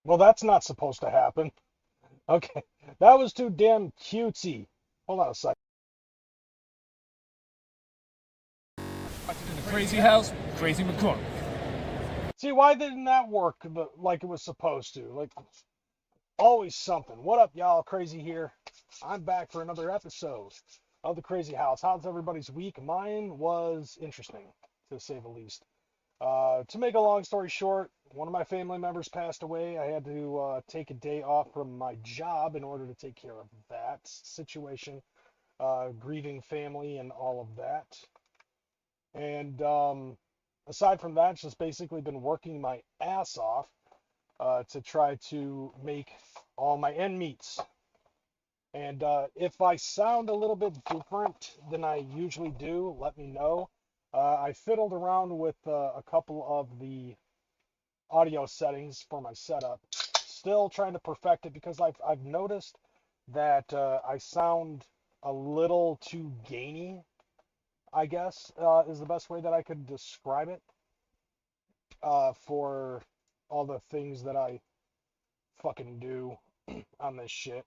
Well, that's not supposed to happen. Okay, that was too damn cutesy. Hold on a second. In the crazy house, crazy McCormick. See, why didn't that work like it was supposed to? Like, always something. What up, y'all? Crazy here. I'm back for another episode of the Crazy House. How's everybody's week? Mine was interesting, to say the least. To make a long story short, one of my family members passed away. I had to take a day off from my job in order to take care of that situation, grieving family and all of that. And aside from that, just basically been working my ass off to try to make all my end meets. And if I sound a little bit different than I usually do, let me know. I fiddled around with a couple of the audio settings for my setup. Still trying to perfect it because I've noticed that I sound a little too gainy, I guess, is the best way that I could describe it for all the things that I fucking do on this shit.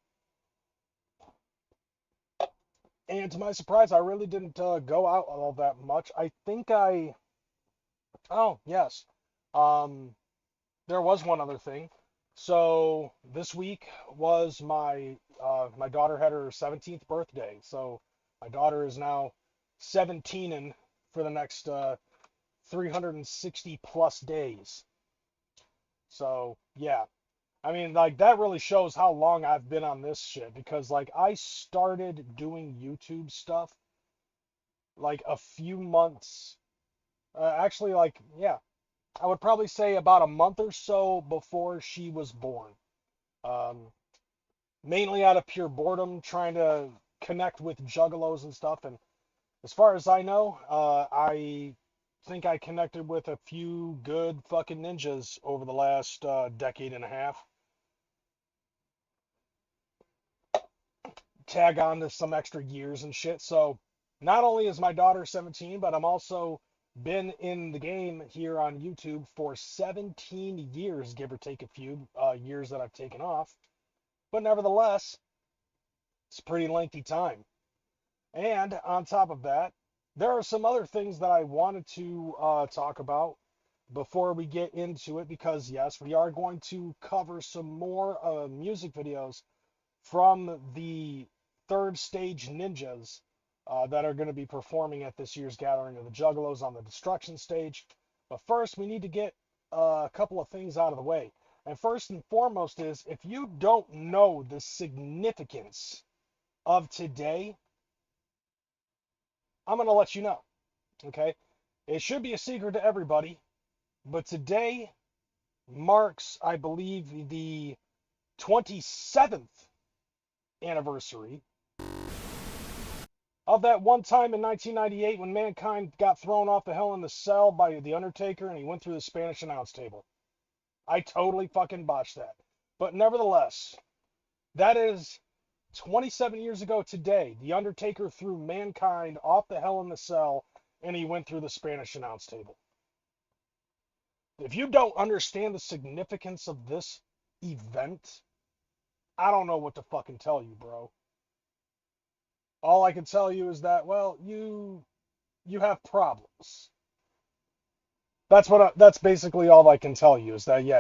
And to my surprise, I really didn't go out all that much. I think I. Oh, yes. Um, there was one other thing. So this week was my daughter had her 17th birthday. So my daughter is now 17 and for the next 360 plus days. So yeah, I mean like that really shows how long I've been on this shit because like I started doing YouTube stuff like a few months, actually like yeah, I would probably say about a month or so before she was born. Um, Mainly out of pure boredom, trying to connect with juggalos and stuff. And as far as I know, I think I connected with a few good fucking ninjas over the last decade and a half. Tag on to some extra years and shit. So not only is my daughter 17, but I'm also been in the game here on YouTube for 17 years, give or take a few years that I've taken off. But nevertheless, it's a pretty lengthy time. And on top of that, there are some other things that I wanted to talk about before we get into it because, yes, we are going to cover some more music videos from the third stage ninjas that are going to be performing at this year's gathering of the Juggalos on the destruction stage. But first, we need to get a couple of things out of the way. And first and foremost is if you don't know the significance of today, I'm going to let you know. Okay? It should be a secret to everybody, but today marks, I believe, the 27th anniversary of that one time in 1998 when Mankind got thrown off the Hell in the Cell by The Undertaker and he went through the Spanish announce table. I totally fucking botched that. But nevertheless, that is 27 years ago today. The Undertaker threw Mankind off the Hell in the Cell and he went through the Spanish announce table. If you don't understand the significance of this event, I don't know what to fucking tell you, bro. All I can tell you is that, well, you have problems. That's basically all I can tell you is that yeah,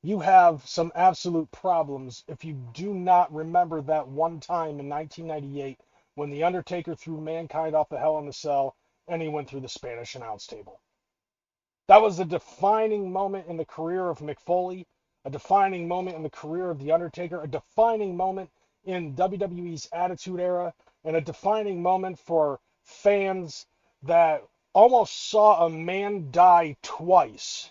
you have some absolute problems if you do not remember that one time in 1998 when the Undertaker threw Mankind off the Hell in the Cell and he went through the Spanish announce table. That was a defining moment in the career of Mick Foley, a defining moment in the career of The Undertaker, a defining moment in WWE's Attitude Era, and a defining moment for fans that almost saw a man die twice.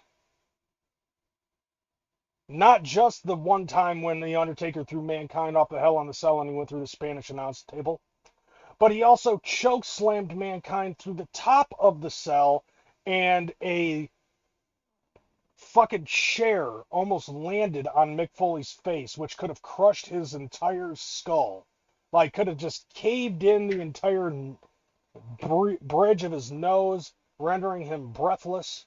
Not just the one time when The Undertaker threw Mankind off the Hell in the Cell and he went through the Spanish announce table, but he also choke slammed Mankind through the top of the cell and a fucking chair almost landed on Mick Foley's face, which could have crushed his entire skull. Like, could have just caved in the entire bridge of his nose, rendering him breathless.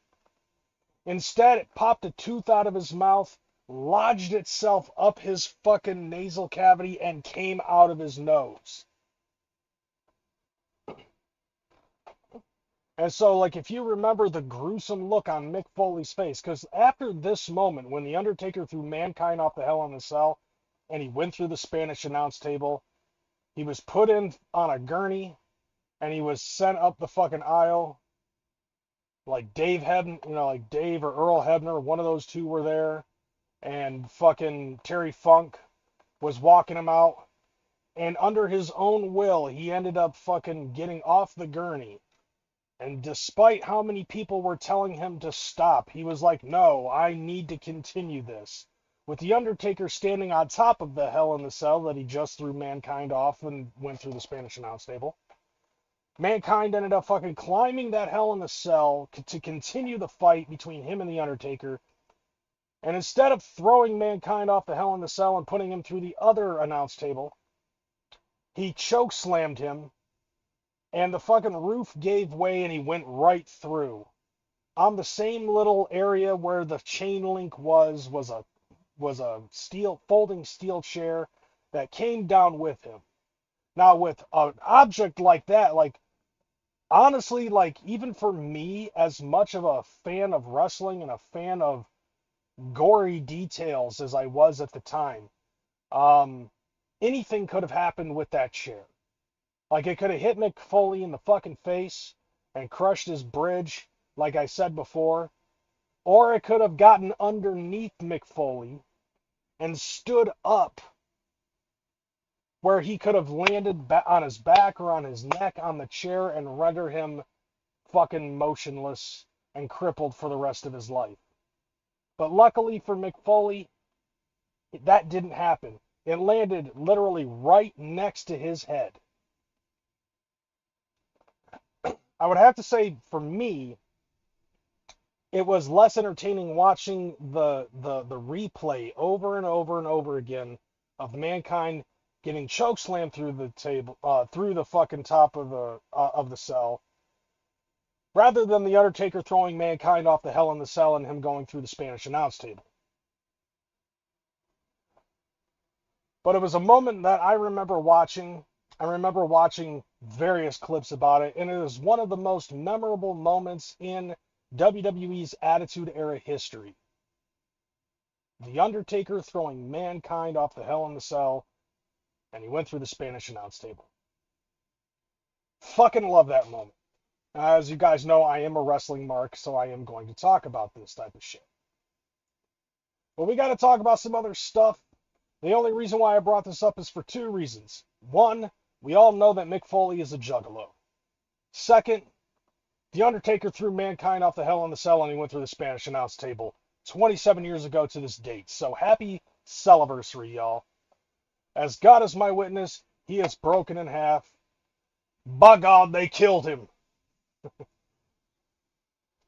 Instead, it popped a tooth out of his mouth, lodged itself up his fucking nasal cavity and came out of his nose. And so, like, if you remember the gruesome look on Mick Foley's face, because after this moment, when The Undertaker threw Mankind off the Hell in the Cell, and he went through the Spanish announce table, he was put in on a gurney, and he was sent up the fucking aisle, like Dave Hebner, like Dave or Earl Hebner, one of those two were there, and fucking Terry Funk was walking him out, and under his own will, he ended up fucking getting off the gurney. And despite how many people were telling him to stop, he was like, no, I need to continue this. With The Undertaker standing on top of the Hell in the Cell that he just threw Mankind off and went through the Spanish announce table. Mankind ended up fucking climbing that Hell in the Cell to continue the fight between him and The Undertaker. And instead of throwing Mankind off the Hell in the Cell and putting him through the other announce table, he chokeslammed him, and the fucking roof gave way and he went right through. On the same little area where the chain link was a folding steel chair that came down with him. Now with an object like that, like honestly, like even for me, as much of a fan of wrestling and a fan of gory details as I was at the time, anything could have happened with that chair. Like, it could have hit Mick Foley in the fucking face and crushed his bridge, like I said before. Or it could have gotten underneath Mick Foley and stood up where he could have landed on his back or on his neck on the chair and render him fucking motionless and crippled for the rest of his life. But luckily for Mick Foley, that didn't happen. It landed literally right next to his head. I would have to say, for me, it was less entertaining watching the replay over and over and over again of Mankind getting chokeslammed through the table, through the fucking top of the cell, rather than the Undertaker throwing Mankind off the Hell in the Cell and him going through the Spanish announce table. But it was a moment that I remember watching. I remember watching various clips about it, and it is one of the most memorable moments in WWE's Attitude Era history. The Undertaker throwing Mankind off the Hell in the Cell, and he went through the Spanish announce table. Fucking love that moment. As you guys know, I am a wrestling mark, so I am going to talk about this type of shit. But we got to talk about some other stuff. The only reason why I brought this up is for two reasons. One, we all know that Mick Foley is a Juggalo. Second, The Undertaker threw Mankind off the Hell in the Cell and he went through the Spanish announce table 27 years ago to this date. So happy Celliversary, y'all. As God is my witness, he is broken in half. By God, they killed him.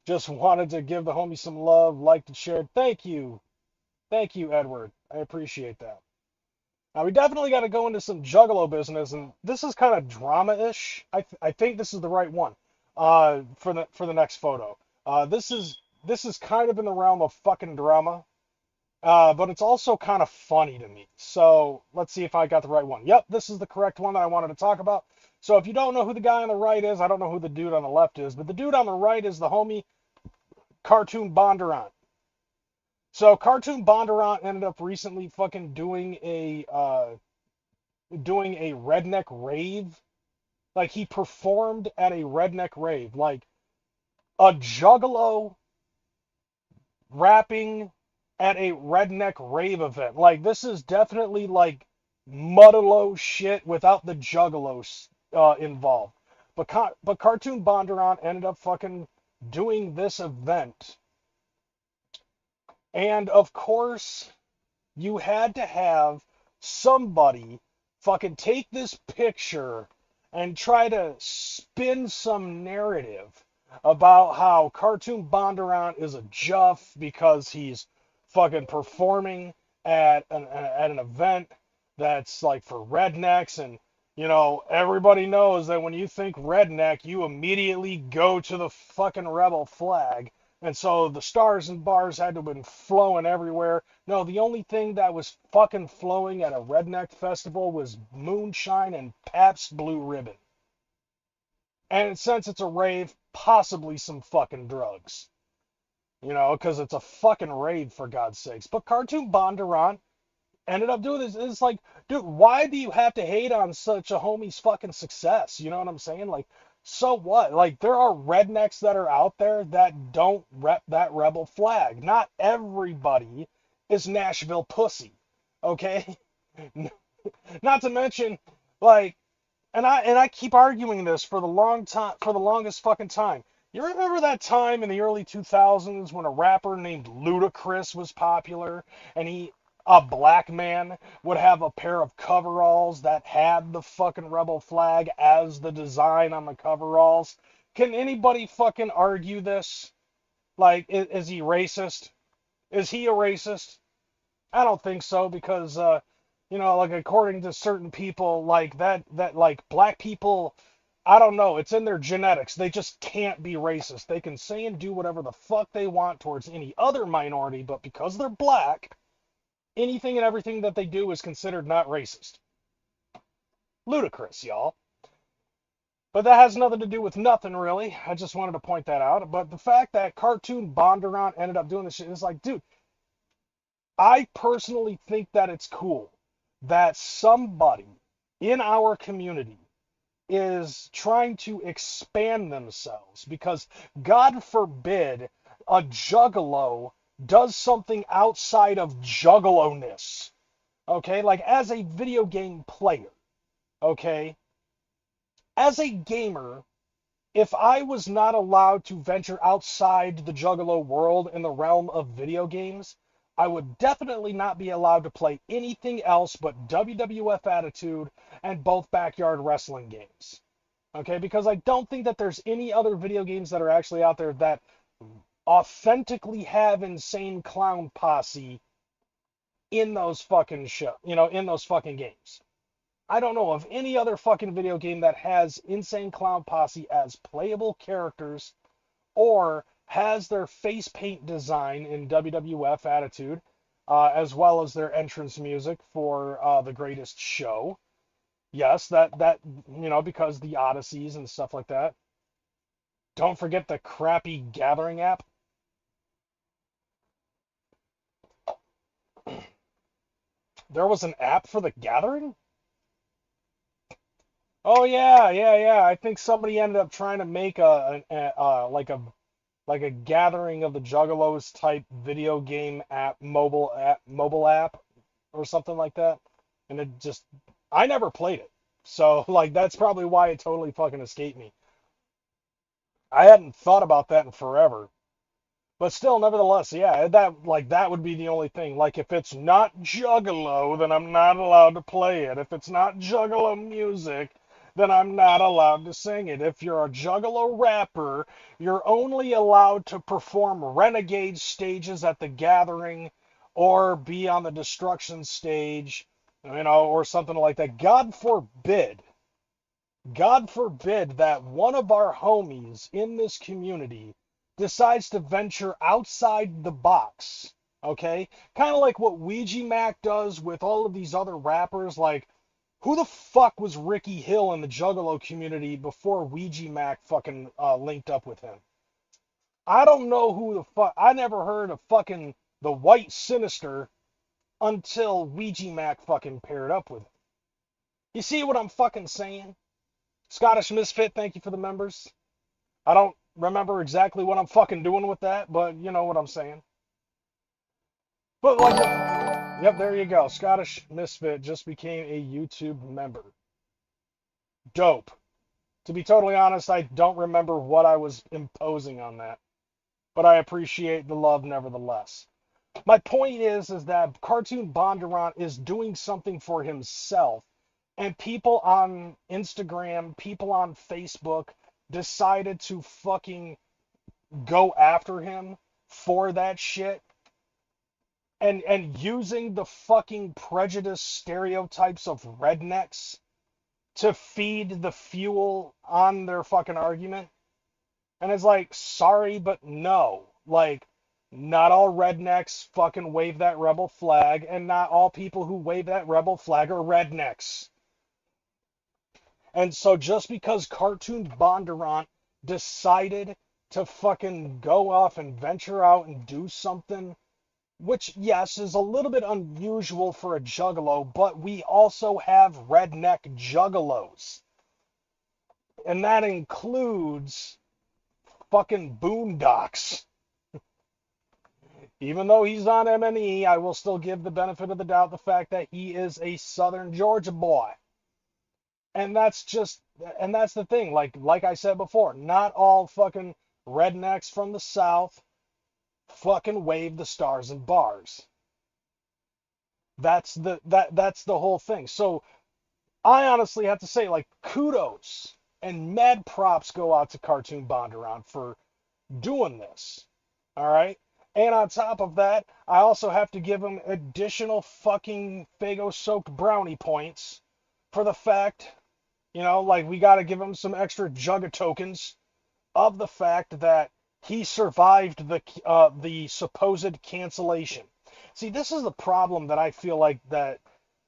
Just wanted to give the homie some love, liked and shared. Thank you. Thank you, Edward. I appreciate that. Now, we definitely got to go into some Juggalo business, and this is kind of drama-ish. I think this is the right one for the next photo. This is kind of in the realm of fucking drama, but it's also kind of funny to me. So let's see if I got the right one. Yep, this is the correct one that I wanted to talk about. So if you don't know who the guy on the right is, I don't know who the dude on the left is, but the dude on the right is the homie Cartoon Bondurant. So Cartoon Bondurant ended up recently fucking doing a redneck rave. Like, he performed at a redneck rave, like a Juggalo rapping at a redneck rave event. Like, this is definitely like Muddalo shit without the Juggalos involved. But Cartoon Bondurant ended up fucking doing this event. And of course, you had to have somebody fucking take this picture and try to spin some narrative about how Cartoon Bondurant is a juff because he's fucking performing at an event that's like for rednecks, and you know, everybody knows that when you think redneck, you immediately go to the fucking rebel flag. And so the stars and bars had to have been flowing everywhere. No, the only thing that was fucking flowing at a redneck festival was moonshine and Pabst Blue Ribbon. And since it's a rave, possibly some fucking drugs. You know, because it's a fucking rave, for God's sakes. But Cartoon Bondurant ended up doing this. It's like, dude, why do you have to hate on such a homie's fucking success? You know what I'm saying? Like, so what? Like, there are rednecks that are out there that don't rep that rebel flag. Not everybody is Nashville pussy, okay? Not to mention, like, and I keep arguing this for the longest fucking time. You remember that time in the early 2000s when a rapper named Ludacris was popular, and a black man, would have a pair of coveralls that had the fucking rebel flag as the design on the coveralls? Can anybody fucking argue this? Like, is he racist? Is he a racist? I don't think so because like according to certain people like that like black people, I don't know, it's in their genetics. They just can't be racist. They can say and do whatever the fuck they want towards any other minority, but because they're black, anything and everything that they do is considered not racist. Ludicrous, y'all. But that has nothing to do with nothing, really. I just wanted to point that out. But the fact that Cartoon Bondurant ended up doing this shit is like, dude, I personally think that it's cool that somebody in our community is trying to expand themselves because God forbid a juggalo does something outside of juggalo-ness. Okay? Like as a video game player, okay? As a gamer, if I was not allowed to venture outside the Juggalo world in the realm of video games, I would definitely not be allowed to play anything else but WWF Attitude and both backyard wrestling games. Okay, because I don't think that there's any other video games that are actually out there that authentically have Insane Clown Posse in those fucking in those fucking games. I don't know of any other fucking video game that has Insane Clown Posse as playable characters or has their face paint design in WWF Attitude, as well as their entrance music for The Greatest Show. Yes, that because the Odysseys and stuff like that. Don't forget the crappy Gathering app. There was an app for the Gathering? Oh yeah. I think somebody ended up trying to make like a gathering of the Juggalos type video game mobile app or something like that. And I never played it. So like that's probably why it totally fucking escaped me. I hadn't thought about that in forever. But still, nevertheless, yeah, that would be the only thing. Like if it's not Juggalo, then I'm not allowed to play it. If it's not Juggalo music, then I'm not allowed to sing it. If you're a Juggalo rapper, you're only allowed to perform Renegade stages at the Gathering or be on the Destruction stage, or something like that. God forbid that one of our homies in this community decides to venture outside the box, okay? Kind of like what Ouija Mac does with all of these other rappers. Like, who the fuck was Ricky Hill in the Juggalo community before Ouija Mac fucking linked up with him? I don't know who the fuck. I never heard of fucking the White Sinister until Ouija Mac fucking paired up with him. You see what I'm fucking saying? Scottish Misfit, thank you for the members. I don't remember exactly what I'm fucking doing with that, but you know what I'm saying. But like, yep, there you go. Scottish Misfit just became a YouTube member. Dope. To be totally honest, I don't remember what I was imposing on that, but I appreciate the love nevertheless. My point is that Cartoon Bondurant is doing something for himself, and people on Instagram, people on Facebook decided to fucking go after him for that shit, and using the fucking prejudice stereotypes of rednecks to feed the fuel on their fucking argument. And it's like, sorry, but no. Like, not all rednecks fucking wave that rebel flag, and not all people who wave that rebel flag are rednecks. And so just because Cartoon Bondurant decided to fucking go off and venture out and do something, which, yes, is a little bit unusual for a juggalo, but we also have redneck juggalos. And that includes fucking Boondocks. Even though he's on M&E, I will still give the benefit of the doubt the fact that he is a Southern Georgia boy. And that's just, and that's the thing. Like I said before, not all fucking rednecks from the South fucking wave the stars and bars. That's the whole thing. So I honestly have to say, like, kudos and mad props go out to Cartoon Bondurant for doing this. All right. And on top of that, I also have to give him additional fucking Faygo-soaked brownie points for the fact, like, we got to give him some extra Jugga tokens of the fact that he survived the supposed cancellation. See, this is the problem that I feel like that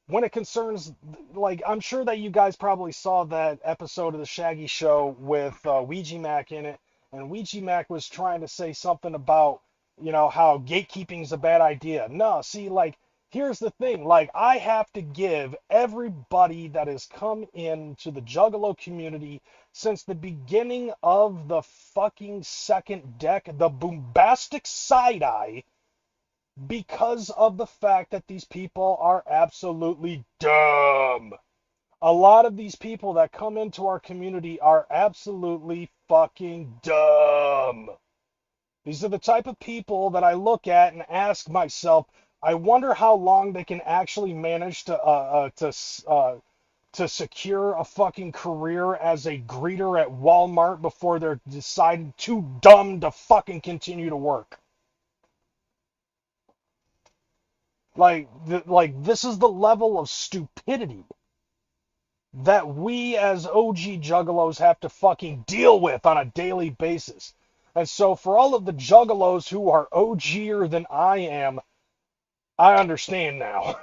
when it concerns, like, I'm sure that you guys probably saw that episode of the Shaggy Show with Ouija Mac in it, and Ouija Mac was trying to say something about, how gatekeeping is a bad idea. No, see, like, here's the thing. Like, I have to give everybody that has come into the Juggalo community since the beginning of the fucking second deck the bombastic side-eye because of the fact that these people are absolutely dumb. A lot of these people that come into our community are absolutely fucking dumb. These are the type of people that I look at and ask myself, I wonder how long they can actually manage to secure a fucking career as a greeter at Walmart before they're decided too dumb to fucking continue to work. Like this is the level of stupidity that we as OG juggalos have to fucking deal with on a daily basis. And so for all of the juggalos who are OGer than I am, I understand now.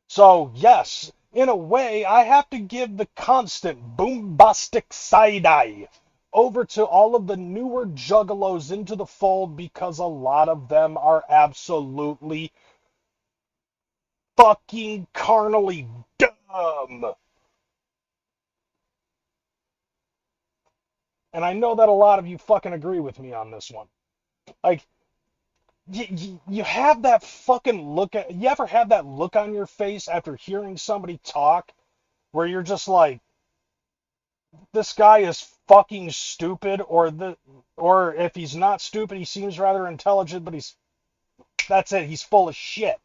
So yes, in a way, I have to give the constant boombastic side-eye over to all of the newer juggalos into the fold because a lot of them are absolutely fucking carnally dumb. And I know that a lot of you fucking agree with me on this one. Like, you have that fucking look at, you ever have that look on your face after hearing somebody talk where you're just like, this guy is fucking stupid, or if he's not stupid, he seems rather intelligent, but that's it, he's full of shit.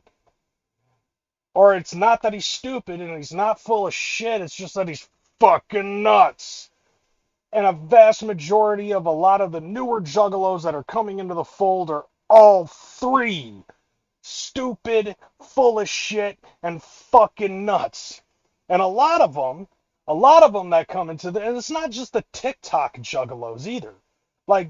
Or it's not that he's stupid and he's not full of shit, it's just that he's fucking nuts. And a vast majority of a lot of the newer juggalos that are coming into the fold are all three. Stupid, full of shit, and fucking nuts. And a lot of them that come into and it's not just the TikTok juggalos either. Like,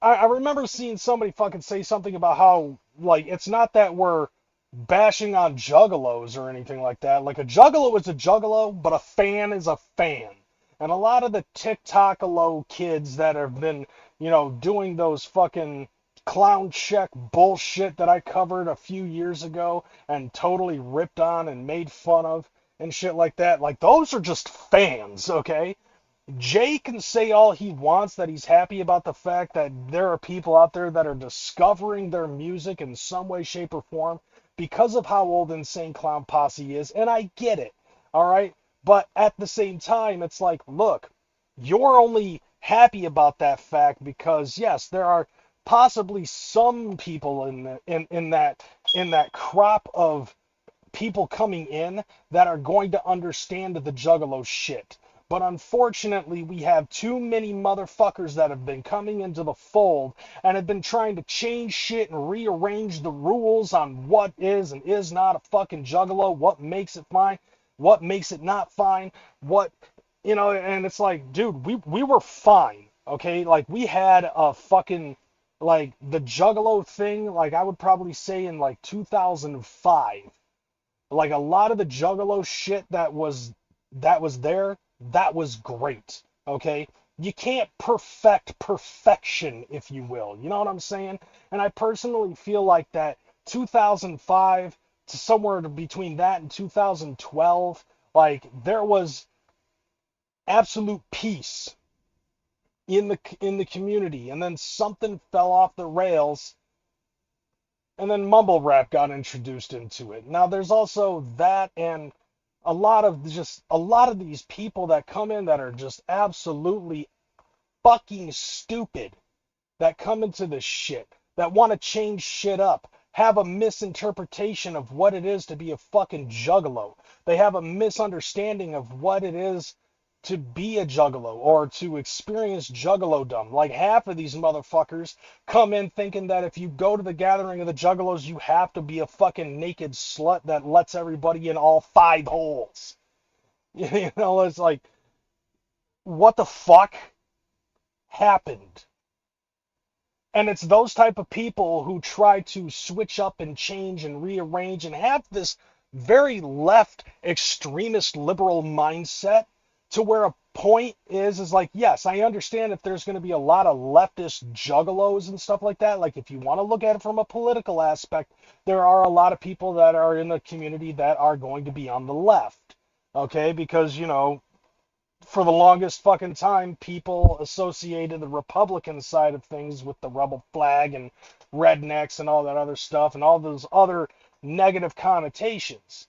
I remember seeing somebody fucking say something about how, like, it's not that we're bashing on juggalos or anything like that. Like, a juggalo is a juggalo, but a fan is a fan. And a lot of the TikTok-alo kids that have been, doing those fucking clown check bullshit that I covered a few years ago and totally ripped on and made fun of and shit like that, like, those are just fans, okay? Jay can say all he wants that he's happy about the fact that there are people out there that are discovering their music in some way, shape, or form because of how old Insane Clown Posse is, and I get it, all right? But at the same time, it's like, look, you're only happy about that fact because, yes, there are possibly some people in that crop of people coming in that are going to understand the Juggalo shit. But unfortunately, we have too many motherfuckers that have been coming into the fold and have been trying to change shit and rearrange the rules on what is and is not a fucking Juggalo, what makes it fine, what makes it not fine, and it's like, dude, we were fine Okay, like we had a fucking like the Juggalo thing, like I would probably say in like 2005. Like a lot of the Juggalo shit that was there, that was great. Okay? You can't perfect perfection, if you will. You know what I'm saying? And I personally feel like that 2005 to somewhere between that and 2012, like there was absolute peace in the community, and then something fell off the rails, and then mumble rap got introduced into it. Now there's also that, and a lot of these people that come in that are just absolutely fucking stupid, that come into this shit, that want to change shit up, have a misinterpretation of what it is to be a fucking juggalo. They have a misunderstanding of what it is to be a juggalo or to experience juggalodom. Like half of these motherfuckers come in thinking that if you go to the gathering of the juggalos, you have to be a fucking naked slut that lets everybody in all five holes. You know, it's like, what the fuck happened? And it's those type of people who try to switch up and change and rearrange and have this very left extremist liberal mindset, to where a point is like, yes, I understand if there's going to be a lot of leftist juggalos and stuff like that. Like if you want to look at it from a political aspect, there are a lot of people that are in the community that are going to be on the left. Okay, because for the longest fucking time, people associated the Republican side of things with the rebel flag and rednecks and all that other stuff and all those other negative connotations.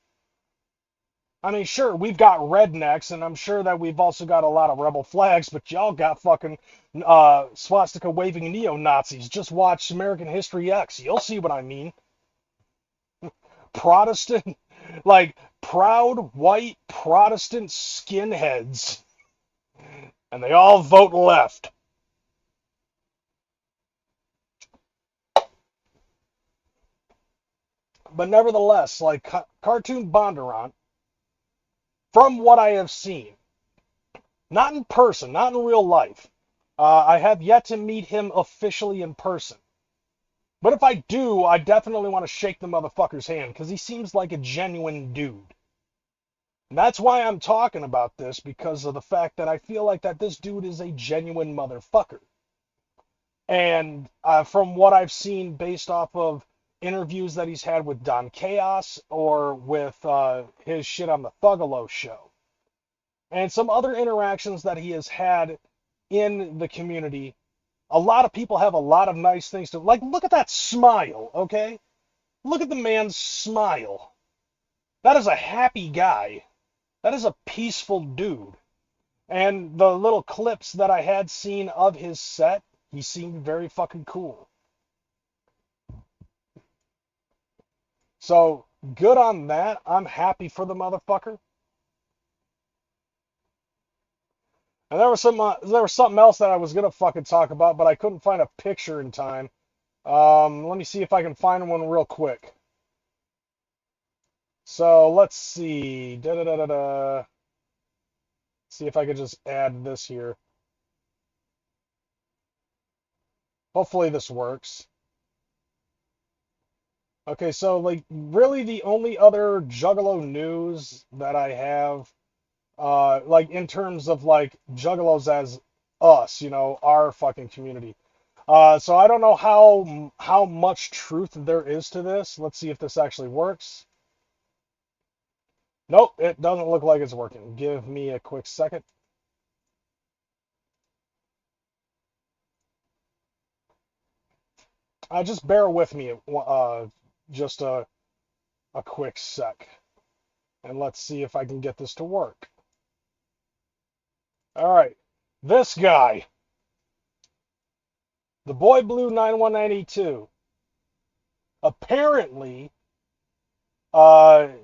I mean, sure, we've got rednecks, and I'm sure that we've also got a lot of rebel flags, but y'all got fucking swastika waving neo Nazis. Just watch American History X. You'll see what I mean. Protestant, like proud white Protestant skinheads, and they all vote left. But nevertheless, like Cartoon Bondurant, from what I have seen, not in person, not in real life, I have yet to meet him officially in person. But if I do, I definitely want to shake the motherfucker's hand because he seems like a genuine dude. And that's why I'm talking about this, because of the fact that I feel like that this dude is a genuine motherfucker. And from what I've seen based off of interviews that he's had with Don Chaos or with his shit on the Thuggalo show, and some other interactions that he has had in the community, a lot of people have a lot of nice things to like. Look at that smile, okay? Look at the man's smile. That is a happy guy. That is a peaceful dude. And the little clips that I had seen of his set, he seemed very fucking cool. So good on that. I'm happy for the motherfucker. And there was something else that I was gonna fucking talk about, but I couldn't find a picture in time. Let me see if I can find one real quick. So let's see. Da da da da da. See if I could just add this here. Hopefully this works. Okay, so like really the only other Juggalo news that I have, like in terms of like Juggalos as us, our fucking community. So I don't know how much truth there is to this. Let's see if this actually works. Nope, it doesn't look like it's working. Give me a quick second. Just bear with me, just a quick sec, and let's see if I can get this to work. All right, this guy, the Boy Blue 9192, apparently,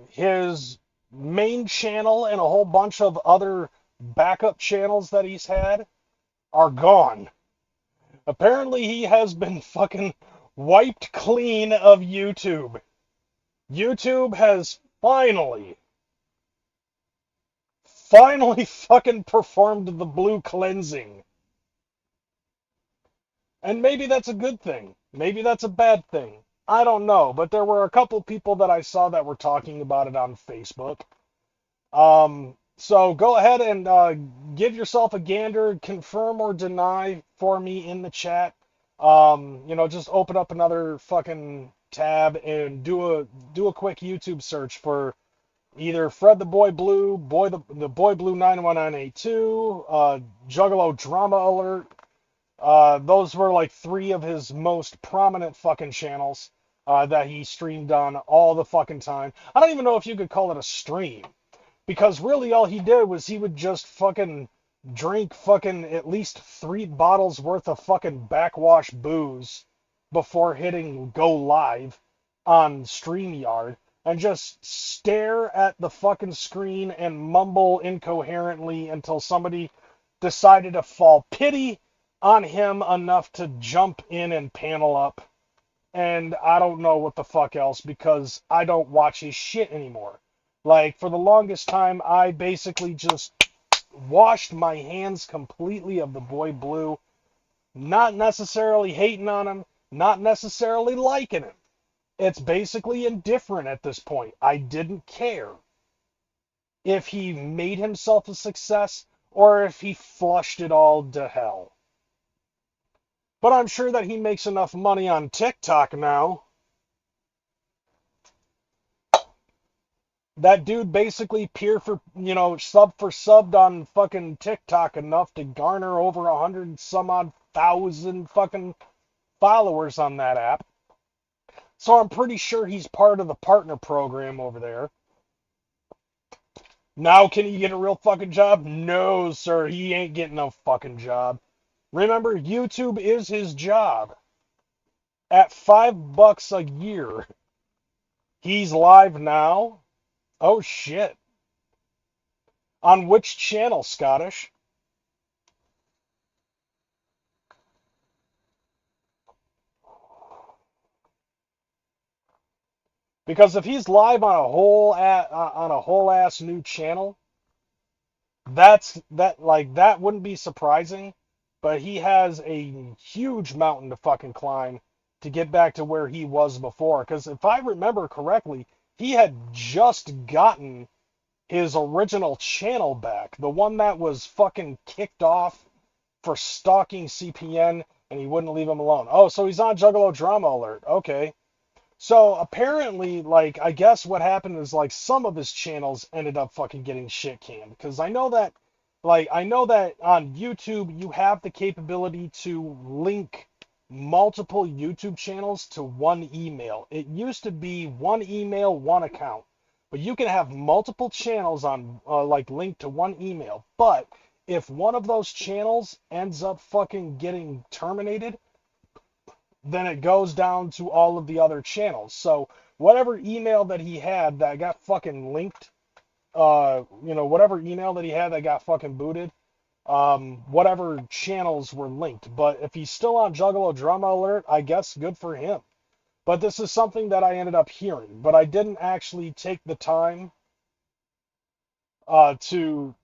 his main channel and a whole bunch of other backup channels that he's had are gone. Apparently, he has been fucking wiped clean of YouTube. YouTube has finally fucking performed the blue cleansing. And maybe that's a good thing. Maybe that's a bad thing. I don't know. But there were a couple people that I saw that were talking about it on Facebook. So go ahead and give yourself a gander, confirm or deny for me in the chat. Just open up another fucking tab and do a quick YouTube search for either Fred the Boy Blue, the Boy Blue 91982, Juggalo Drama Alert. Those were like three of his most prominent fucking channels that he streamed on all the fucking time. I don't even know if you could call it a stream. Because really all he did was he would just fucking drink fucking at least 3 bottles worth of fucking backwash booze before hitting go live on StreamYard and just stare at the fucking screen and mumble incoherently until somebody decided to fall pity on him enough to jump in and panel up. And I don't know what the fuck else because I don't watch his shit anymore. Like, for the longest time, I basically just washed my hands completely of the boy Blue, not necessarily hating on him, not necessarily liking him. It's basically indifferent at this point. I didn't care if he made himself a success or if he flushed it all to hell. But I'm sure that he makes enough money on TikTok now. That dude basically sub for subbed on fucking TikTok enough to garner over 100 some odd thousand fucking followers on that app. So I'm pretty sure he's part of the partner program over there. Now can he get a real fucking job? No, sir, he ain't getting no fucking job. Remember, YouTube is his job. At $5 a year. He's live now. Oh shit. On which channel, Scottish? Because if he's live on a whole ass new channel, that wouldn't be surprising, but he has a huge mountain to fucking climb to get back to where he was before. Because if I remember correctly, he had just gotten his original channel back, the one that was fucking kicked off for stalking CPN, and he wouldn't leave him alone. Oh, so he's on Juggalo Drama Alert. Okay. So apparently, like, I guess what happened is, like, some of his channels ended up fucking getting shit canned. Because I know that on YouTube you have the capability to link multiple YouTube channels to one email. It used to be one email, one account. But you can have multiple channels on, linked to one email. But if one of those channels ends up fucking getting terminated, then it goes down to all of the other channels. So whatever email that he had that got fucking linked, whatever email that he had that got fucking booted, whatever channels were linked. But if he's still on Juggalo Drama Alert, I guess good for him. But this is something that I ended up hearing, but I didn't actually take the time to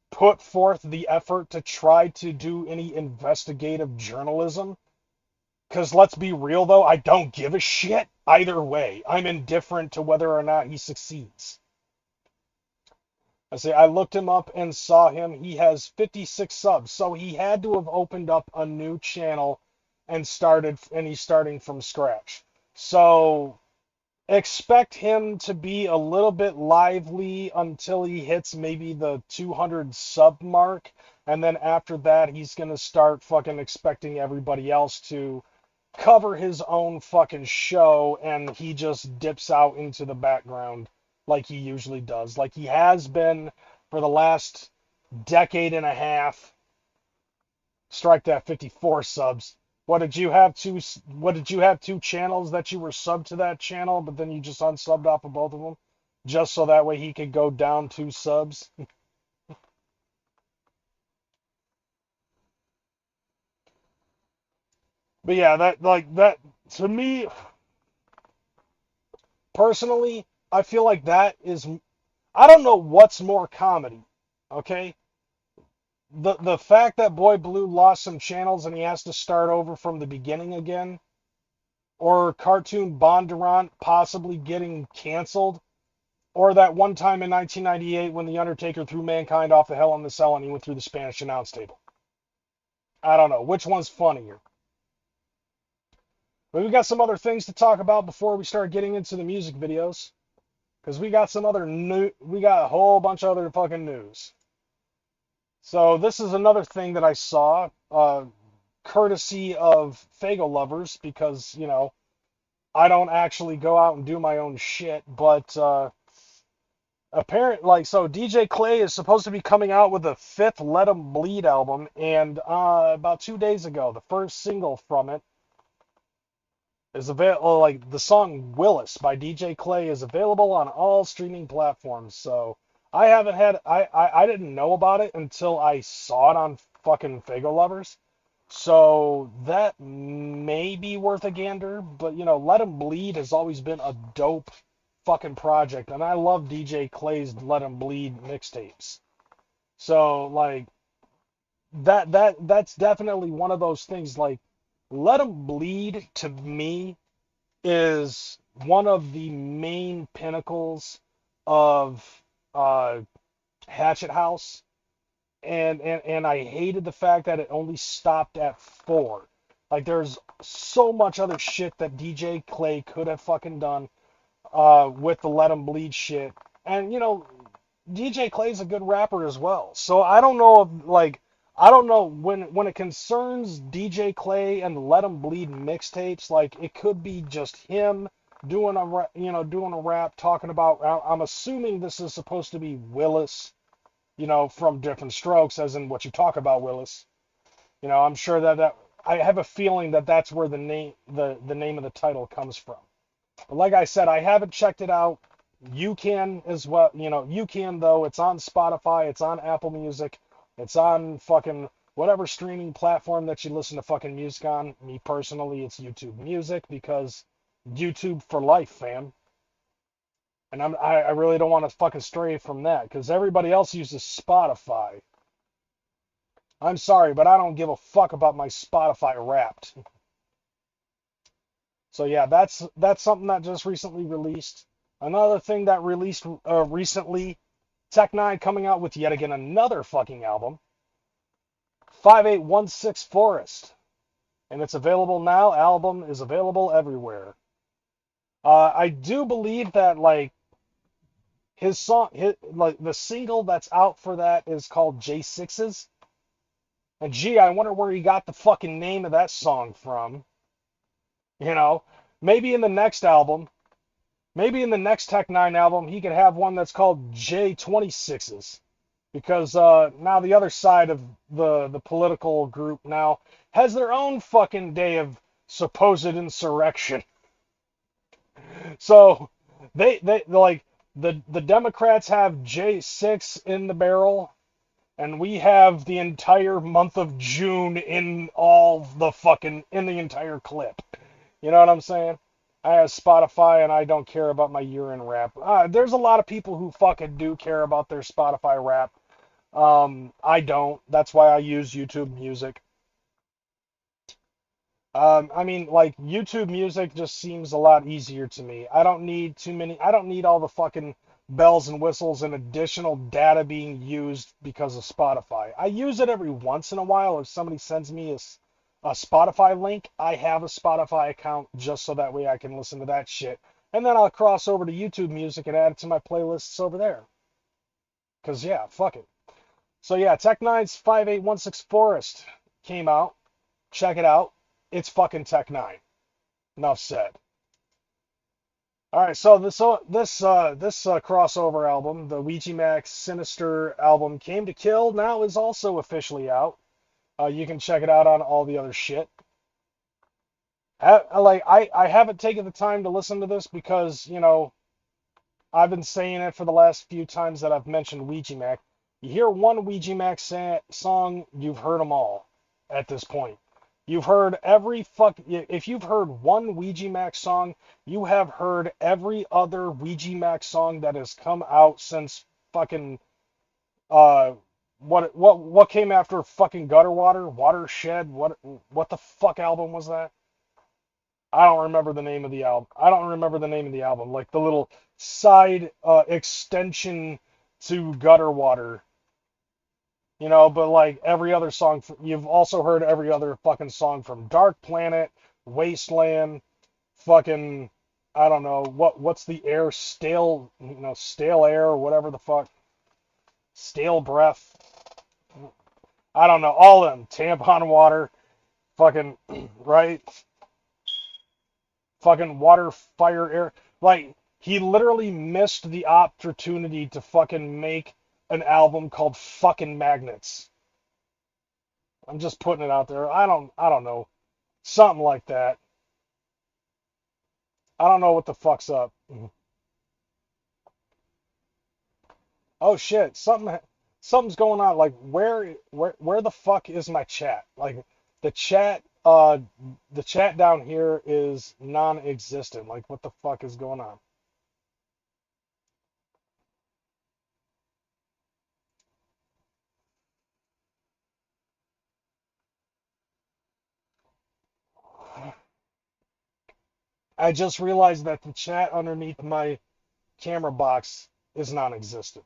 put forth the effort to try to do any investigative journalism. Because let's be real, though, I don't give a shit either way. I'm indifferent to whether or not he succeeds. I looked him up and saw him. He has 56 subs, so he had to have opened up a new channel and he's starting from scratch. So expect him to be a little bit lively until he hits maybe the 200 sub mark, and then after that he's going to start fucking expecting everybody else to cover his own fucking show, and he just dips out into the background like he usually does, like he has been for the last decade and a half. Strike that, 54 subs. What did you have two channels that you were subbed to that channel, but then you just unsubbed off of both of them, just so that way he could go down 2 subs? But yeah, that to me personally, I feel like that is, I don't know what's more comedy, okay? the fact that Boy Blue lost some channels and he has to start over from the beginning again, or Cartoon Bondurant possibly getting canceled, or that one time in 1998 when The Undertaker threw Mankind off the Hell in the Cell and he went through the Spanish announce table. I don't know. Which one's funnier? But we got some other things to talk about before we start getting into the music videos. Because we got some other new, we got a whole bunch of other fucking news. So this is another thing that I saw, courtesy of Fago lovers, because, I don't actually go out and do my own shit, but so DJ Clay is supposed to be coming out with a fifth Let 'Em Bleed album, and about 2 days ago, the first single from it is available. Like the song "Willis" by DJ Clay is available on all streaming platforms. So I haven't had I didn't know about it until I saw it on fucking Fago Lovers. So that may be worth a gander, but Let 'Em Bleed has always been a dope fucking project, and I love DJ Clay's Let 'Em Bleed mixtapes. So like that's definitely one of those things. Like Let 'Em Bleed to me is one of the main pinnacles of uh, Hatchet House, and I hated the fact that it only stopped at four. Like there's so much other shit that DJ Clay could have fucking done with the Let 'Em Bleed shit. And DJ Clay's a good rapper as well. So I don't know if I don't know when it concerns DJ Clay and the Let 'Em Bleed mixtapes, like it could be just him doing doing a rap talking about. I'm assuming this is supposed to be Willis, from Different Strokes, as in what you talk about, Willis. I'm sure that I have a feeling that that's where the name of the title comes from. But like I said, I haven't checked it out. You can as well. You can though. It's on Spotify. It's on Apple Music. It's on fucking whatever streaming platform that you listen to fucking music on. Me personally, it's YouTube Music because YouTube for life, fam. And I really don't want to fucking stray from that because everybody else uses Spotify. I'm sorry, but I don't give a fuck about my Spotify Wrapped. So yeah, that's something that just recently released. Another thing that released recently, Tech Nine coming out with yet again another fucking album, 5816 Forest, and it's available now. Album is available everywhere. I do believe that like his song, like the single that's out for that is called J6's. And gee, I wonder where he got the fucking name of that song from. You know, maybe in the next album, maybe in the next Tech Nine album, he could have one that's called J26's. Because now the other side of the political group now has their own fucking day of supposed insurrection. So they like the Democrats have J6 in the barrel, and we have the entire month of June in the entire clip. You know what I'm saying? I have Spotify and I don't care about my year-end rap. There's a lot of people who fucking do care about their Spotify rap. I don't. That's why I use YouTube Music. I mean, like YouTube Music just seems a lot easier to me. I don't need too many. I don't need all the fucking bells and whistles and additional data being used because of Spotify. I use it every once in a while if somebody sends me a Spotify link. I have a Spotify account just so that way I can listen to that shit. And then I'll cross over to YouTube Music and add it to my playlists over there. Because, yeah, fuck it. So, yeah, Tech Nine's 5816 Forest came out. Check it out. It's fucking Tech Nine. Enough said. All right, so this crossover album, the Ouija Max Sinister album, Came to Kill, now is also officially out. You can check it out on all the other shit. I haven't taken the time to listen to this because I've been saying it for the last few times that I've mentioned Ouija Mac. You hear one Ouija Mac song, you've heard them all at this point. You've heard if you've heard one Ouija Mac song, you have heard every other Ouija Mac song that has come out since fucking what came after fucking Gutter Water? Watershed? What the fuck album was that? I don't remember the name of the album. I don't remember the name of the album. Like the little side extension to Gutter Water, but like every other song, you've also heard every other fucking song from Dark Planet, Wasteland, fucking, I don't know, what's the air, stale air or whatever the fuck, stale breath. I don't know, all of them, tampon water, fucking, right? Fucking water, fire, air. Like, he literally missed the opportunity to fucking make an album called fucking Magnets. I'm just putting it out there. I don't know. Something like that. I don't know what the fuck's up. Oh shit, something's going on. Like where the fuck is my chat? Like the chat the chat down here is non-existent. Like what the fuck is going on? I just realized that the chat underneath my camera box is non-existent.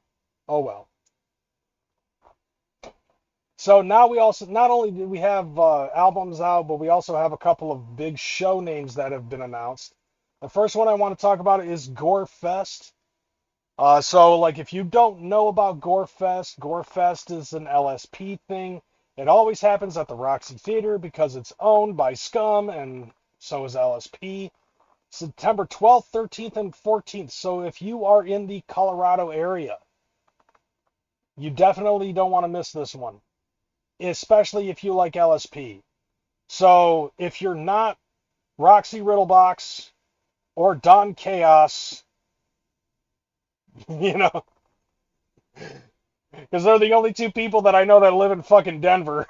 Oh well. So now we also not only do we have albums out, but we also have a couple of big show names that have been announced. The first one I want to talk about is Gore Fest. So like if you don't know about Gore Fest is an LSP thing. It always happens at the Roxy Theater because it's owned by Scum and so is LSP. September 12th, 13th, and 14th. So if you are in the Colorado area, you definitely don't want to miss this one, especially if you like LSP. So if you're not Roxy Riddlebox or Don Chaos, you know, because they're the only two people that I know that live in fucking Denver.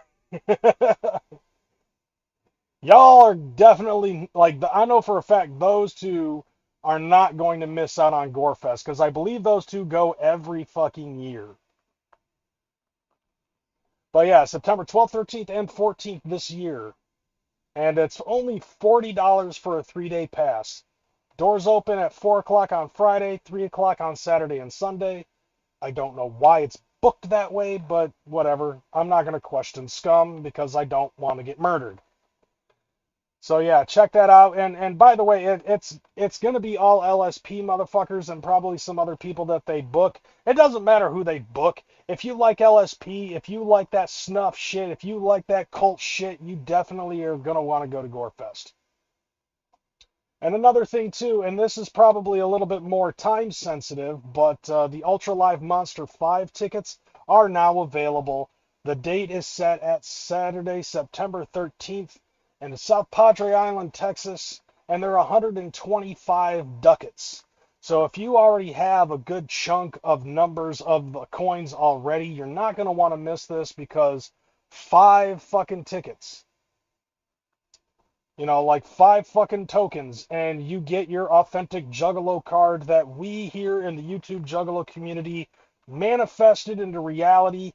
Y'all are definitely like I know for a fact those two are not going to miss out on Gorefest because I believe those two go every fucking year. But yeah, September 12th, 13th, and 14th this year. And it's only $40 for a 3-day pass. Doors open at 4 o'clock on Friday, 3 o'clock on Saturday and Sunday. I don't know why it's booked that way, but whatever. I'm not going to question Scum because I don't want to get murdered. So yeah, check that out. And by the way, it's gonna be all LSP motherfuckers and probably some other people that they book. It doesn't matter who they book. If you like LSP, if you like that snuff shit, if you like that cult shit, you definitely are gonna want to go to Gorefest. And another thing too, and this is probably a little bit more time sensitive, but the Ultra Live Monster 5 tickets are now available. The date is set at Saturday, September 13th in South Padre Island, Texas, and they're 125 ducats. So if you already have a good chunk of numbers of the coins already, you're not going to want to miss this because 5 fucking tickets. Like 5 fucking tokens, and you get your authentic Juggalo card that we here in the YouTube Juggalo community manifested into reality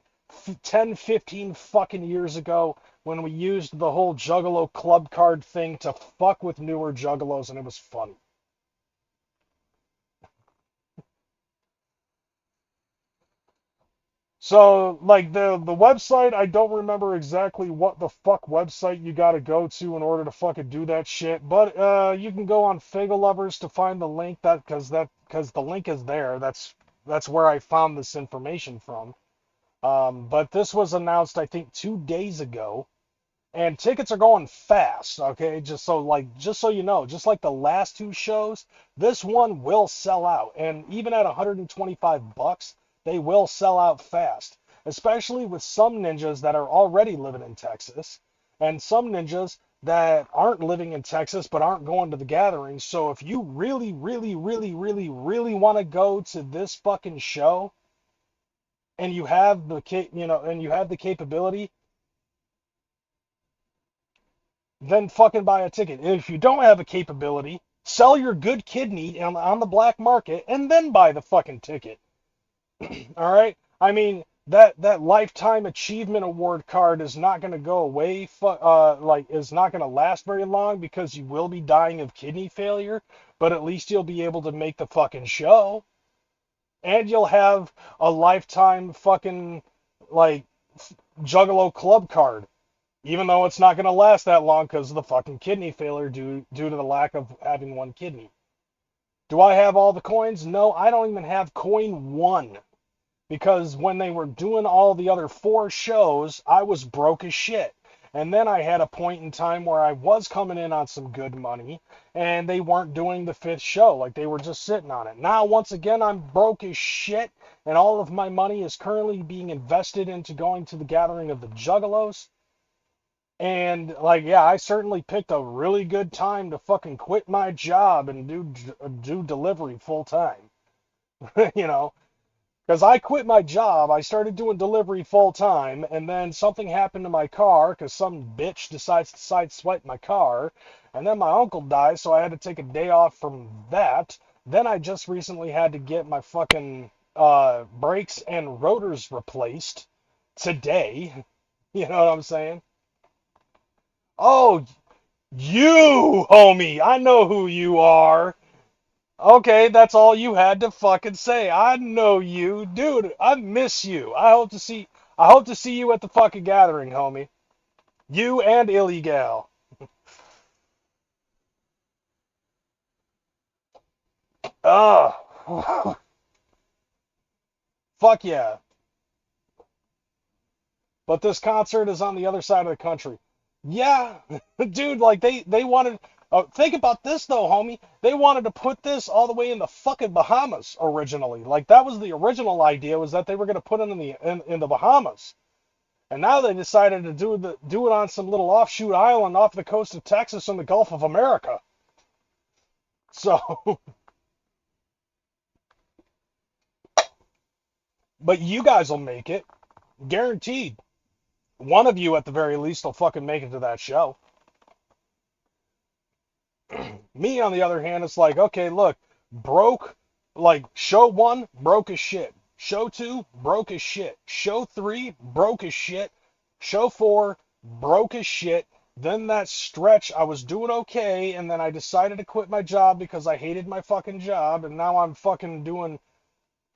10, 15 fucking years ago when we used the whole Juggalo club card thing to fuck with newer Juggalos, and it was funny. So, like the website, I don't remember exactly what the fuck website you gotta go to in order to fucking do that shit. But you can go on Fagel Lovers to find the link because the link is there. That's where I found this information from. But this was announced I think 2 days ago, and tickets are going fast. Okay, just so you know, just like the last two shows, this one will sell out, and even at 125 bucks, they will sell out fast. Especially with some ninjas that are already living in Texas, and some ninjas that aren't living in Texas but aren't going to the gatherings. So if you really, really, really, really, really want to go to this fucking show, and you have the capability, then fucking buy a ticket. If you don't have a capability, sell your good kidney on the black market and then buy the fucking ticket. All right? I mean, that lifetime achievement award card is not going to go away, like is not going to last very long because you will be dying of kidney failure, but at least you'll be able to make the fucking show, and you'll have a lifetime fucking like Juggalo club card, even though it's not going to last that long because of the fucking kidney failure due to the lack of having one kidney. Do I have all the coins? No, I don't even have coin one. Because when they were doing all the other four shows, I was broke as shit. And then I had a point in time where I was coming in on some good money, and they weren't doing the fifth show. Like, they were just sitting on it. Now, once again, I'm broke as shit, and all of my money is currently being invested into going to the gathering of the Juggalos. And, like, yeah, I certainly picked a really good time to fucking quit my job and do delivery full time. You know? Because I quit my job, I started doing delivery full time, and then something happened to my car because some bitch decides to sideswipe my car, and then my uncle died, so I had to take a day off from that. Then I just recently had to get my fucking brakes and rotors replaced today. You know what I'm saying? Oh, you, homie, I know who you are. Okay, that's all you had to fucking say. I know you, dude. I miss you. I hope to see you at the fucking gathering, homie. You and Illegal. Ugh. Fuck yeah. But this concert is on the other side of the country. Yeah, dude, like they wanted. Think about this though, homie. They wanted to put this all the way in the fucking Bahamas originally. Like that was the original idea, was that they were gonna put it in the Bahamas. And now they decided to do it on some little offshoot island off the coast of Texas in the Gulf of America. So, but you guys will make it, guaranteed. One of you at the very least will fucking make it to that show. Me, on the other hand, it's like, okay, look, broke, like show one, broke as shit. Show two, broke as shit. Show three, broke as shit. Show four, broke as shit. Then that stretch, I was doing okay, and then I decided to quit my job because I hated my fucking job, and now I'm fucking doing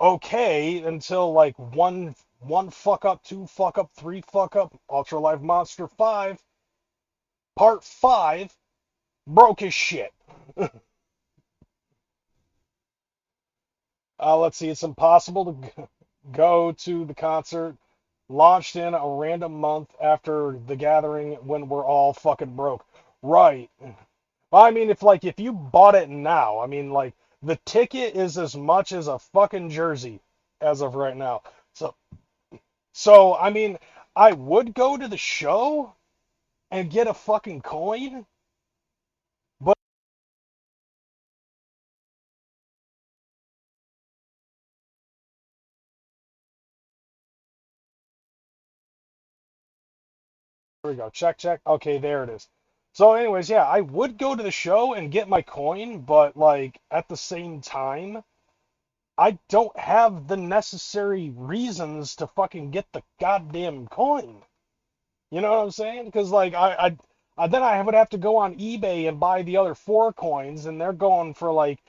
okay until like one fuck up, two fuck up, three fuck up, Ultra Life Monster 5, Part 5, broke as shit. Let's see, it's impossible to go to the concert launched in a random month after the gathering when we're all fucking broke. Right. Well, I mean, if you bought it now, I mean, like the ticket is as much as a fucking jersey as of right now. So, I mean, I would go to the show and get a fucking coin, but here we go. Check, check. Okay, there it is. So, anyways, yeah, I would go to the show and get my coin, but like at the same time, I don't have the necessary reasons to fucking get the goddamn coin. You know what I'm saying? Because like then I would have to go on eBay and buy the other four coins, and they're going for like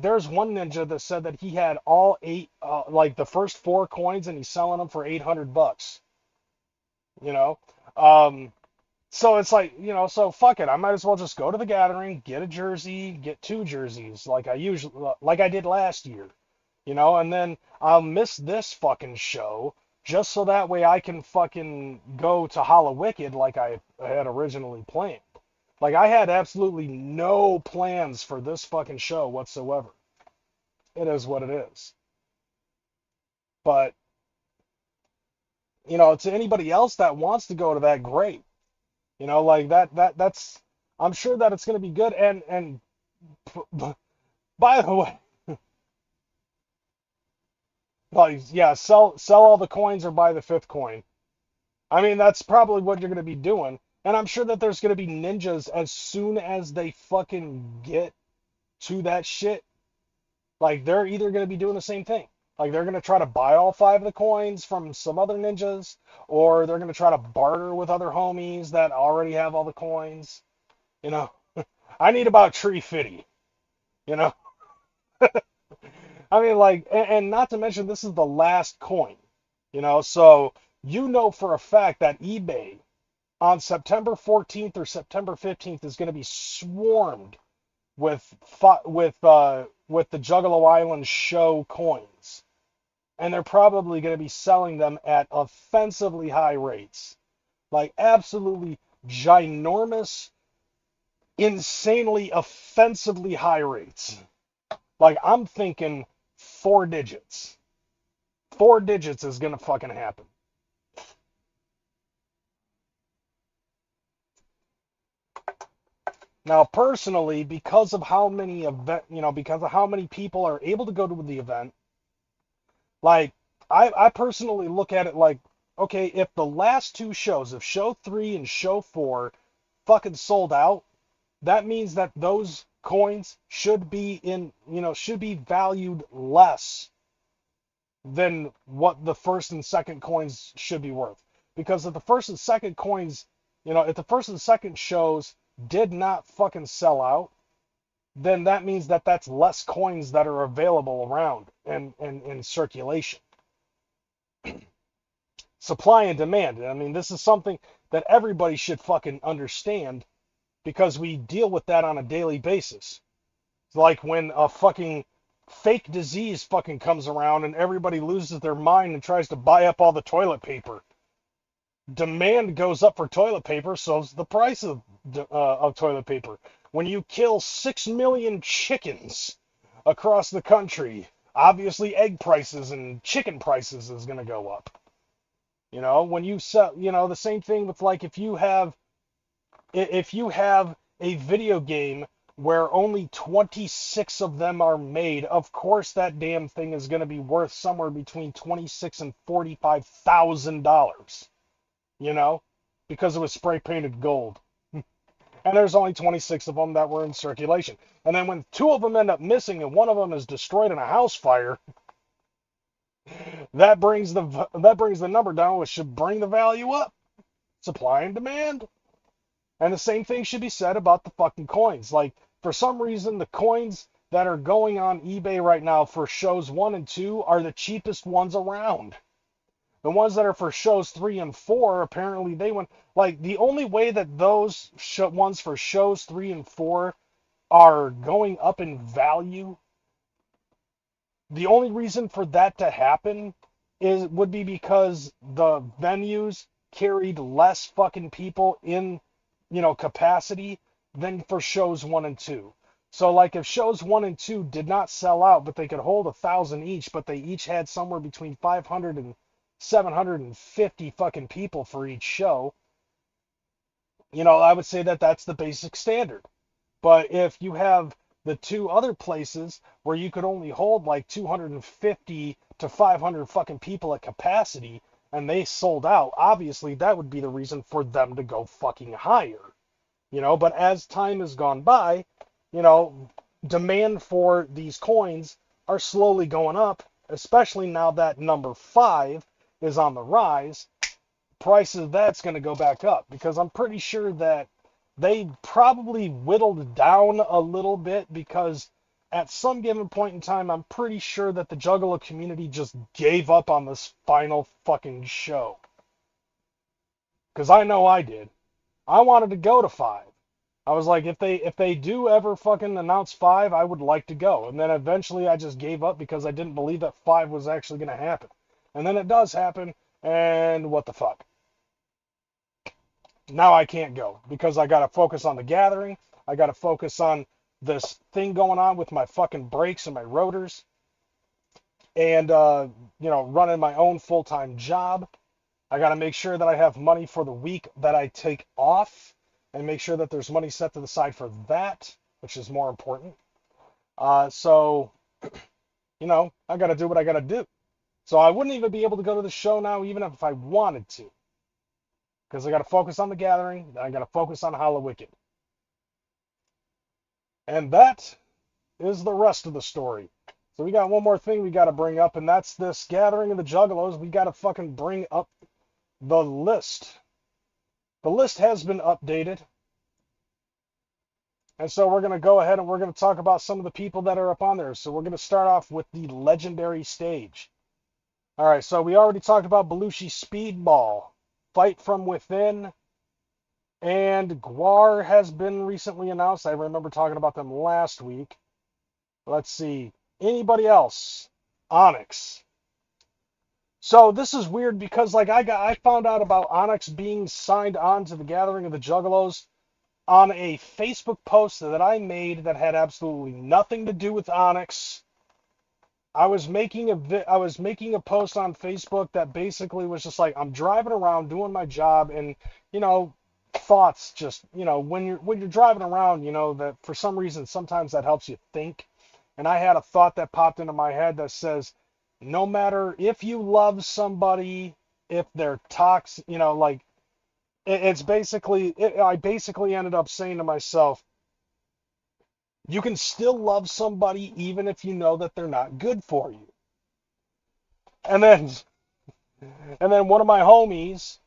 there's one ninja that said that he had all eight like the first four coins, and he's selling them for $800. You know, um, so it's like, so fuck it. I might as well just go to the gathering, get a jersey, get two jerseys like I did last year, and then I'll miss this fucking show just so that way I can fucking go to Hollow Wicked like I had originally planned. Like I had absolutely no plans for this fucking show whatsoever. It is what it is. But, to anybody else that wants to go to that, great. Like that's I'm sure that it's going to be good. And by the way, like yeah, sell all the coins or buy the fifth coin. I mean, that's probably what you're going to be doing. And I'm sure that there's going to be ninjas as soon as they fucking get to that shit. Like they're either going to be doing the same thing. Like they're gonna try to buy all 5 of the coins from some other ninjas, or they're gonna try to barter with other homies that already have all the coins. You know, I need about Tree Fitty. You know, I mean, like, and not to mention this is the last coin. So for a fact that eBay on September 14th or September 15th is going to be swarmed with with the Juggalo Island show coins, and they're probably going to be selling them at offensively high rates, like absolutely ginormous, insanely offensively high rates. Like I'm thinking 4 digits. 4 digits is going to fucking happen. Now, personally, because of how many because of how many people are able to go to the event, like I personally look at it like, okay, if the last 2 shows, if show 3 and show 4 fucking sold out, that means that those coins should be valued less than what the first and second coins should be worth. Because if the first and second coins, if the first and second shows did not fucking sell out, then that means that that's less coins that are available around and in circulation. Supply and demand. I mean, this is something that everybody should fucking understand because we deal with that on a daily basis. It's like when a fucking fake disease fucking comes around and everybody loses their mind and tries to buy up all the toilet paper. Demand goes up for toilet paper, so's the price of toilet paper. When you kill 6 million chickens across the country, obviously egg prices and chicken prices is going to go up. When you sell, the same thing with like if you have a video game where only 26 of them are made, of course that damn thing is going to be worth somewhere between $26,000 and $45,000. Because it was spray painted gold. And there's only 26 of them that were in circulation. And then when 2 of them end up missing and one of them is destroyed in a house fire, that brings the number down, which should bring the value up. Supply and demand. And the same thing should be said about the fucking coins. Like, for some reason, the coins that are going on eBay right now for shows 1 and 2 are the cheapest ones around. The ones that are for shows 3 and 4, apparently they went, like, the only way that those ones for shows 3 and 4 are going up in value, the only reason for that to happen would be because the venues carried less fucking people in, capacity than for shows 1 and 2. So, like, if shows 1 and 2 did not sell out, but they could hold 1,000 each, but they each had somewhere between 500 and 750 fucking people for each show, I would say that that's the basic standard. But if you have the 2 other places where you could only hold like 250 to 500 fucking people at capacity and they sold out, obviously that would be the reason for them to go fucking higher. But as time has gone by, demand for these coins are slowly going up, especially now that number 5 is on the rise. Price of that's going to go back up because I'm pretty sure that they probably whittled down a little bit because at some given point in time, I'm pretty sure that the Juggalo community just gave up on this final fucking show. Because I know I did. I wanted to go to 5. I was like, if they do ever fucking announce 5, I would like to go. And then eventually I just gave up because I didn't believe that 5 was actually going to happen. And then it does happen, and what the fuck? Now I can't go because I got to focus on the gathering. I got to focus on this thing going on with my fucking brakes and my rotors. And, running my own full-time job. I got to make sure that I have money for the week that I take off and make sure that there's money set to the side for that, which is more important. So, I got to do what I got to do. So I wouldn't even be able to go to the show now, even if I wanted to. Because I got to focus on the gathering, and I got to focus on Hallowicked. And that is the rest of the story. So we got one more thing we got to bring up, and that's this gathering of the Juggalos. We got to fucking bring up the list. The list has been updated. And so we're going to go ahead and we're going to talk about some of the people that are up on there. So we're going to start off with the legendary stage. All right, so we already talked about Belushi Speedball, Fight from Within, and Guar has been recently announced. I remember talking about them last week. Let's see. Anybody else? Onyx. So this is weird because I found out about Onyx being signed on to the Gathering of the Juggalos on a Facebook post that I made that had absolutely nothing to do with Onyx. I was making a post on Facebook that basically was just like, I'm driving around doing my job, and thoughts just, when you're driving around, that for some reason sometimes that helps you think. And I had a thought that popped into my head that says, no matter if you love somebody, if they're toxic, I basically ended up saying to myself, you can still love somebody even if you know that they're not good for you. And then one of my homies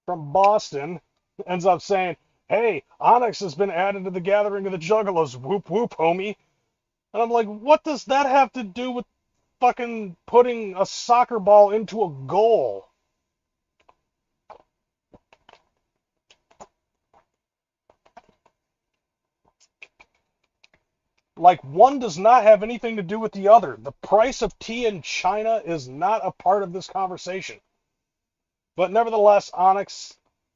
from Boston ends up saying, hey, Onyx has been added to the Gathering of the Juggalos. Whoop, whoop, homie. And I'm like, what does that have to do with fucking putting a soccer ball into a goal? Like, one does not have anything to do with the other. The price of tea in China is not a part of this conversation. But nevertheless, Onyx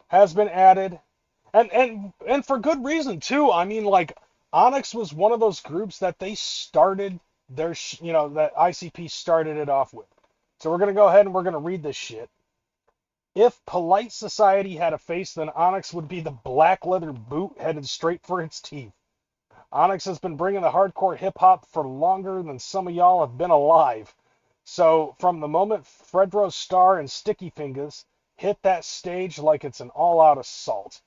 has been added. And for good reason, too. I mean, like, Onyx was one of those groups that they started that ICP started it off with. So we're going to go ahead and we're going to read this shit. If polite society had a face, then Onyx would be the black leather boot headed straight for its teeth. Onyx has been bringing the hardcore hip-hop for longer than some of y'all have been alive. So, from the moment Fredro Starr and Sticky Fingers hit that stage like it's an all-out assault.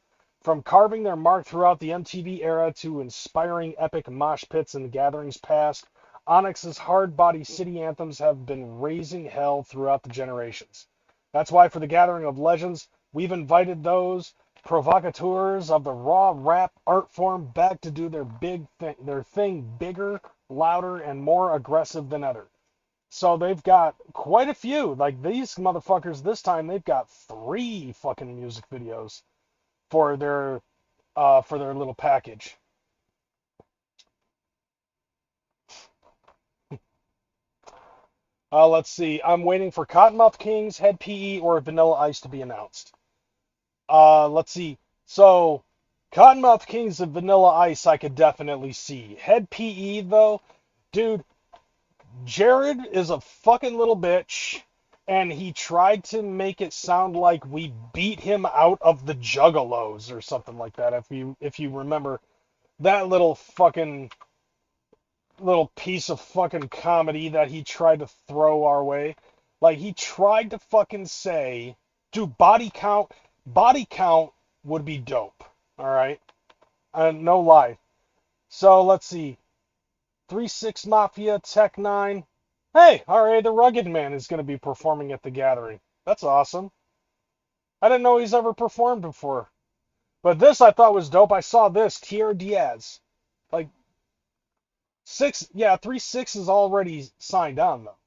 From carving their mark throughout the MTV era to inspiring epic mosh pits in the gatherings past, Onyx's hard-body city anthems have been raising hell throughout the generations. That's why for the Gathering of Legends, we've invited those provocateurs of the raw rap art form back to do their thing bigger, louder, and more aggressive than ever. So they've got quite a few. Like, these motherfuckers this time, they've got 3 fucking music videos for their little package. Let's see. I'm waiting for Cottonmouth Kings, Head PE, or Vanilla Ice to be announced. Let's see. So, Cottonmouth Kings and Vanilla Ice I could definitely see. Head PE, though, dude, Jared is a fucking little bitch, and he tried to make it sound like we beat him out of the Juggalos or something like that. If you remember that little piece of fucking comedy that he tried to throw our way. Like, he tried to fucking say, dude, body count would be dope. All right? No lie. So, let's see. 3-6 Mafia, Tech 9. Hey, R.A. the Rugged Man is going to be performing at the Gathering. That's awesome. I didn't know he's ever performed before. But this I thought was dope. I saw this, Tierra Diaz. Like, 3-6 is already signed on, though.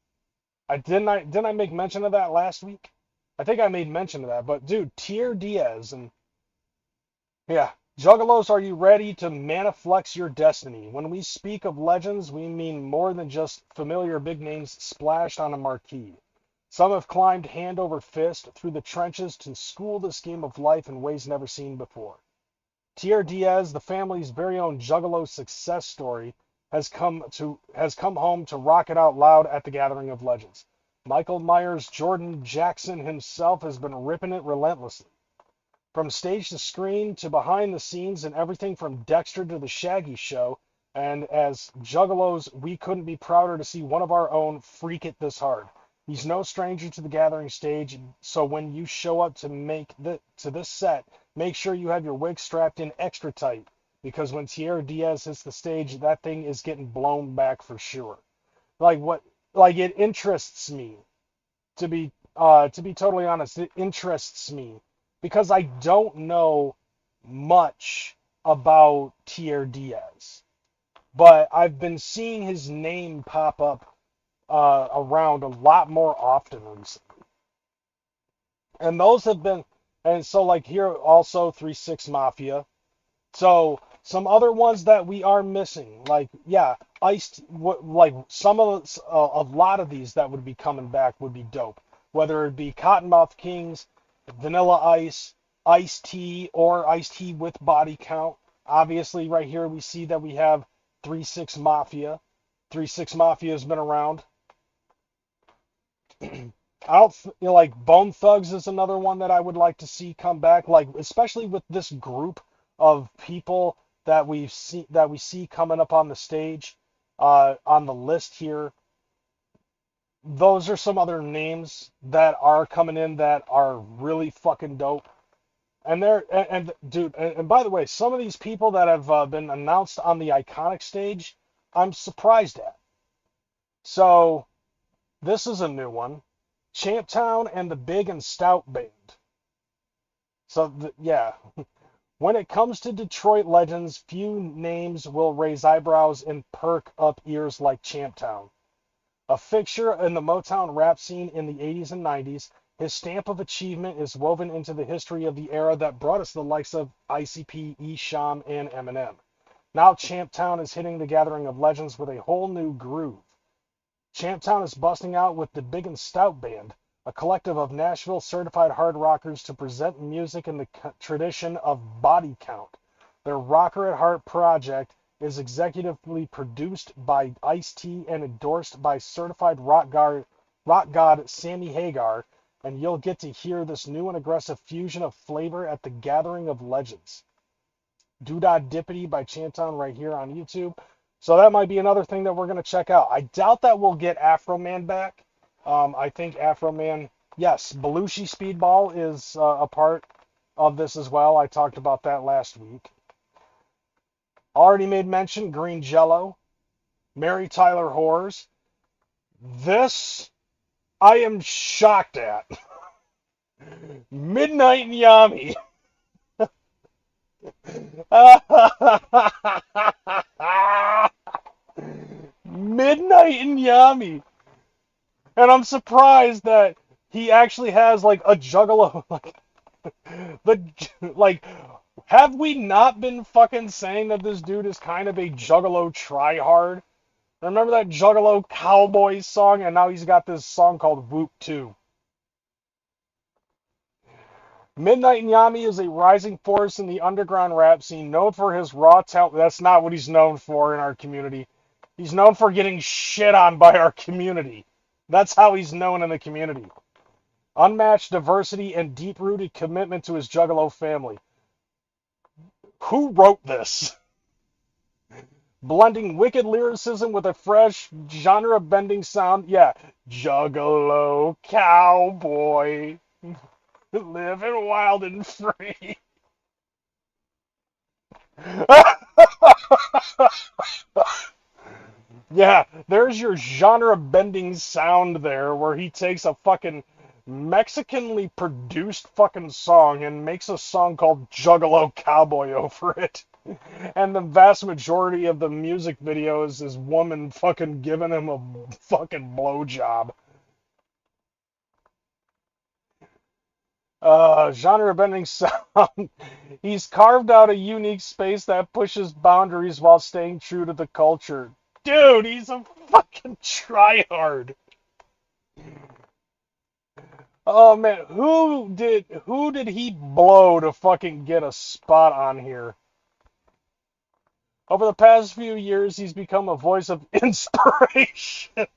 Didn't I make mention of that last week? I think I made mention of that. But, dude, Tierra Diaz, and yeah. Juggalos, are you ready to maniflex your destiny? When we speak of legends, we mean more than just familiar big names splashed on a marquee. Some have climbed hand over fist through the trenches to school this game of life in ways never seen before. Tierra Diaz, the family's very own Juggalo success story, has come home to rock it out loud at the Gathering of Legends. Michael Myers Jordan Jackson himself has been ripping it relentlessly. From stage to screen to behind the scenes and everything from Dexter to the Shaggy Show, and as Juggalos, we couldn't be prouder to see one of our own freak it this hard. He's no stranger to the Gathering stage, so when you show up to this set, make sure you have your wig strapped in extra tight, because when Tierra Diaz hits the stage, that thing is getting blown back for sure. Like what? Like it interests me to be totally honest. It interests me because I don't know much about Tier Diaz, but I've been seeing his name pop up around a lot more often recently. And those have been, and so like here also 3-6 Mafia. So some other ones that we are missing, like yeah, iced, like some of a lot of these that would be coming back would be dope. Whether it be Cottonmouth Kings, Vanilla Ice, Iced Tea, or Iced Tea with Body Count. Obviously, right here we see that we have 3-6 Mafia. 3-6 Mafia has been around. I don't like Bone Thugs is another one that I would like to see come back, like especially with this group of people that we see coming up on the stage, on the list here. Those are some other names that are coming in that are really fucking dope. And dude, and by the way, some of these people that have been announced on the Iconic stage, I'm surprised at. So this is a new one. Champtown and the Big and Stout Band. So, yeah. When it comes to Detroit legends, few names will raise eyebrows and perk up ears like Champtown. A fixture in the Motown rap scene in the 80s and 90s, his stamp of achievement is woven into the history of the era that brought us the likes of ICP, Esham, and Eminem. Now Champtown is hitting the gathering of legends with a whole new groove. Champtown is busting out with the Big and Stout Band, a collective of Nashville certified hard rockers to present music in the tradition of body count. Their Rocker at Heart project is executively produced by Ice-T and endorsed by certified rock god Sammy Hagar, and you'll get to hear this new and aggressive fusion of flavor at the Gathering of Legends. Doodah Dippity by Champtown right here on YouTube. So that might be another thing that we're going to check out. I doubt that we'll get Afro Man back. I think Afro Man, yes, Belushi Speedball is a part of this as well. I talked about that last week. Already made mention, Green Jello, Mary Tyler Whores. This I am shocked at. Midnight and Yami. Midnight and Yami. And I'm surprised that he actually has like a juggalo. Like, have we not been fucking saying that this dude is kind of a juggalo tryhard? Remember that Juggalo Cowboys song? And now he's got this song called Whoop 2. Midnight and Yami is a rising force in the underground rap scene, known for his raw talent. That's not what he's known for in our community. He's known for getting shit on by our community. That's how he's known in the community. Unmatched diversity and deep-rooted commitment to his Juggalo family. Who wrote this? Blending wicked lyricism with a fresh, genre-bending sound. Yeah, Juggalo Cowboy. Living wild and free. Yeah, there's your genre-bending sound there, where he takes a fucking Mexicanly produced fucking song and makes a song called Juggalo Cowboy over it. And the vast majority of the music video is this woman fucking giving him a fucking blowjob. Genre-bending sound. He's carved out a unique space that pushes boundaries while staying true to the culture. Dude, he's a fucking tryhard. Oh man, who did he blow to fucking get a spot on here? Over the past few years, he's become a voice of inspiration.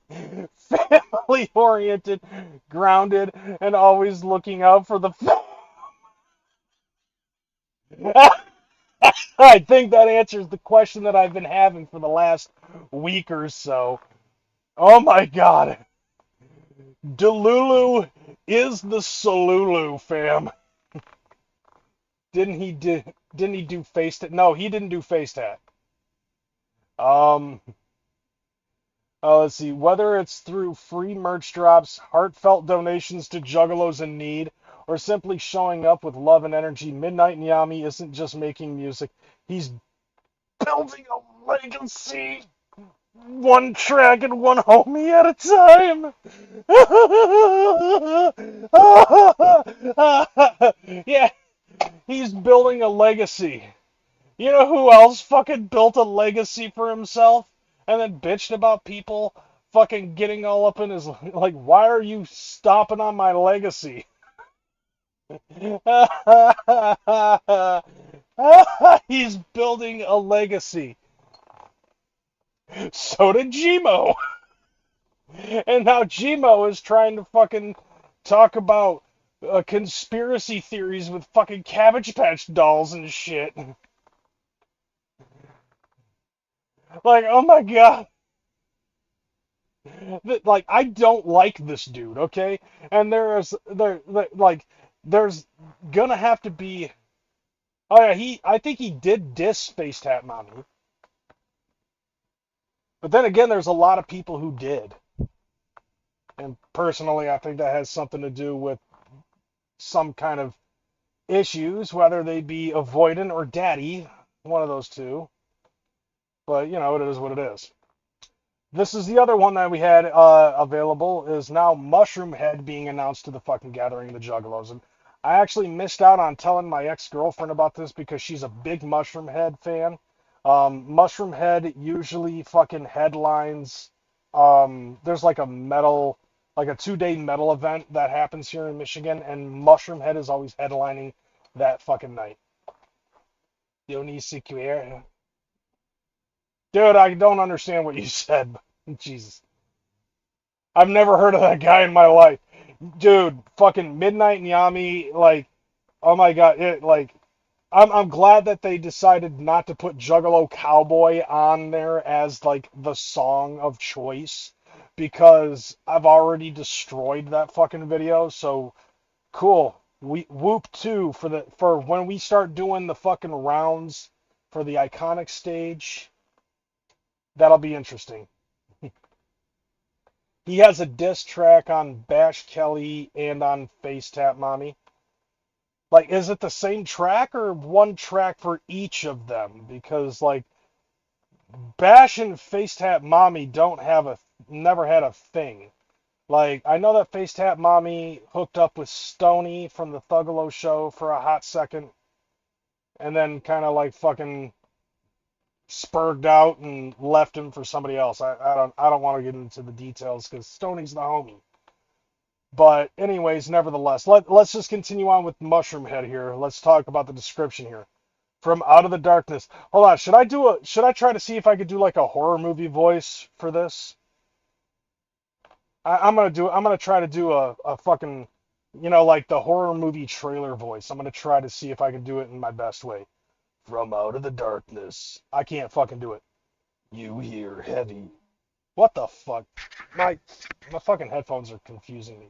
Family oriented, grounded, and always looking out for the I think that answers the question that I've been having for the last week or so. Oh my god. Delulu is the Solulu, fam. Didn't he do face tat? No, he didn't do face tat. Um Let's see. Whether it's through free merch drops, heartfelt donations to Juggalos in need, or simply showing up with love and energy, Midnight Yami isn't just making music. He's building a legacy. One track and one homie at a time. Yeah, he's building a legacy. You know who else fucking built a legacy for himself and then bitched about people fucking getting all up in his, like, why are you stomping on my legacy? He's building a legacy. So did Gmo. And now Gmo is trying to fucking talk about conspiracy theories with fucking Cabbage Patch dolls and shit. Like, oh my god. Like, I don't like this dude, okay? And there's gonna have to be. Oh yeah, I think he did diss Face Tap Mommy. But then again, there's a lot of people who did. And personally, I think that has something to do with some kind of issues, whether they be avoidant or daddy, one of those two. But, you know, it is what it is. This is the other one that we had available, is now Mushroom Head being announced to the fucking Gathering of the Juggalos. And I actually missed out on telling my ex-girlfriend about this because she's a big Mushroom Head fan. Mushroom Head usually fucking headlines. There's like a 2-day metal event that happens here in Michigan, and Mushroom Head is always headlining that fucking night. Dionisio Queer. Dude, I don't understand what you said. Jesus. I've never heard of that guy in my life. Dude, fucking Midnight Yami, like, oh my god, I'm glad that they decided not to put Juggalo Cowboy on there as like the song of choice because I've already destroyed that fucking video. So cool. We whoop 2 for when we start doing the fucking rounds for the iconic stage. That'll be interesting. He has a diss track on Bash Kelly and on Face Tap Mommy. Like, is it the same track or one track for each of them? Because, like, Bash and Face Tap Mommy never had a thing. Like, I know that Face Tap Mommy hooked up with Stoney from the Thuggalo show for a hot second, and then kind of like fucking spurred out and left him for somebody else. I don't want to get into the details because Stoney's the homie. But anyways, nevertheless, let's just continue on with Mushroom Head here. Let's talk about the description here. From Out of the Darkness. Hold on, should I try to see if I could do like a horror movie voice for this? I'm gonna try to do a fucking, like the horror movie trailer voice. I'm gonna try to see if I can do it in my best way. From out of the darkness. I can't fucking do it. You hear heavy. What the fuck? My fucking headphones are confusing me.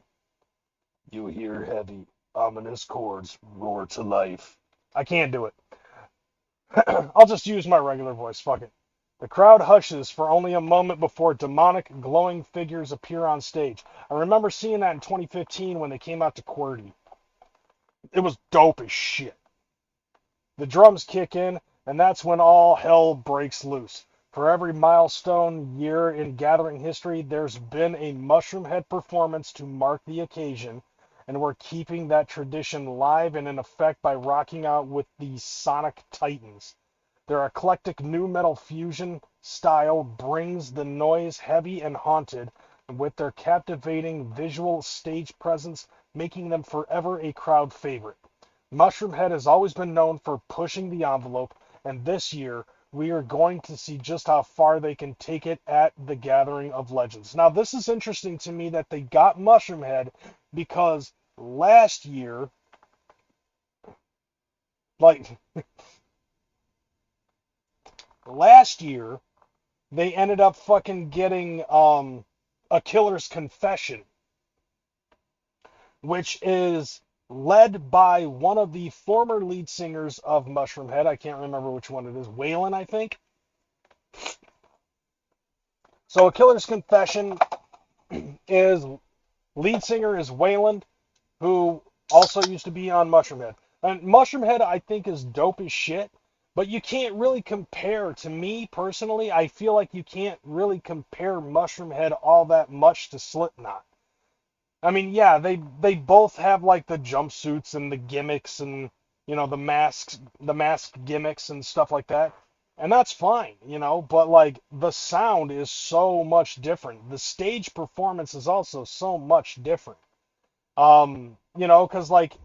You hear heavy, ominous chords roar to life. I can't do it. I'll just use my regular voice. Fuck it. The crowd hushes for only a moment before demonic, glowing figures appear on stage. I remember seeing that in 2015 when they came out to QWERTY. It was dope as shit. The drums kick in, and that's when all hell breaks loose. For every milestone year in Gathering history, there's been a Mushroom Head performance to mark the occasion, and we're keeping that tradition live and in effect by rocking out with the Sonic Titans. Their eclectic nu metal fusion style brings the noise heavy and haunted, and with their captivating visual stage presence, making them forever a crowd favorite. Mushroom Head has always been known for pushing the envelope, and this year we are going to see just how far they can take it at the Gathering of Legends. Now, this is interesting to me that they got Mushroom Head because last year, they ended up fucking getting A Killer's Confession, which is led by one of the former lead singers of Mushroom Head. I can't remember which one it is. Waylon, I think. So A Killer's Confession is lead singer is Wayland, who also used to be on Mushroomhead. And Mushroomhead, I think, is dope as shit, but you can't really compare, to me personally, I feel like you can't really compare Mushroomhead all that much to Slipknot. I mean, yeah, they both have like the jumpsuits and the gimmicks and the mask gimmicks and stuff like that. And that's fine, but like the sound is so much different. The stage performance is also so much different. 'Cause like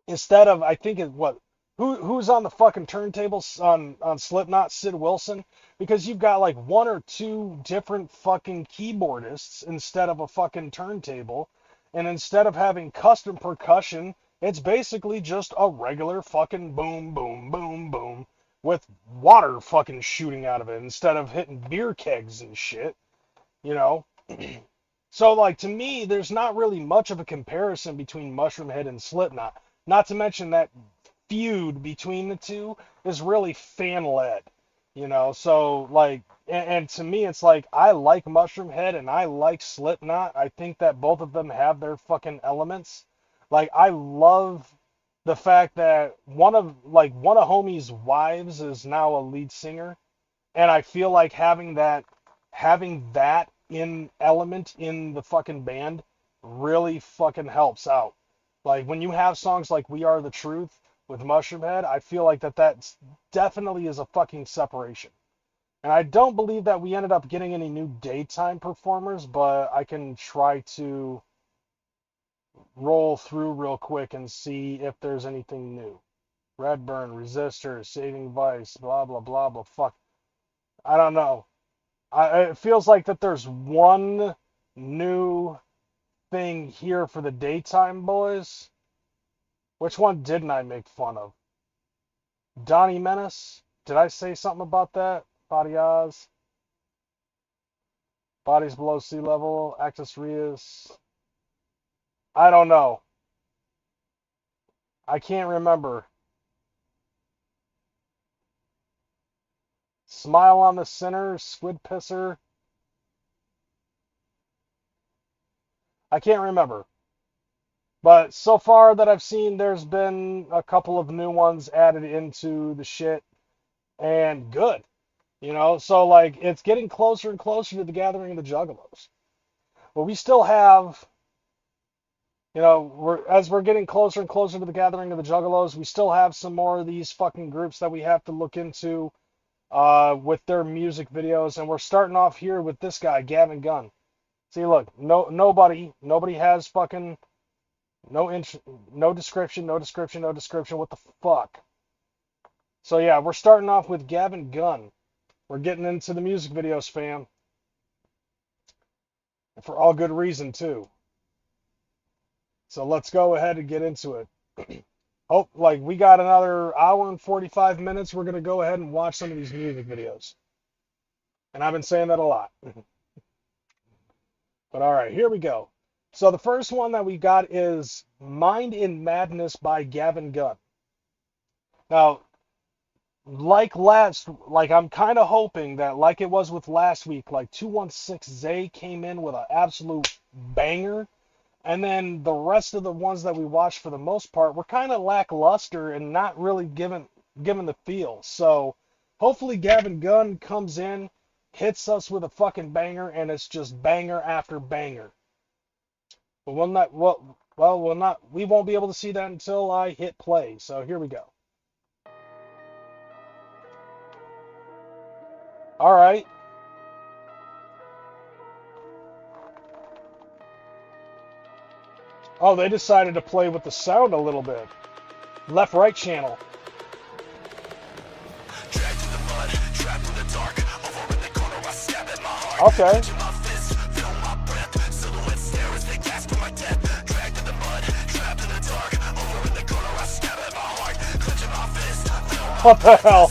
instead of I think it what who's on the fucking turntables on Slipknot, Sid Wilson, because you've got like one or two different fucking keyboardists instead of a fucking turntable, and instead of having custom percussion, it's basically just a regular fucking boom boom boom boom with water fucking shooting out of it instead of hitting beer kegs and shit, you know. So, like, to me, there's not really much of a comparison between Mushroomhead and Slipknot. Not to mention that feud between the two is really fan-led, So, like, and to me, it's like, I like Mushroomhead and I like Slipknot. I think that both of them have their fucking elements. Like, I love the fact that one of Homie's wives is now a lead singer, and I feel like having that in element in the fucking band really fucking helps out. Like when you have songs like We Are the Truth with Mushroomhead, I feel like that's definitely is a fucking separation. And I don't believe that we ended up getting any new daytime performers, but I can try to roll through real quick and see if there's anything new. Redburn, Resistor, Saving Vice, blah blah blah blah fuck. I don't know. It feels like that there's one new thing here for the daytime boys. Which one didn't I make fun of? Donnie Menace? Did I say something about that? Body Oz? Bodies Below Sea Level? Actus Reus? I don't know. I can't remember. Smile on the Sinner? Squid Pisser? I can't remember. But so far that I've seen, there's been a couple of new ones added into the shit, and good. So like it's getting closer and closer to the gathering of the Juggalos. But we still have, as we're getting closer and closer to the gathering of the Juggalos, we still have some more of these fucking groups that we have to look into with their music videos, and we're starting off here with this guy, Gavin Gunn. See, look, nobody has fucking no description. What the fuck? So yeah, we're starting off with Gavin Gunn. We're getting into the music videos, fam. And for all good reason, too. So let's go ahead and get into it. We got another hour and 45 minutes. We're going to go ahead and watch some of these music videos. And I've been saying that a lot. But all right, here we go. So the first one that we got is Mind in Madness by Gavin Gunn. Now, I'm kind of hoping that like it was with last week, like 216 Zay came in with an absolute banger, and then the rest of the ones that we watched for the most part were kind of lackluster and not really given the feel. So hopefully Gavin Gunn comes in, hits us with a fucking banger, and it's just banger after banger. But we won't be able to see that until I hit play. So here we go. All right. Oh, they decided to play with the sound a little bit. Left-right channel. Okay. What the hell?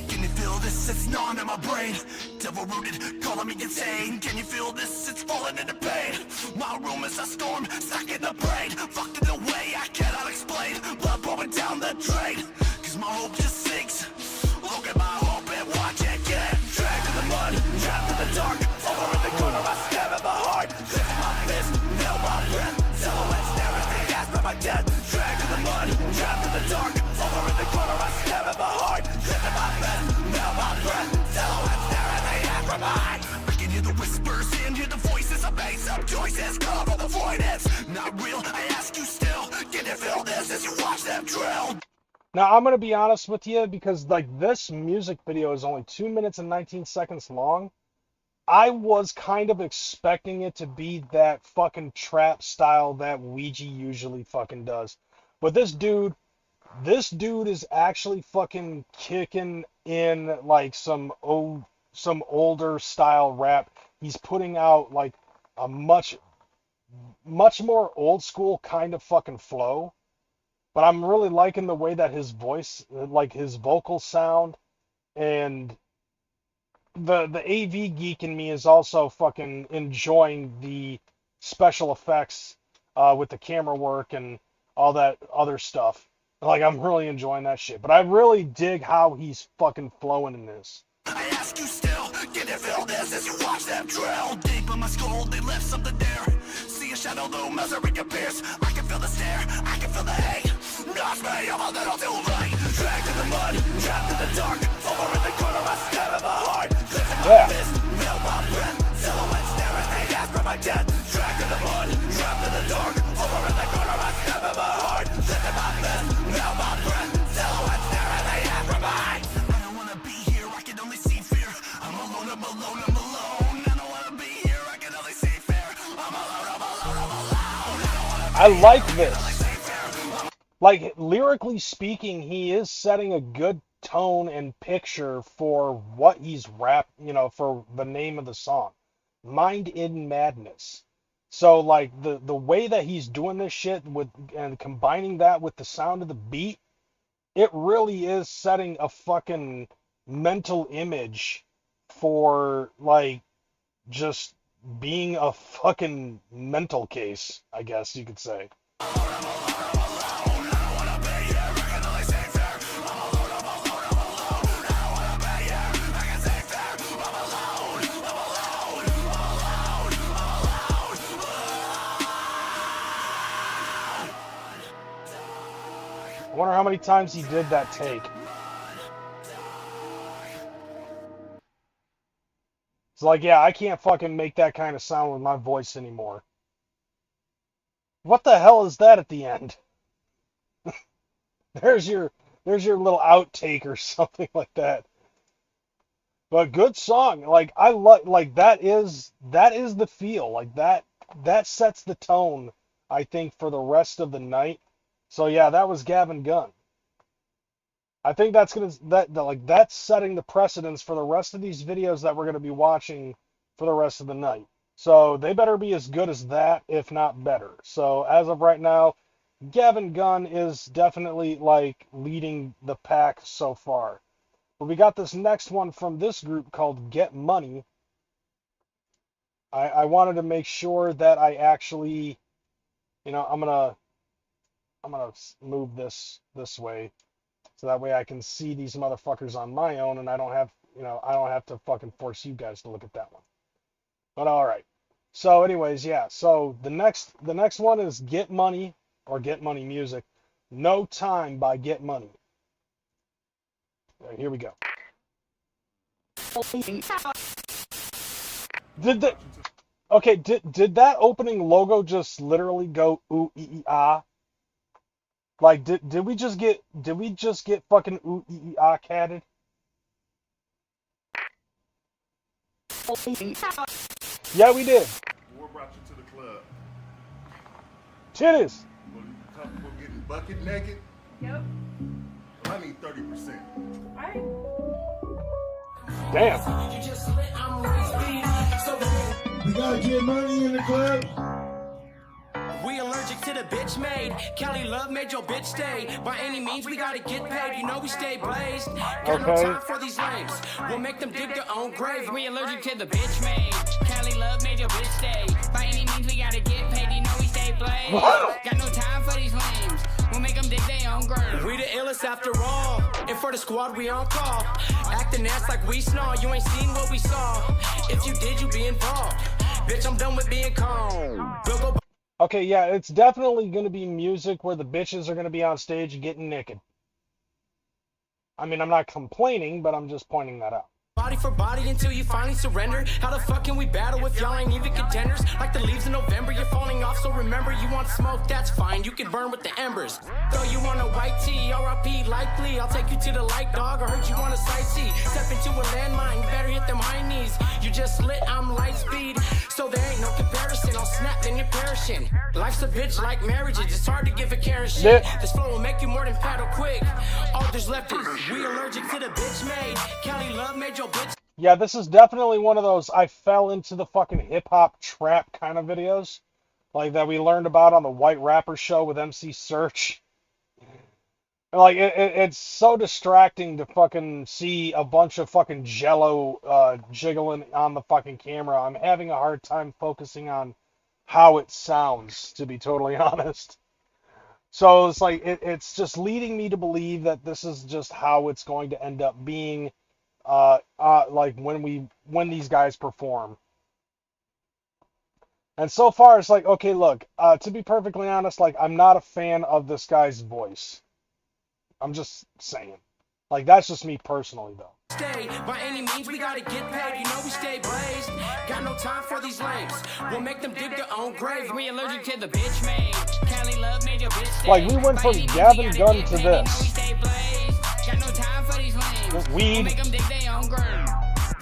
Can you feel this? It's gnawing at my brain. Devil rooted, calling me insane. Can you feel this? It's falling into pain. My room is a storm, stuck in the brain. Fucked in a way I cannot explain. Blood pouring down the drain. Cause my hope just sinks. Look at my hope and watch it get dragged. mud, trapped in the dark, over in the corner, I stab at my heart, lifting my bed, now my breath, silhouettes there and they ask for mine. I can hear the whispers and hear the voices, I make some choices, cover the void, it's not real, I ask you still, can you feel this as you watch them drill? Now, I'm going to be honest with you, because, like, this music video is only 2 minutes and 19 seconds long. I was kind of expecting it to be that fucking trap style that Ouija usually fucking does. But this dude is actually fucking kicking in, like, some older style rap. He's putting out, like, a much more old school kind of fucking flow. But I'm really liking the way that his voice, like his vocals sound, and the AV geek in me is also fucking enjoying the special effects with the camera work and all that other stuff. Like, I'm really enjoying that shit. But I really dig how he's fucking flowing in this. I ask you still, can you feel this as you watch them drill? Deep in my skull, they left something there. See a shadow loom as it appears. I can feel the stare, I can feel the hate. Knocks me, I'm a little too late. Dragged in the mud, trapped in the dark. Over in the corner, I stab at my heart. Lifting my fist, feel my breath. Silhouettes staring, they ask for my death. Dragged in the mud, trapped in the dark. Over in the corner, I stab at my heart. Lifting my fist, feel my breath. Silhouettes staring, they ask for mine. I don't wanna be here, I can only see fear. I'm alone, I'm alone, I'm alone. I don't wanna be here, I can only see fear. I'm alone, I'm alone, I'm alone. I like this. Like, lyrically speaking, he is setting a good tone and picture for what he's for the name of the song. Mind in Madness. So, like, the way that he's doing this shit and combining that with the sound of the beat, it really is setting a fucking mental image for, like, just being a fucking mental case, I guess you could say. I wonder how many times he did that take. It's like, yeah, I can't fucking make that kind of sound with my voice anymore. What the hell is that at the end? There's your little outtake or something like that. But good song. Like, I like that is the feel. Like, that sets the tone, I think, for the rest of the night. So yeah, that was Gavin Gunn. I think that's setting the precedence for the rest of these videos that we're gonna be watching for the rest of the night. So they better be as good as that, if not better. So as of right now, Gavin Gunn is definitely, like, leading the pack so far. But we got this next one from this group called Get Money. I wanted to make sure that I actually, I'm gonna move this way so that way I can see these motherfuckers on my own, and I don't have to fucking force you guys to look at that one. But all right. So anyways, yeah. So the next one is Get Money, or Get Money Music. No Time by Get Money. Right, here we go. Did that opening logo just literally go ooh ee ah? Like, did we just get fucking ooh ee ah catted? Yeah, we did. What brought you to the club? Titties. Well, you comfortable getting bucket naked? Yep. Well, I need 30%. Alright. Damn. We gotta get money in the club. We allergic to the bitch made. Cali love made your bitch stay. By any means, we gotta get paid. You know we stay blazed. Got no time for these lames. We'll make them dig their own grave. We allergic to the bitch made. Cali love made your bitch stay. By any means, we gotta get paid. You know we stay blazed. Got no time for these lames. We'll make them dig their own grave. We the illest after all. And for the squad, we on call. Acting ass like we snore. You ain't seen what we saw. If you did, you be involved. Bitch, I'm done with being calm. We'll go. Okay, yeah, it's definitely going to be music where the bitches are going to be on stage getting naked. I mean, I'm not complaining, but I'm just pointing that out. Body for body until you finally surrender. How the fuck can we battle if y'all ain't even contenders? Like the leaves in November, you're falling off, so remember, you want smoke, that's fine, you can burn with the embers. Though you want a white tee, RIP likely, I'll take you to the light, dog. I heard you want a sightsee. Step into a landmine, you better hit them high knees. You just lit, I'm light speed, so there ain't no comparison. I'll snap, then you're perishing. Life's a bitch like marriages, it's hard to give a care and shit. This flow will make you more than paddle quick. All there's left is we allergic to the bitch made. Cali love made your bitch. Yeah, this is definitely one of those I fell into the fucking hip-hop trap kind of videos. Like that we learned about on the White Rapper Show with MC Search. Like, it's so distracting to fucking see a bunch of fucking jello jiggling on the fucking camera. I'm having a hard time focusing on how it sounds, to be totally honest. So it's like, it's just leading me to believe that this is just how it's going to end up being, like when these guys perform. And so far, it's like, okay, look, to be perfectly honest, like, I'm not a fan of this guy's voice. I'm just saying. Like, that's just me personally, though. Stay by any means, we gotta get paid. You know we stay blazed. Got no time for these lames. We'll make them dig their own grave. We allergic to the bitch made. Cali love made your bitch stay. Like, we went from Gavin Gunn to You know we this. stay blazed. Got no time for these lames. With We'll weed. make them dig their own grave.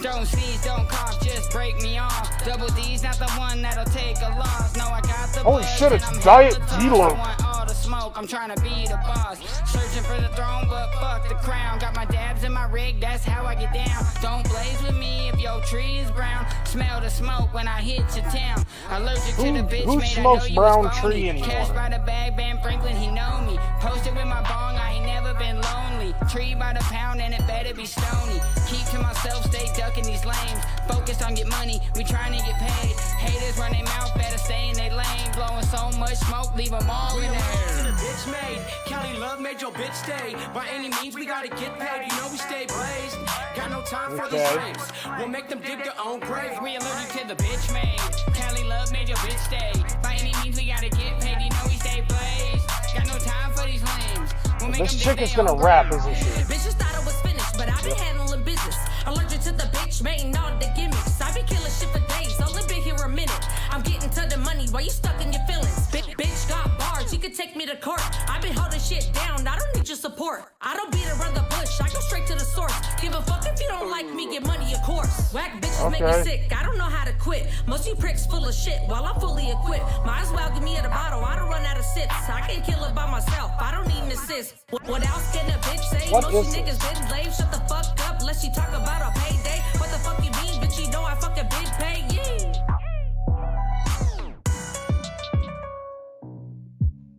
Don't sneeze, don't cough, just break me off. Double D's not the one that'll take a loss. No, I got the Holy buzz, shit, and it's I'm Diet hella tough. D-Lo. I want all the smoke, I'm trying to be the boss. Searching for the throne, but fuck the crown. Got my dabs in my rig, that's how I get down. Don't blaze with me if your tree is brown. Smell the smoke when I hit your town. Allergic to the bitch Who made, I know smokes you brown was phony. tree anymore? Cash by the bag, Ben Franklin, he know me. Posted with my bong, I ain't never been lonely. Tree by the pound and it better be stony. Keep to myself, stay ducking these lanes. Focused on get money, we trying to get paid. Haters run their mouth, better stay in their lane. Blowing so much smoke, leave them all in the To the air. bitch made. Cali love made your bitch stay. By any means, we gotta get paid. You know we stay blazed. Got no time for these Okay. lames. We'll make them dig their own grave. We allergic to the bitch made. Cali love made your bitch stay. By any means, we gotta get paid. You know we stay blazed. Got no time for these lames. We'll make This them chick dig is their gonna own rap, grave. isn't she? Bitches thought I was finished, but I been handling business. Allergic to the bitch, making all the gimmicks. I been killing shit for days, only been here a minute. I'm getting to the money while you stuck in your feelings. Bitch got bars, you can take me to court. I been holding shit down, I don't need your support. I don't beat around the bush, I go straight to the source. Give a fuck if you don't like me, get money, of course. Whack bitches make me Okay. sick, I don't know how to quit. Most of you pricks full of shit, while I'm fully equipped. Might as well give me a bottle, I don't run out of sips. I can kill it by myself, I don't need an assist. What else can a bitch say? What Most is you this? niggas been lame, shut the fuck up, unless you talk about a payday. What the fuck you mean, bitch? You know I fuck a big pay, yeah.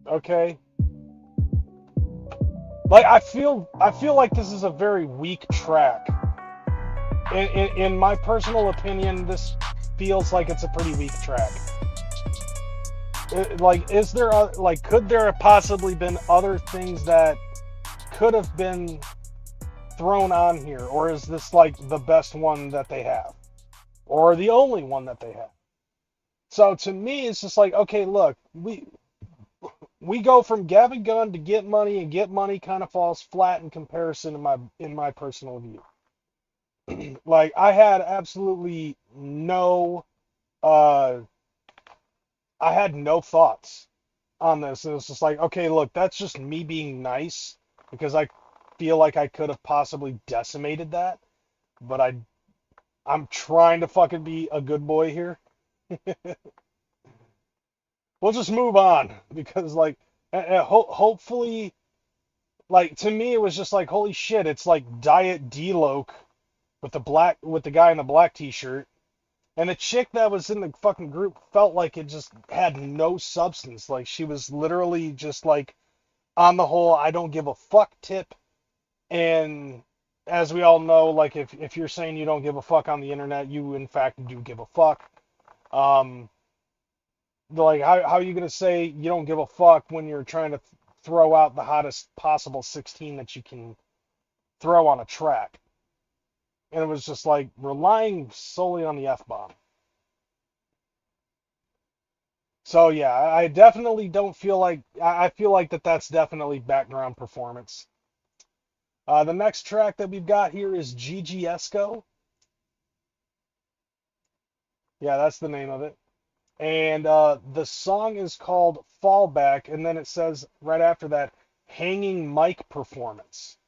Okay. Like, I feel like this is a very weak track. In my personal opinion, this feels like it's a pretty weak track. Like, is there like, could there have possibly been other things that could have been thrown on here, or is this like the best one that they have, or the only one that they have? So to me, it's just like, okay, look, we go from Gavin Gunn to Get Money, and Get Money kind of falls flat in comparison in my personal view. Like, I had absolutely no I had no thoughts on this. It was just like, okay, look, that's just me being nice because I feel like I could have possibly decimated that, but I'm trying to fucking be a good boy here. We'll just move on because, like, hopefully, like, to me it was just like, holy shit, it's like Diet D-Loke with the guy in the black t-shirt, and the chick that was in the fucking group felt like it just had no substance. Like, she was literally just like, on the whole, I don't give a fuck tip. And as we all know, like, if you're saying you don't give a fuck on the internet, you in fact do give a fuck. Like, how are you gonna say you don't give a fuck when you're trying to throw out the hottest possible 16 that you can throw on a track? And it was just like relying solely on the F-bomb. So yeah, I definitely don't feel like I feel like that's definitely background performance. The next track that we've got here is GGSco. Yeah, that's the name of it. And the song is called Fallback, and then it says right after that, hanging mic performance.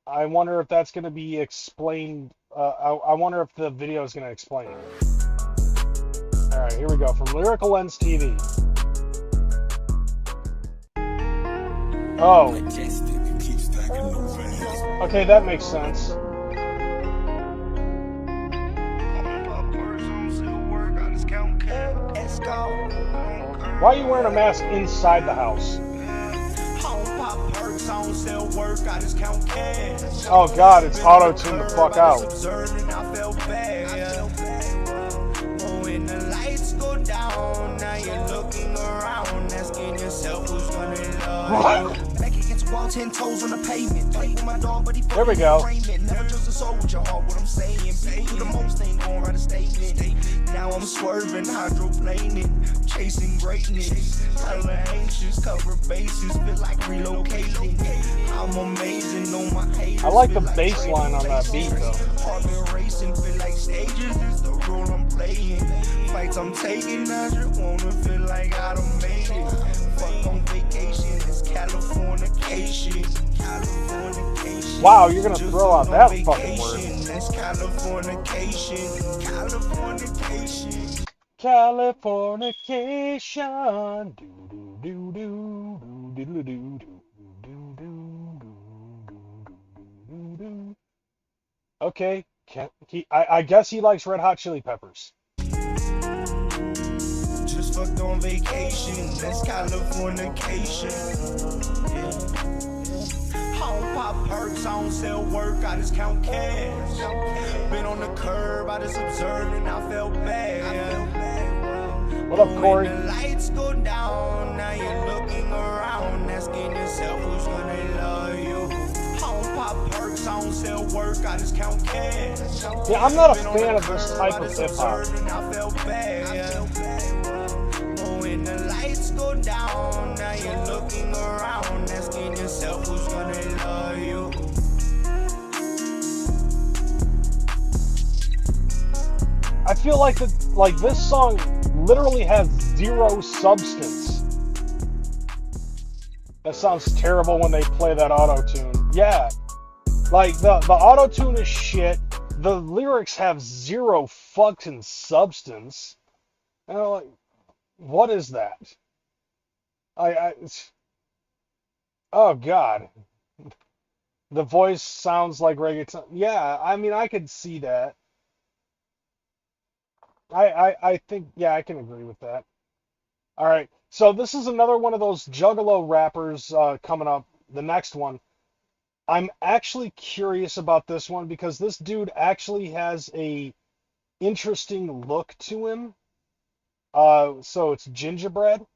I wonder if that's going to be explained. I wonder if the video is going to explain it. All right, here we go from Lyrical Lens TV. Oh. Okay, that makes sense. Why are you wearing a mask inside the house? Oh God, it's auto-tuned the fuck out. When the lights go down, now you're looking around, asking yourself who's gonna love you. Back against wall, 10 toes on the pavement. Play with my dog, but he there we go. Never just a soul with your heart, what I'm saying. People do the most, ain't going write a statement. Now I'm swerving, hydroplaning, chasing greatness. Hella anxious, cover bases, feel like relocating. I'm amazing, know my haters. I like the bass line on that beat though. Heart been racing, feel like stages is the role I'm playing. Fights I'm taking, I just wanna feel like I done made it. Fuck on vacation, it's Californication. Californication. Wow, you're gonna throw out that fucking word. That's Californication. Californication. Californication. Okay, I guess he likes Red Hot Chili Peppers. Just fucked on vacation, that's Californication. Yeah. I don't pop perks, I don't sell work, I just count cash. Been on the curb, I just observed and I felt bad. What up, Corey? When the lights go down, now you're looking around, asking yourself who's gonna love you. I don't pop perks, I don't sell work, I just count cash. Yeah, I'm not a fan of this type of hip hop. When the lights go down, now you're looking around, asking yourself who's gonna love you. I feel like this song literally has zero substance. That sounds terrible when they play that auto-tune. Yeah. Like the auto-tune is shit. The lyrics have zero fucking substance. And I'm like, what is that? Oh God. The voice sounds like reggaeton. Yeah, I mean, I could see that. I think, yeah, I can agree with that. All right, so this is another one of those Juggalo rappers coming up. The next one. I'm actually curious about this one because this dude actually has a interesting look to him. So it's Gingerbread.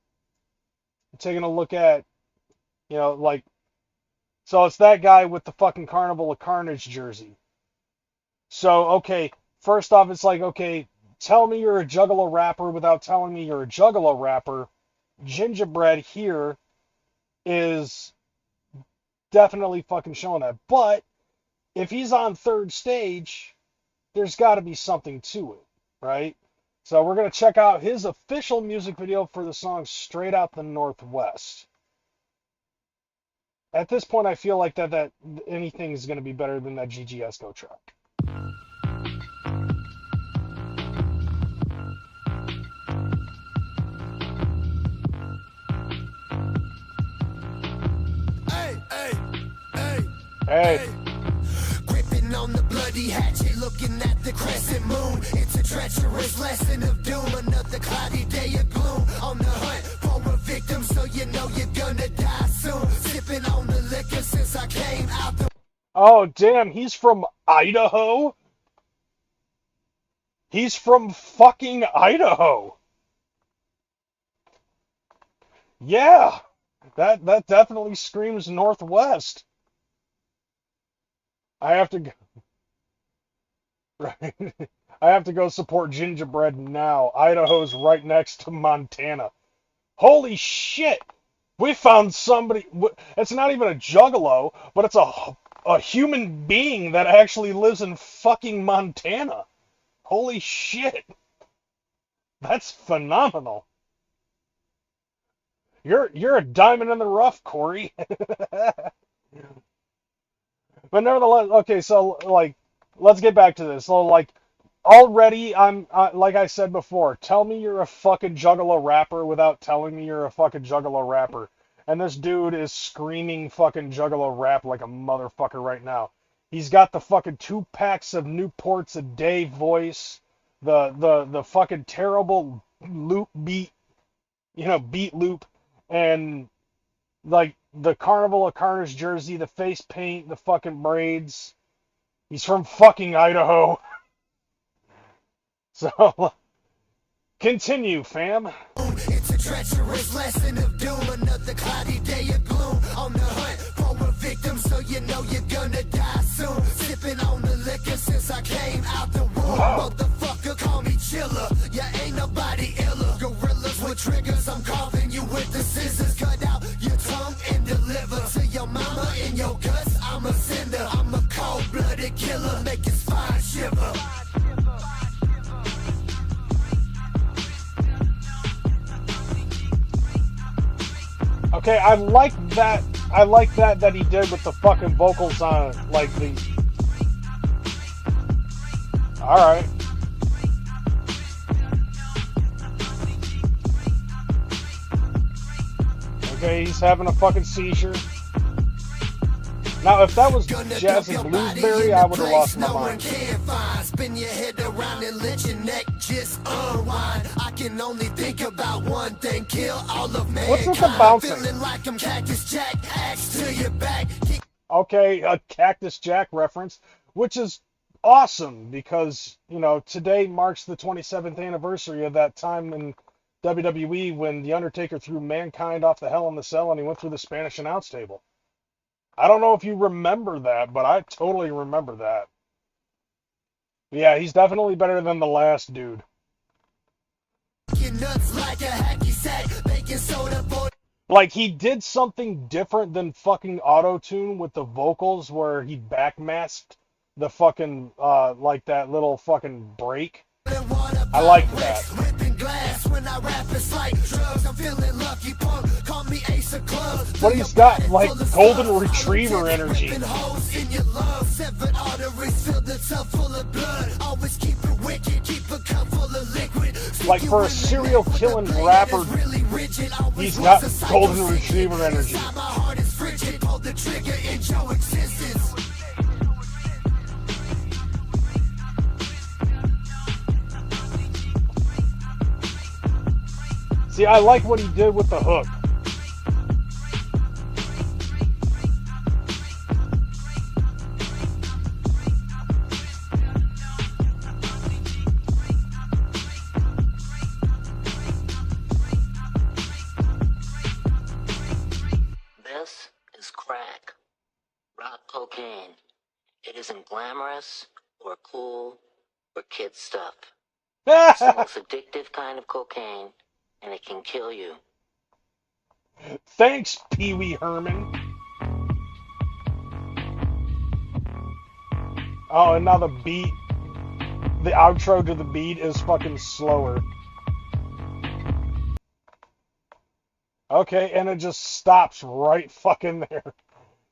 Taking a look at, like, so it's that guy with the fucking Carnival of Carnage jersey. So, okay, first off, it's like, okay, tell me you're a Juggalo rapper without telling me you're a Juggalo rapper. Gingerbread here is definitely fucking showing that. But if he's on third stage, there's got to be something to it, right? So we're going to check out his official music video for the song Straight Out the Northwest. At this point, I feel like that anything is going to be better than that GGSco track. Hey. Gripping on the bloody hatchet, looking at the crescent moon. It's a treacherous lesson of doom, another cloudy day of gloom. On the hunt for a victim, so you know you're gonna die soon. Sipping on the liquor since I came out the... Oh, damn, he's from Idaho? He's from fucking Idaho. Yeah, that definitely screams Northwest. I have to go. Right. I have to go support gingerbread now. Idaho's right next to Montana. Holy shit! We found somebody. It's not even a juggalo, but it's a human being that actually lives in fucking Montana. Holy shit! That's phenomenal. You're a diamond in the rough, Corey. But nevertheless, okay, so like, let's get back to this. So like, already I'm like I said before, tell me you're a fucking Juggalo rapper without telling me you're a fucking Juggalo rapper. And this dude is screaming fucking Juggalo rap like a motherfucker right now. He's got the fucking 2 packs of Newports a day voice, the fucking terrible loop beat, beat loop, and like the Carnival of Carnage jersey, the face paint, the fucking braids. He's from fucking Idaho. So, continue, fam. It's a treacherous lesson of doom, another cloudy day of gloom. On the hunt for a victim, so you know you're gonna die soon. Sipping on the liquor since I came out the womb. Motherfucker, call me chiller. Ya ain't nobody iller. Gorillas with triggers, I'm carving you with the scissors. Cut out your tongue and deliver to your mama in your guts. I'm a sender, I'm a cold-blooded killer, make your spine shiver. Okay, I like that. I like that he did with the fucking vocals on it, like the. All right. Okay, he's having a fucking seizure. Now, if that was Jazz and Bluesberry, I would have lost my mind. Spin your head around and let your neck just unwind. I can only think about one thing, kill all of mankind. What's with the bouncing? Feeling like I'm Cactus Jack, axe to your back. Okay, a Cactus Jack reference, which is awesome because, today marks the 27th anniversary of that time in WWE when The Undertaker threw Mankind off the Hell in the Cell and he went through the Spanish announce table. I don't know if you remember that, but I totally remember that. Yeah, he's definitely better than the last dude. Like, he did something different than fucking auto-tune with the vocals where he backmasked the fucking, like that little fucking break. I liked that. But he's got, like, golden retriever energy. Like, for a serial killing rapper, he's got golden retriever energy. See, I like what he did with the hook. This is crack, rock cocaine. It isn't glamorous or cool or kid stuff. It's the most addictive kind of cocaine, and it can kill you. Thanks, Pee Wee Herman. Oh, and now the outro to the beat is fucking slower. Okay, and it just stops right fucking there.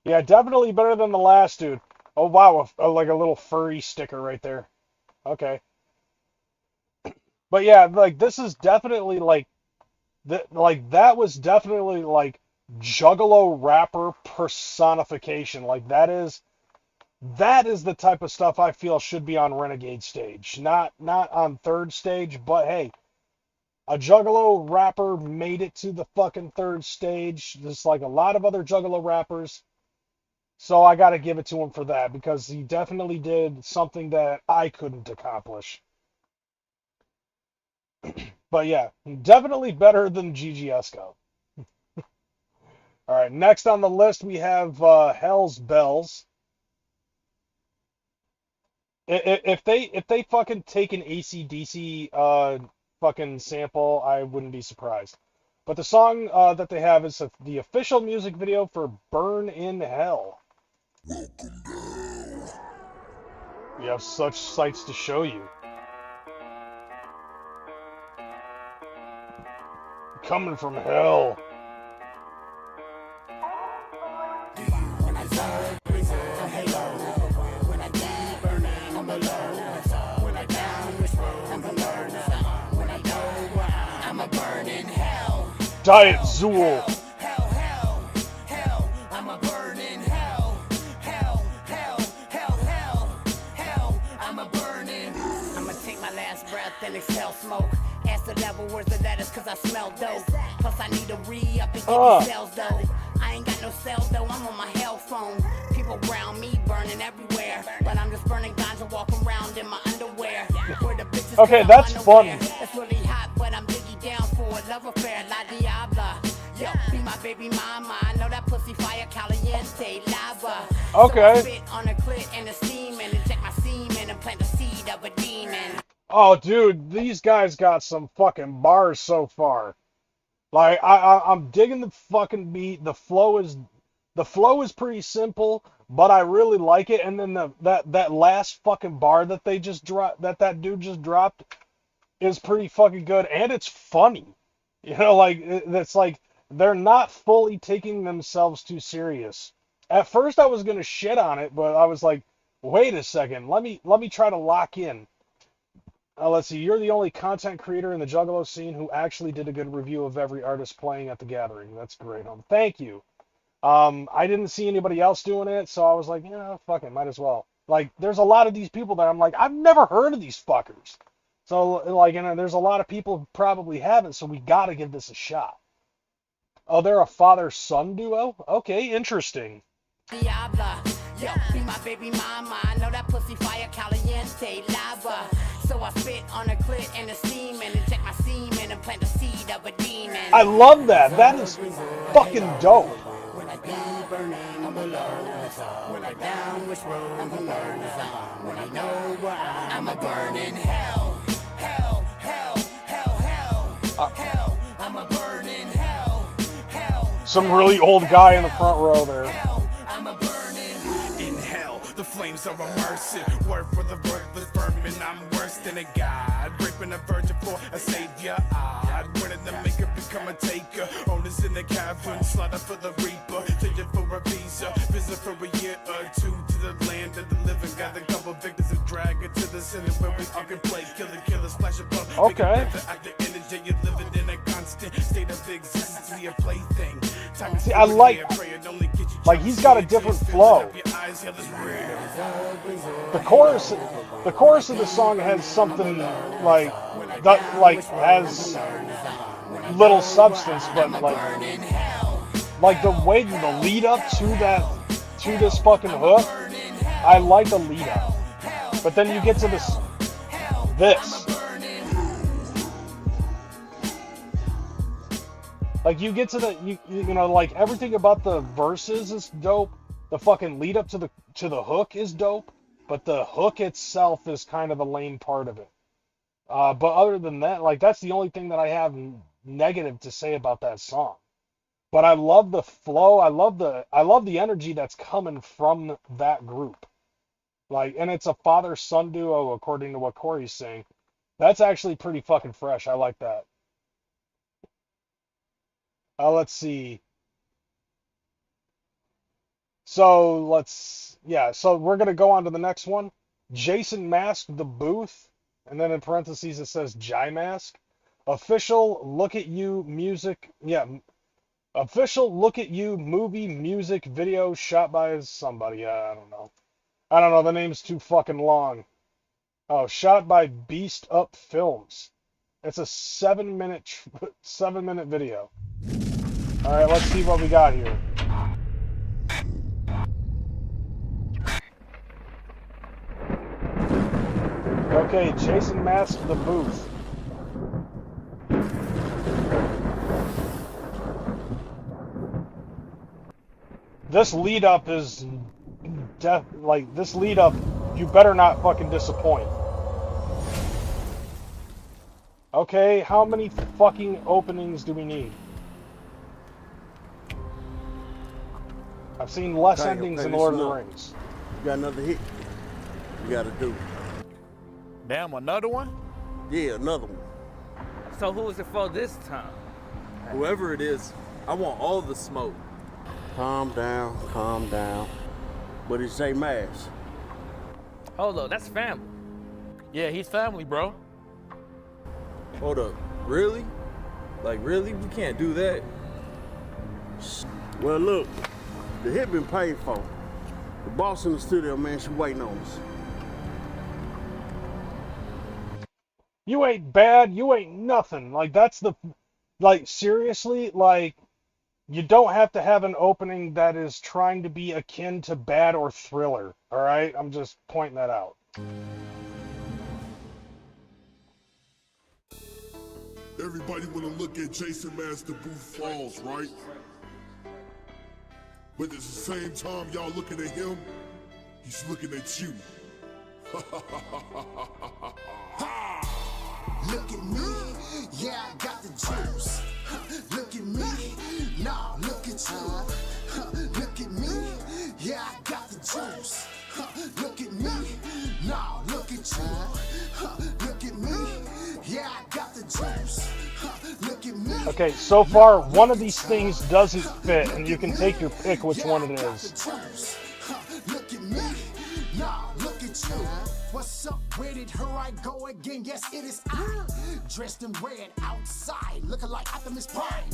Yeah, definitely better than the last dude. Oh, wow, like a little furry sticker right there. Okay. But yeah, like, this is definitely, like, that was definitely, like, Juggalo rapper personification. Like, that is the type of stuff I feel should be on Renegade stage. Not on third stage, but hey, a Juggalo rapper made it to the fucking third stage, just like a lot of other Juggalo rappers. So I gotta give it to him for that, because he definitely did something that I couldn't accomplish. But yeah, definitely better than GGSco. Alright, next on the list we have Hell's Bells. If they fucking take an AC/DC fucking sample, I wouldn't be surprised. But the song that they have is the official music video for "Burn in Hell." We have such sights to show you. Coming from hell. Diet Zool. I'ma take my last breath and exhale smoke. Ask the devil where's the letters cause I smell dope. Plus I need to re-up and get these sales though. I ain't got no sales though, I'm on my hell phone. People around me burning everywhere. But I'm just burning ganja walking around in my underwear. Where the bitches Okay, that's fun. It's really hot, but I'm diggy down for a love affair, la diabla. Yo, be my baby mama. I know that pussy fire caliente lava. Okay. So I spit on a clit and a steam and inject my semen and plant the seed of a demon. Oh, dude, these guys got some fucking bars so far. Like, I'm digging the fucking beat. The flow is pretty simple, but I really like it. And then that last fucking bar that they just dropped, that dude just dropped, is pretty fucking good, and it's funny. You know, like it's like they're not fully taking themselves too serious. At first, I was gonna shit on it, but I was like, wait a second, let me try to lock in. Let's see, you're the only content creator in the Juggalo scene who actually did a good review of every artist playing at the gathering. That's great, thank you. I didn't see anybody else doing it, so I was like, yeah, fuck it, might as well. Like, there's a lot of these people that I'm like, I've never heard of these fuckers. So, like, and there's a lot of people who probably haven't, so we gotta give this a shot. Oh, they're a father-son duo? Okay, interesting. Diabla, yo, be my baby mama. I know that pussy fire caliente lava. So I spit on a clit and a steam and inject my semen and plant the seed of a demon. I love that. That is fucking dope. When I be burning, I'm alone. When I down which road I'm alone. When I know where I'm a burning hell. Hell, hell, hell, hell. Hell, I'm a burning hell. Hell. Some really old guy in the front row there. I'm a burning in hell. The flames are immersive. Word for the worthless vermin. I'm worse than a god. Raping a virgin for a savior. Odd. Winning the maker become a taker. Owners in the cavern. Slaughter for the reaper. Change it for a visa. Visit for a year or two to the land of the living. Got a couple victims and drag it to the center where we all can play. Killer, splash of blood. Okay. At the energy, you're living in a constant state of existence. Be a plaything. See, I like he's got a different flow. The chorus of the song has something like that, like has little substance, but like the way the lead up to this fucking hook, I like the lead up, but then you get to this. Like, you get to the, you know, like, everything about the verses is dope. The fucking lead up to the hook is dope. But the hook itself is kind of the lame part of it. But other than that, like, that's the only thing that I have negative to say about that song. But I love the flow. I love the energy that's coming from that group. Like, and it's a father-son duo, according to what Corey's saying. That's actually pretty fucking fresh. I like that. Let's see. So we're going to go on to the next one. Jason Mask, The Booth. And then in parentheses it says J Mask. Official Look at You music. Yeah. Official Look at You movie music video shot by somebody. I don't know. The name's too fucking long. Oh, shot by Beast Up Films. It's a 7-minute video. All right, let's see what we got here. Okay, Jason Mask, The Booth. This lead up is this lead up you better not fucking disappoint. Okay, how many fucking openings do we need? I've seen less endings in Lord of the Rings. You got another hit. You gotta do. Damn, another one? Yeah, another one. So who is it for this time? Whoever it is, I want all the smoke. Calm down, calm down. But it's J Mass. Hold up, that's family. Yeah, he's family, bro. Hold up, really? Like, really? We can't do that. Well, look, the hit been paid for. The boss in the studio, man, she waiting on us. You ain't bad, you ain't nothing. Like, that's the, like, seriously, like, you don't have to have an opening that is trying to be akin to Bad or Thriller, alright? I'm just pointing that out. Everybody wanna look at Jason Master Booth Falls, right? But at the same time y'all looking at him, he's looking at you. Look at me, yeah, I got the juice. Look at me, nah, look at you. Look at me, yeah, I got the juice. Look at me, nah, look at you. Look at me, yeah, I got the juice. Look at me. Okay, so far, one of these things doesn't fit, and you can take your pick which one it is. Look at me, nah, look at you. What's up with it? Here I go again. Yes, it is I. Dressed in red outside, looking like Optimus Prime.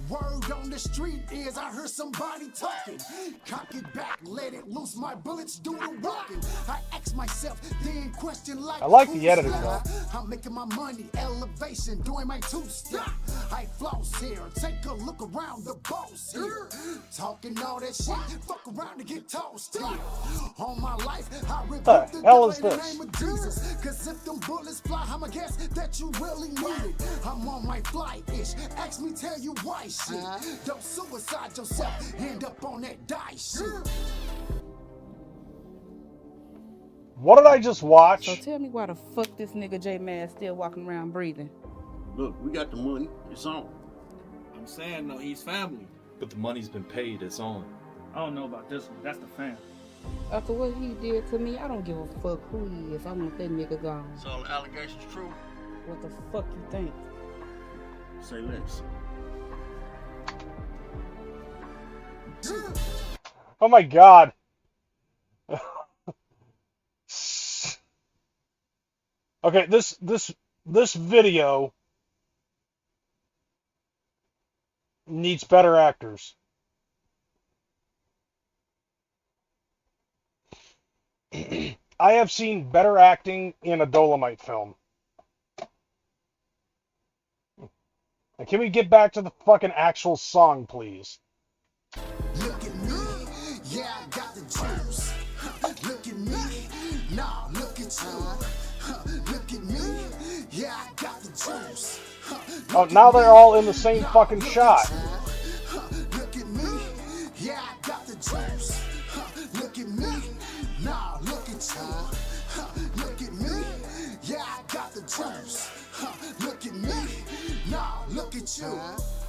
Word on the street is I heard somebody talking. Cock it back, let it loose. My bullets do the walking. I ask myself, then question like, I like the editing though. I'm making my money, elevation, doing my two-step. I floss here, take a look around the boss here. Talking all that shit, fuck around to get toast here. On my life, I rebuke the hell is devil in the this? name of Jesus. Cause if them bullets fly, I'ma guess that you really need it. I'm on my fly-ish, ask me, tell you why shit. Don't suicide yourself, end up on that die shit. What did I just watch? So tell me why the fuck this nigga J Mass still walking around breathing? Look, we got the money. It's on. I'm saying, no, he's family. But the money's been paid, it's on. I don't know about this one. That's the fam. After what he did to me, I don't give a fuck who he is. I want that nigga gone. So all the allegations true? What the fuck you think? Say less. Oh my god. Okay, this video needs better actors. I have seen better acting in a Dolomite film. And can we get back to the fucking actual song, please? Look at me, yeah, I got the juice. Look at me, nah, look at you. Look at me, yeah, I got the juice. Oh, now they're all in the same fucking shot. Look at me, yeah, I got the juice. Look at me, nah, look at you. Look at me, yeah, I got the juice. Look at me, nah, look at you.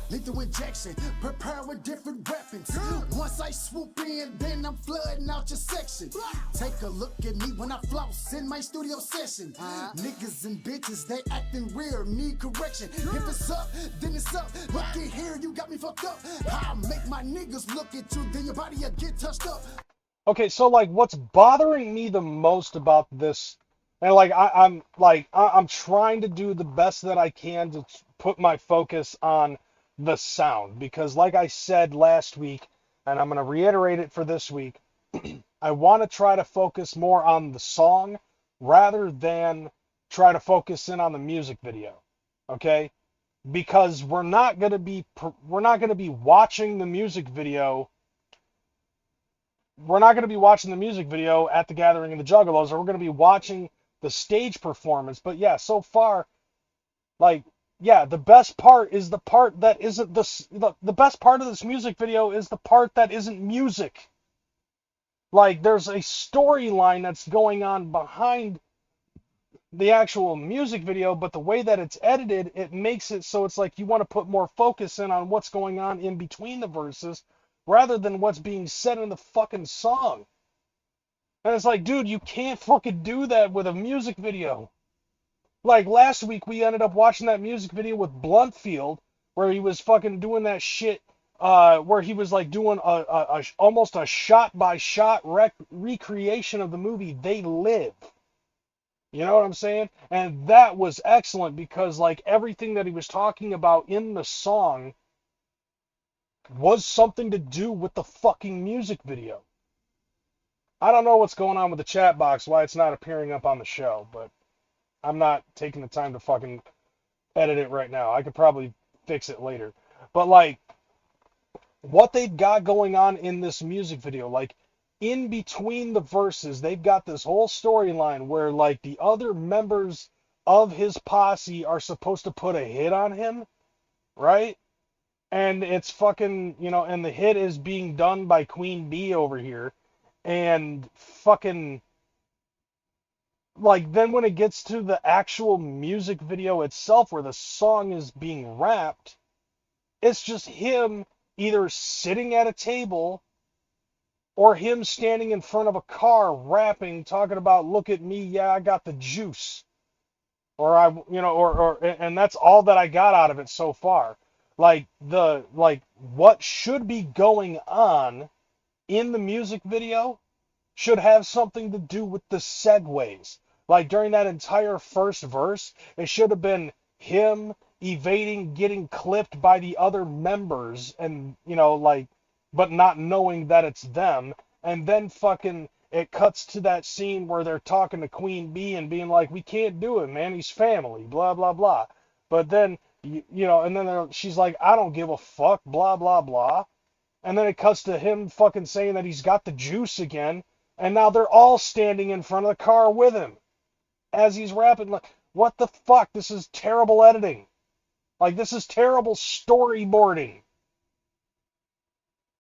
Lethal injection, prepare with different weapons. Once I swoop in, then I'm flooding out your section. Take a look at me when I floss in my studio session. Niggas and bitches, they acting weird, need correction. If it's up, then it's up. Look at here, you got me fucked up. I'll make my niggas look at you, then your body will get touched up. Okay, so like what's bothering me the most about this, and like I'm trying to do the best that I can to put my focus on the sound, because like I said last week, and I'm going to reiterate it for this week, I want to try to focus more on the song rather than try to focus in on the music video. Okay? Because we're not going to be watching the music video. We're not going to be watching the music video at the Gathering of the Juggalos, or we're going to be watching the stage performance. But yeah, so far, like, yeah, the best part is the part that isn't the best part of this music video is the part that isn't music. Like, there's a storyline that's going on behind the actual music video, but the way that it's edited, it makes it so it's like you want to put more focus in on what's going on in between the verses rather than what's being said in the fucking song. And it's like, dude, you can't fucking do that with a music video. Like, last week we ended up watching that music video with Bluntfield, where he was fucking doing that shit, where he was like doing almost a shot-by-shot recreation of the movie They Live. You know what I'm saying? And that was excellent because, like, everything that he was talking about in the song was something to do with the fucking music video. I don't know what's going on with the chat box, why it's not appearing up on the show, but I'm not taking the time to fucking edit it right now. I could probably fix it later. But, like, what they've got going on in this music video, like, in between the verses, they've got this whole storyline where, like, the other members of his posse are supposed to put a hit on him, right? And it's fucking, you know, and the hit is being done by Queen Bee over here. And fucking, like, then when it gets to the actual music video itself where the song is being rapped, it's just him either sitting at a table or him standing in front of a car rapping, talking about, look at me, yeah, I got the juice. Or and that's all that I got out of it so far. Like, what should be going on in the music video should have something to do with the segues. Like, during that entire first verse, it should have been him evading getting clipped by the other members and, you know, like, but not knowing that it's them. And then fucking it cuts to that scene where they're talking to Queen Bee and being like, we can't do it, man, he's family, blah, blah, blah. But then, you know, and then she's like, I don't give a fuck, blah, blah, blah. And then it cuts to him fucking saying that he's got the juice again. And now they're all standing in front of the car with him as he's rapping. Like, what the fuck? This is terrible editing. Like, this is terrible storyboarding.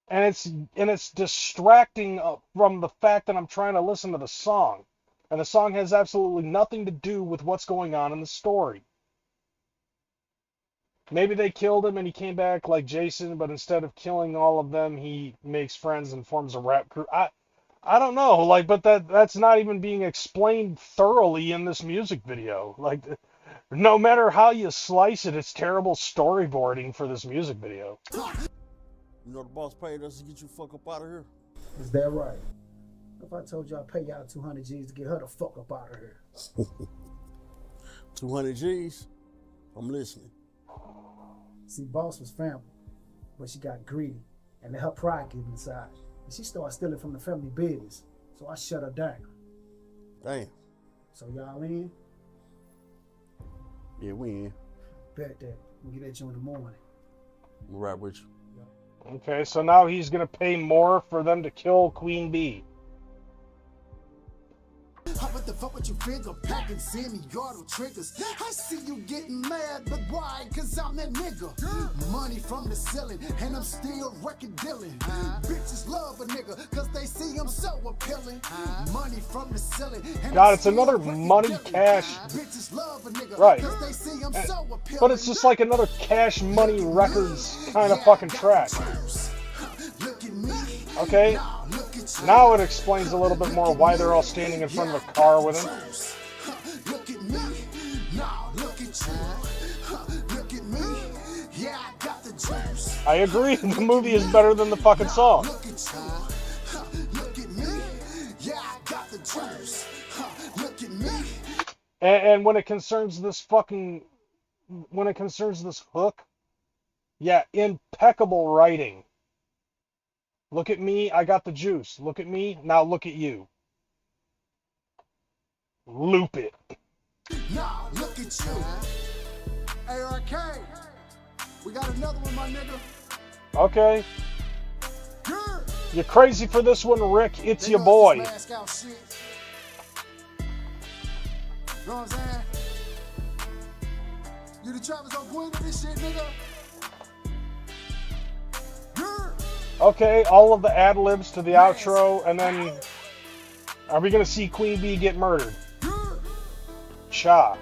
And it's distracting from the fact that I'm trying to listen to the song. And the song has absolutely nothing to do with what's going on in the story. Maybe they killed him and he came back like Jason, but instead of killing all of them, he makes friends and forms a rap crew. I don't know, like, but that's not even being explained thoroughly in this music video. Like, no matter how you slice it, it's terrible storyboarding for this music video. You know the boss paid us to get you fuck up out of here? Is that right? If I told you I'd pay y'all 200 G's to get her the fuck up out of here. 200 G's? I'm listening. See, boss was family, but she got greedy, and let her pride get inside. And she started stealing from the family business, so I shut her down. Damn. So y'all in? Yeah, we in. Bet that. We'll get at you in the morning. We'll ride with you. Okay, so now he's gonna pay more for them to kill Queen Bee. What the fuck with you figure packing semi-auto triggers? I see you getting mad, but why? Cause I'm that nigga. Money from the ceiling, and I'm still record dealing. Bitches love a nigga, cause they see I'm so appealing. Money from the ceiling, and God, it's another money cash. Bitches love a nigga, right. Cause they see I'm so appealing. But it's just like another Cash Money Records kind of fucking track. Okay? Now it explains a little bit more why they're all standing in front of a car with him. Look at me, now look at you. Look at me, yeah, I got the juice. I agree, the movie is better than the fucking song. Look at me, yeah, I got the juice. Look at me. And when it concerns this hook, yeah, impeccable writing. Look at me, I got the juice. Look at me, now look at you. Loop it. Now look at you. ARK, we got another one, my nigga. Okay. You're crazy for this one, Rick. It's your boy. You know what I'm saying? You the Travis O'Quinn of this shit, nigga. Okay, all of the ad-libs to the outro, and then... Are we gonna see Queen Bee get murdered? Cha.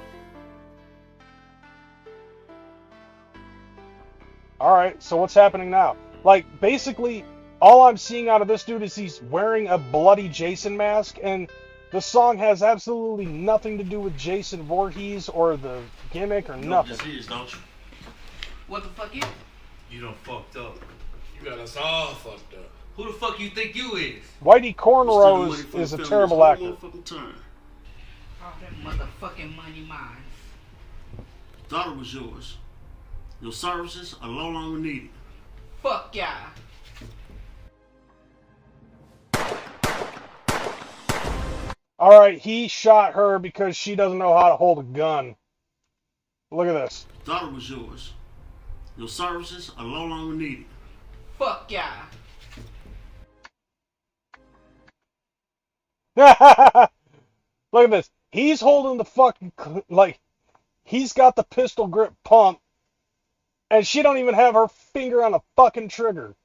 Alright, so what's happening now? Like, basically, all I'm seeing out of this dude is he's wearing a bloody Jason mask, and the song has absolutely nothing to do with Jason Voorhees or the gimmick or nothing. You just don't you? What the fuck is? You done fucked up. You got us all fucked up. Who the fuck you think you is? Whitey Cornrows is a terrible actor. All that motherfucking money mine. Thought it was yours. Your services are no longer needed. Fuck yeah. Alright, he shot her because she doesn't know how to hold a gun. Look at this. Thought it was yours. Your services are no longer needed. Fuck yeah. Look at this. He's holding the fucking, like, he's got the pistol grip pump, and she don't even have her finger on the fucking trigger.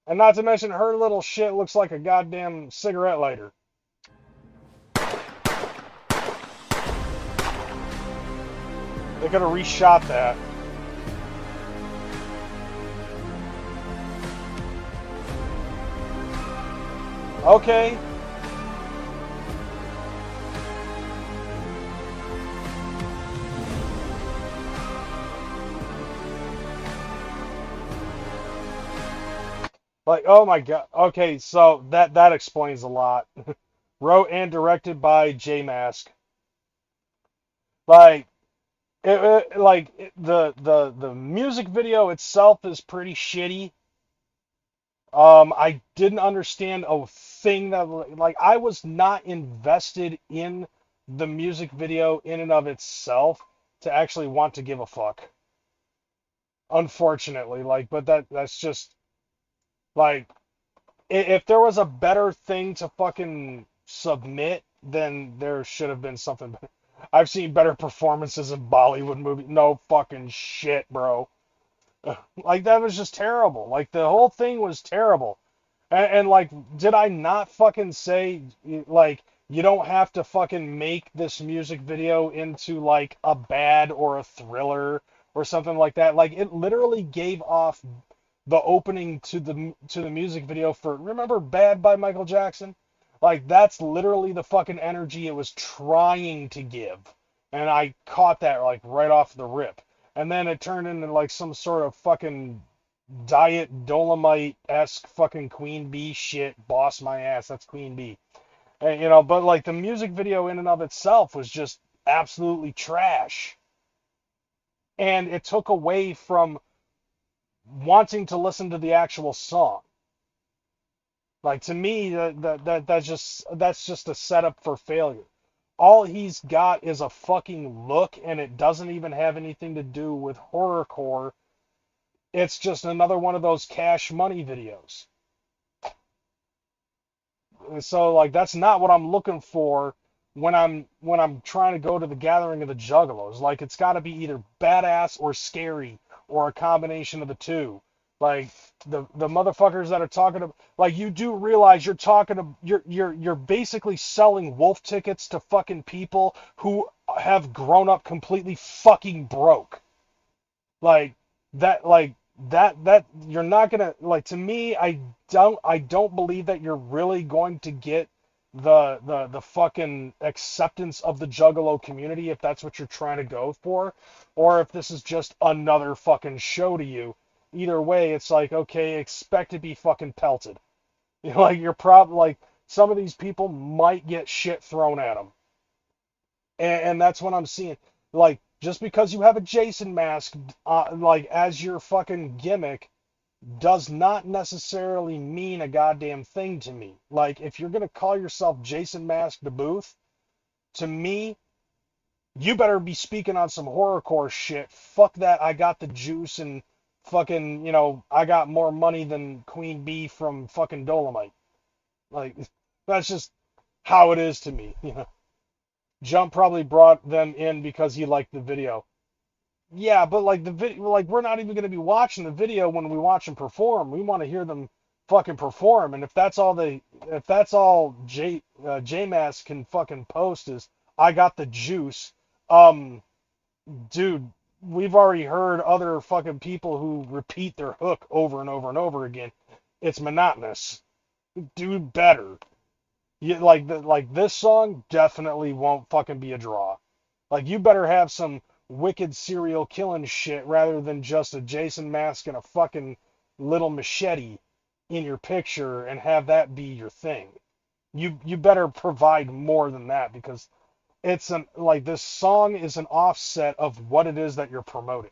And not to mention, her little shit looks like a goddamn cigarette lighter. They could have reshot that. Okay. Like, oh my god. Okay, so that explains a lot. Wrote and directed by J Mask. Like, the music video itself is pretty shitty. I didn't understand a thing that, like, I was not invested in the music video in and of itself to actually want to give a fuck. Unfortunately, like, but that's just, like, if there was a better thing to fucking submit, then there should have been something. I've seen better performances in Bollywood movies. No fucking shit, bro. Like, that was just terrible. Like, the whole thing was terrible. And like, did I not fucking say, like, you don't have to fucking make this music video into, like, a bad or a thriller or something like that? Like, it literally gave off the opening to the music video for, remember Bad by Michael Jackson? Like, that's literally the fucking energy it was trying to give. And I caught that, like, right off the rip. And then it turned into, like, some sort of fucking Diet Dolomite-esque fucking Queen Bee shit. Boss my ass, that's Queen Bee. And, you know, but, like, the music video in and of itself was just absolutely trash. And it took away from wanting to listen to the actual song. Like, to me, that's just a setup for failure. All he's got is a fucking look, and it doesn't even have anything to do with horrorcore. It's just another one of those cash money videos. So, like, that's not what I'm looking for when I'm trying to go to the gathering of the Juggalos. Like, it's got to be either badass or scary, or a combination of the two. Like, the motherfuckers that are talking about, like, you do realize you're basically selling wolf tickets to fucking people who have grown up completely fucking broke. Like that you're not gonna, like, to me, I don't believe that you're really going to get the fucking acceptance of the Juggalo community if that's what you're trying to go for, or if this is just another fucking show to you. Either way, it's like, okay, expect to be fucking pelted. You know, like, you're probably, like, some of these people might get shit thrown at them. And that's what I'm seeing. Like, just because you have a Jason mask, like, as your fucking gimmick, does not necessarily mean a goddamn thing to me. Like, if you're gonna call yourself Jason Mask DeBooth, to me, you better be speaking on some horrorcore shit. Fuck that, I got the juice and fucking, you know, I got more money than Queen Bee from fucking Dolomite. Like, that's just how it is to me, you know. Jump probably brought them in because he liked the video. Yeah, but like the video, like we're not even gonna be watching the video when we watch them perform. We want to hear them fucking perform. And if that's all J-Mass can fucking post is I got the juice, dude, we've already heard other fucking people who repeat their hook over and over and over again. It's monotonous. Do better. Like this song definitely won't fucking be a draw. Like you better have some wicked serial killing shit rather than just a Jason mask and a fucking little machete in your picture and have that be your thing. You better provide more than that because it's this song is an offset of what it is that you're promoting.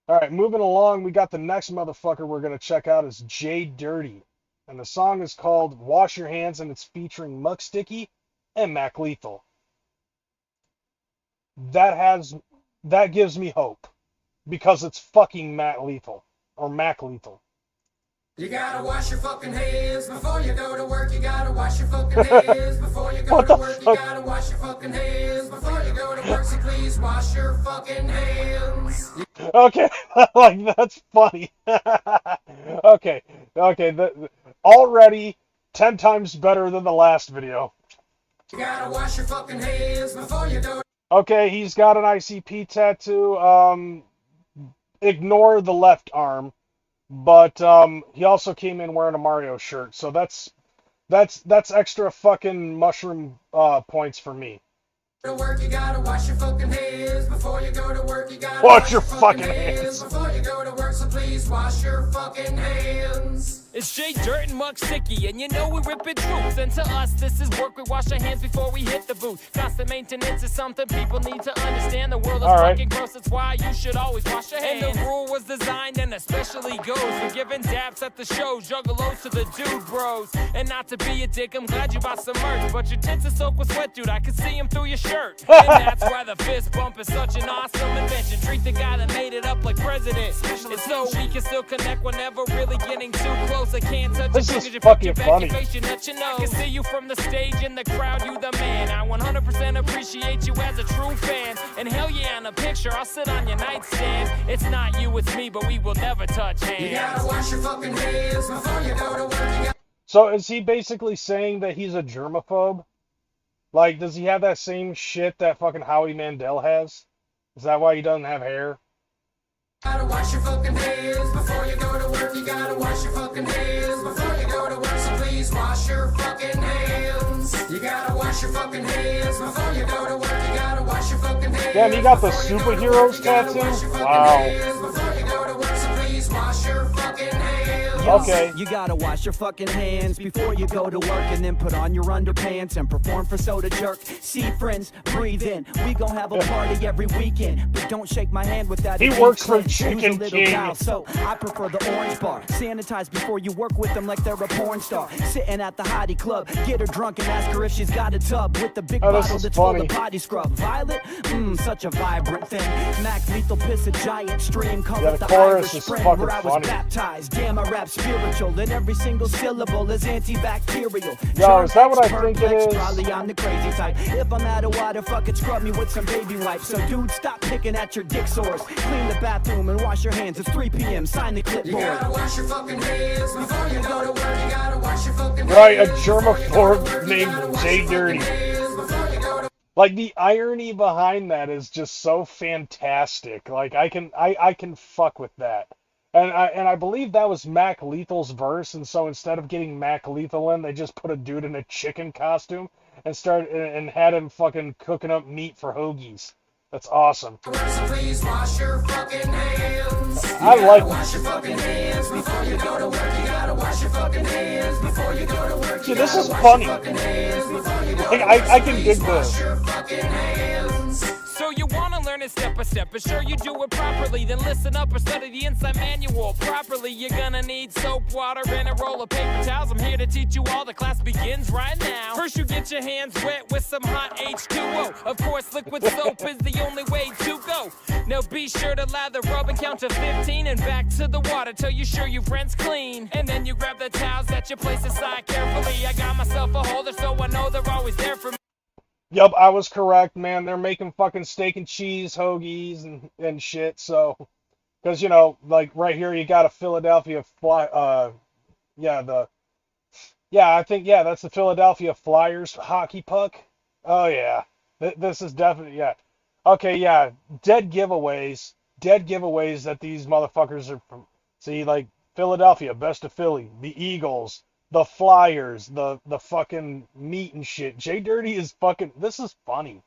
All right, moving along, we got the next motherfucker we're going to check out is J Dirty. And the song is called Wash Your Hands, and it's featuring Muck Sticky and Mac Lethal. That gives me hope because it's fucking Mac Lethal. You gotta wash your fucking hands before you go to work. You gotta wash your fucking hands before you go to work. You gotta wash your fucking hands before you go to work. So please wash your fucking hands. Okay, like that's funny. Okay, already 10 times better than the last video. You gotta wash your fucking hands before you go. Okay, he's got an ICP tattoo. Ignore the left arm. But he also came in wearing a Mario shirt, so that's extra fucking mushroom points for me. To work, you gotta wash your fucking hands before you go to work. You gotta wash your fucking hands before you go to work. So please wash your fucking hands. It's J Dirt and Muck Sticky, and you know we ripping truths. And to us, this is work. We wash our hands before we hit the booth. Constant maintenance is something people need to understand. The world is fucking gross. That's why you should always wash your hands. And the rule was designed and especially goes for giving daps at the show, juggalos to the dude bros. And not to be a dick, I'm glad you bought some merch, but your tits are soaked with sweat, dude. I can see them through your shirt. And that's why the fist bump is such an awesome invention. Treat the guy that made it up like president. It's so we can still connect whenever really getting too close. I can't touch this your is fingers, fucking funny. I can see you from the stage in the crowd, you the man. I 100% appreciate you as a true fan. And hell yeah, in a picture, I'll sit on your nightstand. It's not you, it's me, but we will never touch hands. You gotta wash your fucking hands before you go to work. So is he basically saying that he's a germaphobe? Like, does he have that same shit that fucking Howie Mandel has? Is that why he doesn't have hair? You gotta wash your fucking hands before you go to work. You gotta wash your fucking hands before you go to work. So please wash your fucking hands. You gotta wash your fucking hands before you go to work. You gotta wash your fucking hands. Damn, he got the superheroes tattoo? Wow. Before you go to work, so please wash your fucking hands. Okay. You gotta wash your fucking hands before you go to work, and then put on your underpants and perform for Soda Jerk. See friends, breathe in. We gon' have a party every weekend, but don't shake my hand without. He works for Chicken King. Dial, so I prefer the orange bar. Sanitize before you work with them like they're a porn star. Sitting at the hottie club, get her drunk and ask her if she's got a tub with the big bottle that's full of body scrub. Violet, such a vibrant thing. Mac Lethal piss a giant stream. Call it the Irish Spring where I was baptized. Damn, I rap spiritual, and every single syllable is antibacterial. Yo, is that what I think it is? Probably I'm the crazy type. If I'm out of water, fucking scrub me with some baby wipes. So dude, stop picking at your dick sores. Clean the bathroom and wash your hands. It's 3 p.m. Sign the clipboard. You gotta wash your fucking hands before you go to work. You gotta wash your fucking hands. Right, a germaphobe named J Dirty. Like, the irony behind that is just so fantastic. Like, I can fuck with that. And I believe that was Mac Lethal's verse, and so instead of getting Mac Lethal in, they just put a dude in a chicken costume and had him fucking cooking up meat for hoagies. That's awesome. Please wash your fucking hands. I like wash your fucking hands before you go to work. You gotta wash your fucking hands before you go to work. See, this is funny. Like, I can dig this. So you wanna learn it step by step, but sure you do it properly. Then listen up or study the inside manual properly. You're gonna need soap, water, and a roll of paper towels. I'm here to teach you all. The class begins right now. First you get your hands wet with some hot H2O. Of course, liquid soap is the only way to go. Now be sure to lather, rub, and count to 15. And back to the water till you're sure your rent's clean. And then you grab the towels that you place aside carefully. I got myself a holder so I know they're always there for me. Yup, I was correct, man. They're making fucking steak and cheese hoagies and shit. So, because like right here, you got a Philadelphia fly. Yeah, I think that's the Philadelphia Flyers hockey puck. Oh yeah, this is definitely yeah. Okay, yeah, dead giveaways that these motherfuckers are from. See, like Philadelphia, best of Philly, the Eagles, the Flyers, the fucking meat and shit. Jay Dirty is fucking. This is funny.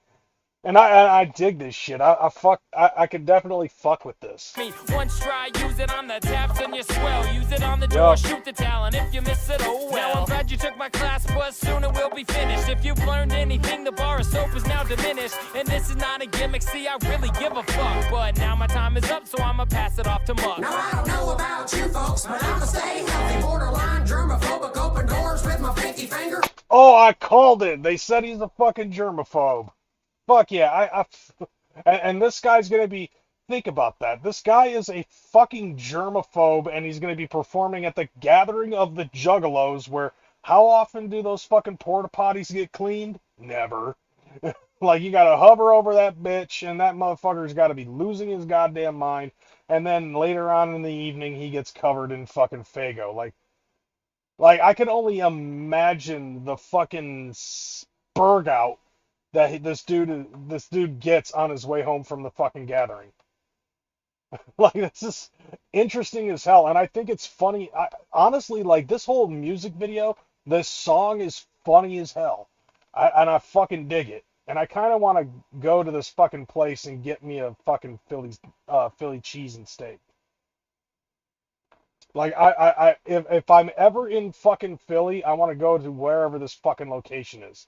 And I dig this shit. I could definitely fuck with this. Once try, use it on the taps and you swell. Use it on the door, shoot the talent. If you miss it, oh well. Now I'm glad you took my class, but soon it will be finished. If you've learned anything, the bar of soap is now diminished. And this is not a gimmick, see, I really give a fuck. But now my time is up, so I'ma pass it off to Muck. Now I don't know about you folks, but I'ma stay healthy. Borderline germophobic, open doors with my pinky finger. Oh, I called it. They said he's a fucking germaphobe. Fuck yeah, and this guy's gonna be, think about that. This guy is a fucking germaphobe, and he's gonna be performing at the gathering of the Juggalos, where how often do those fucking porta potties get cleaned? Never. Like, you gotta hover over that bitch, and that motherfucker's gotta be losing his goddamn mind, and then later on in the evening, he gets covered in fucking Faygo. Like I can only imagine the fucking spurg out that this dude gets on his way home from the fucking gathering. Like, this is interesting as hell, and I think it's funny. Honestly, like, this whole music video, this song is funny as hell, and I fucking dig it. And I kind of want to go to this fucking place and get me a fucking Philly cheese and steak. Like, if I'm ever in fucking Philly, I want to go to wherever this fucking location is.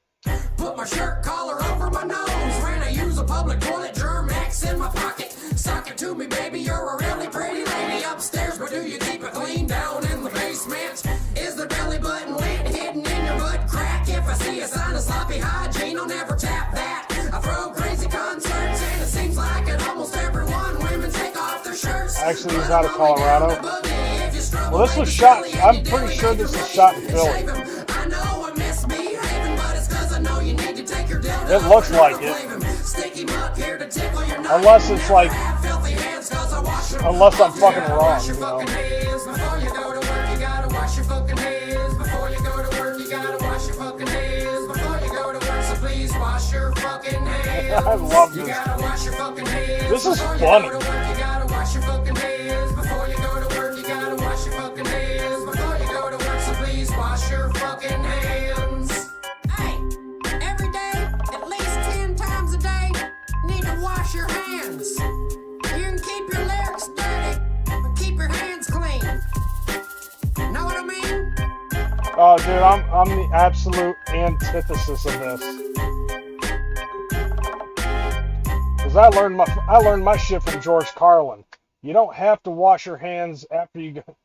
Put my shirt collar over my nose when I use a public toilet. Germ-X in my pocket. Sock it to me, baby. You're a really pretty lady upstairs, but do you keep it clean down in the basement? Is the belly button lint hidden in your butt crack? If I see a sign of sloppy hygiene, I'll never tap that. I throw crazy concerts, and it seems like at almost everyone, women take off their shirts. Actually, he's out of Colorado. Well, this was shot. I'm pretty sure this was shot in Philly. It looks like it. Unless it's like, unless I'm fucking wrong, you know. I love this. This is funny. Your hands. You can keep your lyrics dirty, but keep your hands clean. Know what I mean? Oh, dude, I'm the absolute antithesis of this. Cause I learned my shit from George Carlin. You don't have to wash your hands after you go.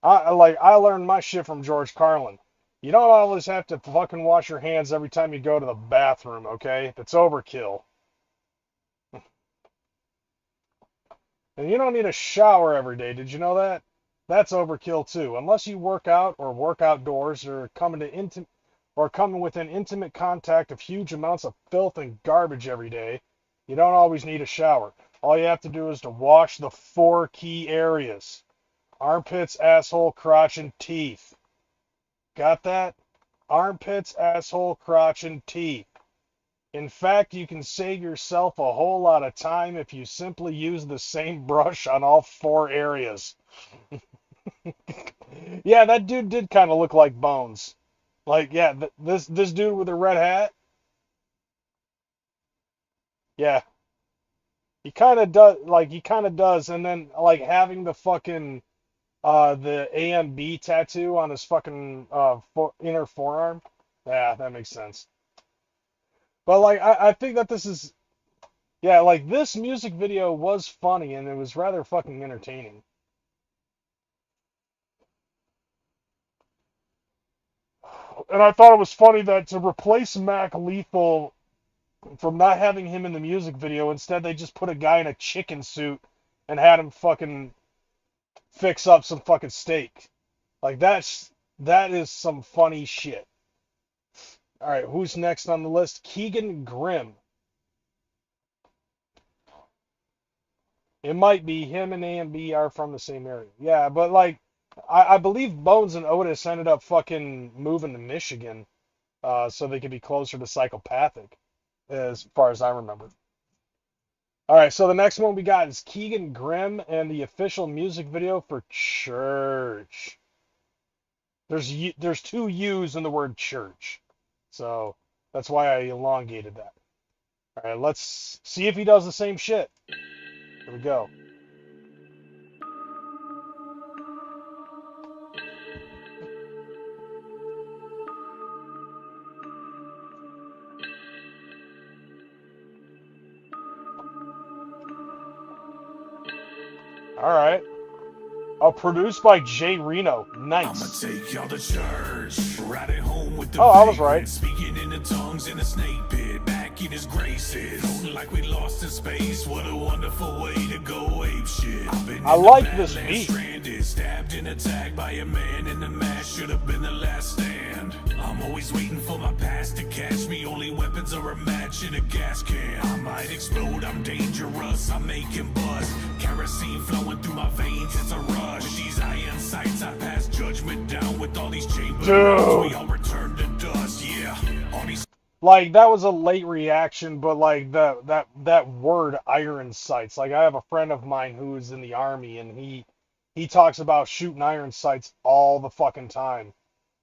I learned my shit from George Carlin. You don't always have to fucking wash your hands every time you go to the bathroom, okay? That's overkill. And you don't need a shower every day. Did you know that? That's overkill too. Unless you work out or work outdoors or come within intimate contact of huge amounts of filth and garbage every day, you don't always need a shower. All you have to do is to wash the 4 key areas: armpits, asshole, crotch, and teeth. Got that? Armpits, asshole, crotch, and teeth. In fact, you can save yourself a whole lot of time if you simply use the same brush on all 4 areas. Yeah, that dude did kind of look like Bones. Like, yeah, this dude with the red hat. Yeah. He kind of does, and then, like, having the fucking, the AMB tattoo on his fucking, inner forearm. Yeah, that makes sense. But, like, I think that this is, yeah, like, this music video was funny, and it was rather fucking entertaining. And I thought it was funny that to replace Mac Lethal from not having him in the music video, instead they just put a guy in a chicken suit and had him fucking fix up some fucking steak. Like, that is some funny shit. All right, who's next on the list? Keegan Grimm. It might be him and A&B are from the same area. Yeah, but like, I believe Bones and Otis ended up fucking moving to Michigan, so they could be closer to Psychopathic, as far as I remember. All right, so the next one we got is Keegan Grimm and the official music video for Church. There's two U's in the word church, so that's why I elongated that. All right, let's see if he does the same shit. Here we go. All right. Produced by Jay Reno. Nice. I'ma take y'all to church. Riding home with the I was right. Speaking in the tongues in a snake pit. Back in his graces. Floating like we lost in space. What a wonderful way to go ape shit. I like this beat. Stranded, stabbed and attacked by a man in the mask. Should have been the last stand. I'm always waiting for my past to catch me. Only weapons are a match in a gas can. I might explode. I'm dangerous. I'm making buzz. Kerosene flowing through my veins. It's a rush. With these iron sights, I pass judgment down. With all these chambers, we all return to dust. Yeah. All these. Like, that was a late reaction, but like that word iron sights. Like, I have a friend of mine who is in the army, and he talks about shooting iron sights all the fucking time.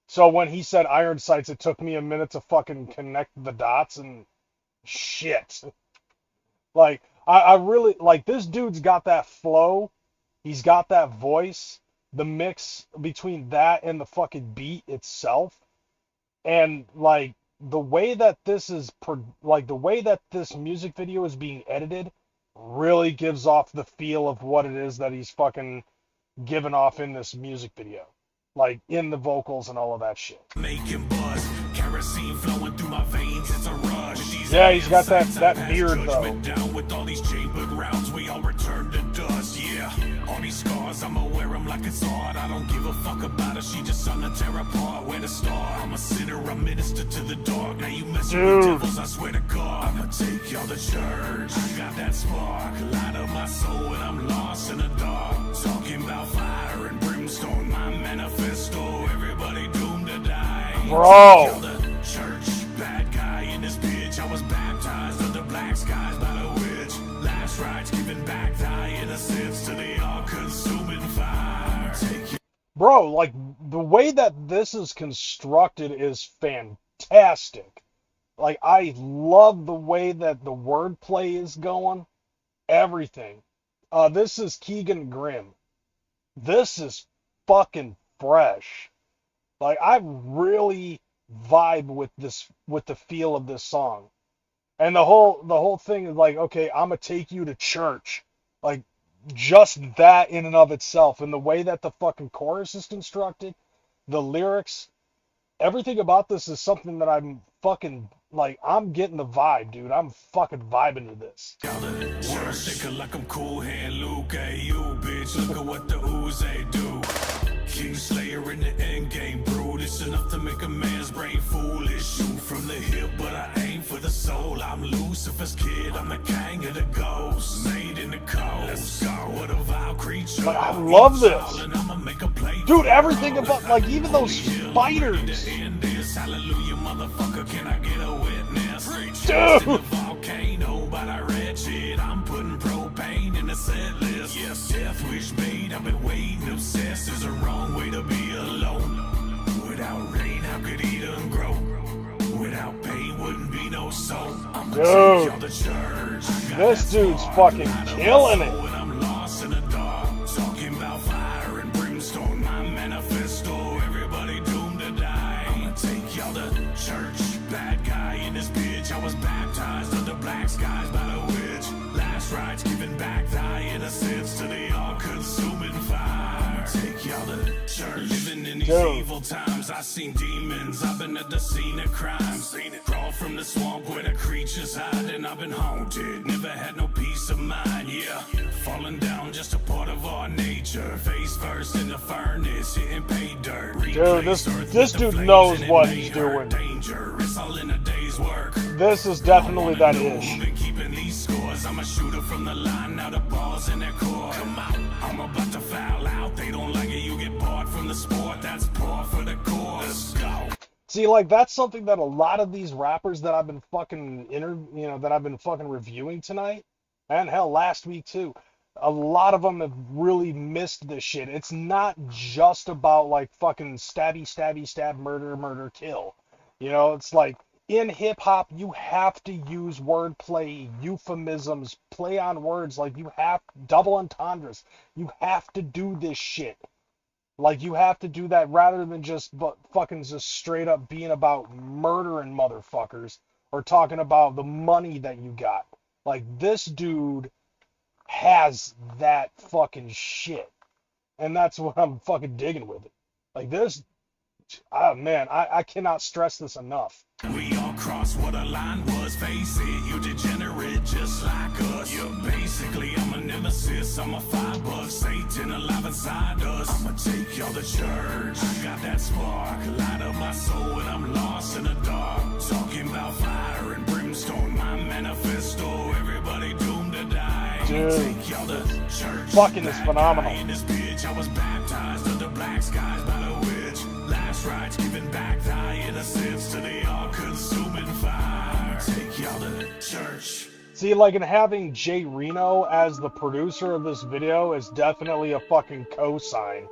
So when he said iron sights, it took me a minute to fucking connect the dots, and shit. Like, I really, like, this dude's got that flow. He's got that voice. The mix between that and the fucking beat itself. And, like, the way that this is, the way that this music video is being edited really gives off the feel of what it is that he's fucking giving off in this music video. Like, in the vocals and all of that shit. Making buzz, kerosene flowing through my veins, it's a rush. Yeah, he's got that beard though. Down with all these chambered rounds, we all return to dust, yeah. All these scars, I'ma wear them like it's art. I don't give a fuck about her, she just on the tear apart. Where to start? I'm a sinner, I minister to the dark. Now you messing with devils, I swear to God. I'ma take y'all to church. I got that spark, light up my soul and I'm lost in the dark. Talking about fire and brimstone, my manifesto. Everybody doomed to die. Bro. Church, bad guy in this bitch. I was baptized under black skies by the witch. Last rites giving back thy innocence to the all-consuming fire. Bro, like, the way that this is constructed is fantastic. Like, I love the way that the wordplay is going. Everything. This is Keegan Grimm. This is fucking fresh. Like, I really vibe with this, with the feel of this song. And the whole thing is like, okay, I'm gonna take you to church. Like, just that in and of itself, and the way that the fucking chorus is constructed, the lyrics, everything about this is something that I'm fucking, like, I'm getting the vibe, dude. I'm fucking vibing to this. Worship like I'm cool hand Luke, hey you bitch, look at what the ooze do. King Slayer in the end game, brood. It's enough to make a man's brain foolish. Shoot from the hip, but I aim for the soul. I'm Lucifer's kid, I'm the king of the ghosts. Made in the coast. Let's go, what a vile creature. Like, I love this. Dude, everything about, like, even those spiders. Hallelujah, motherfucker, can I get a witness? Dude. Volcano by the wretched. I'm putting propane in the set list. Yes, death wish made. I've been waiting, obsessed. There's a wrong way to be alone. Without rain, how could Eden grow? Without pain, wouldn't be no soul. I'm gonna take y'all to church. This dude's fucking killing it. I'm lost in the dark. Talking about fire and brimstone. My manifesto. Everybody doomed to die. I'm gonna take y'all to church. Bad guy in this bitch. I was baptized under black skies by the witch. Last rites giving back thy innocence to the all-consuming fire. Take y'all to church. Living in these evil times, I seen demons. I've been at the scene of crime. Seen it crawl from the swamp where the creatures hide, and I've been haunted. Never had no peace of mind. Yeah, falling down just a part of our nature. Face first in the furnace, hitting pay dirt. Dude, this dude knows what he's doing. dangerous, all in a day's work. This is definitely that ish. Been keeping these scores. I'm a shooter from the line, now the ball's in their court. Come out, I'm about to foul out. They don't like it, you get bored from the sport. That's poor for the cause. Let's go. See, like, that's something that a lot of these rappers that I've been fucking that I've been fucking reviewing tonight, and hell, last week too, a lot of them have really missed this shit. It's not just about, like, fucking stabby, stabby, stab, murder, murder, kill. You know, it's like, in hip-hop, you have to use wordplay, euphemisms, play on words, like, you have double entendres. You have to do this shit. Like, you have to do that rather than just fucking just straight up being about murdering motherfuckers or talking about the money that you got. Like, this dude has that fucking shit. And that's what I'm fucking digging with it. Like, this, oh man, I cannot stress this enough. We all crossed what a line was, face it, you degenerate just like us. You're basically, I'm a nemesis, I'm a $5, Satan alive inside us. I'ma take y'all to church, I got that spark, light up my soul when I'm lost in the dark. Talking about fire and brimstone, my manifesto, everybody doomed to die. Dude, take y'all to church. Fucking is phenomenal. In this bitch, I was baptized under black skies by the witch. Last rites giving back thy innocence to the all-consuming fire. Take y'all to church. See, like, and having Jay Reno as the producer of this video is definitely a fucking cosign.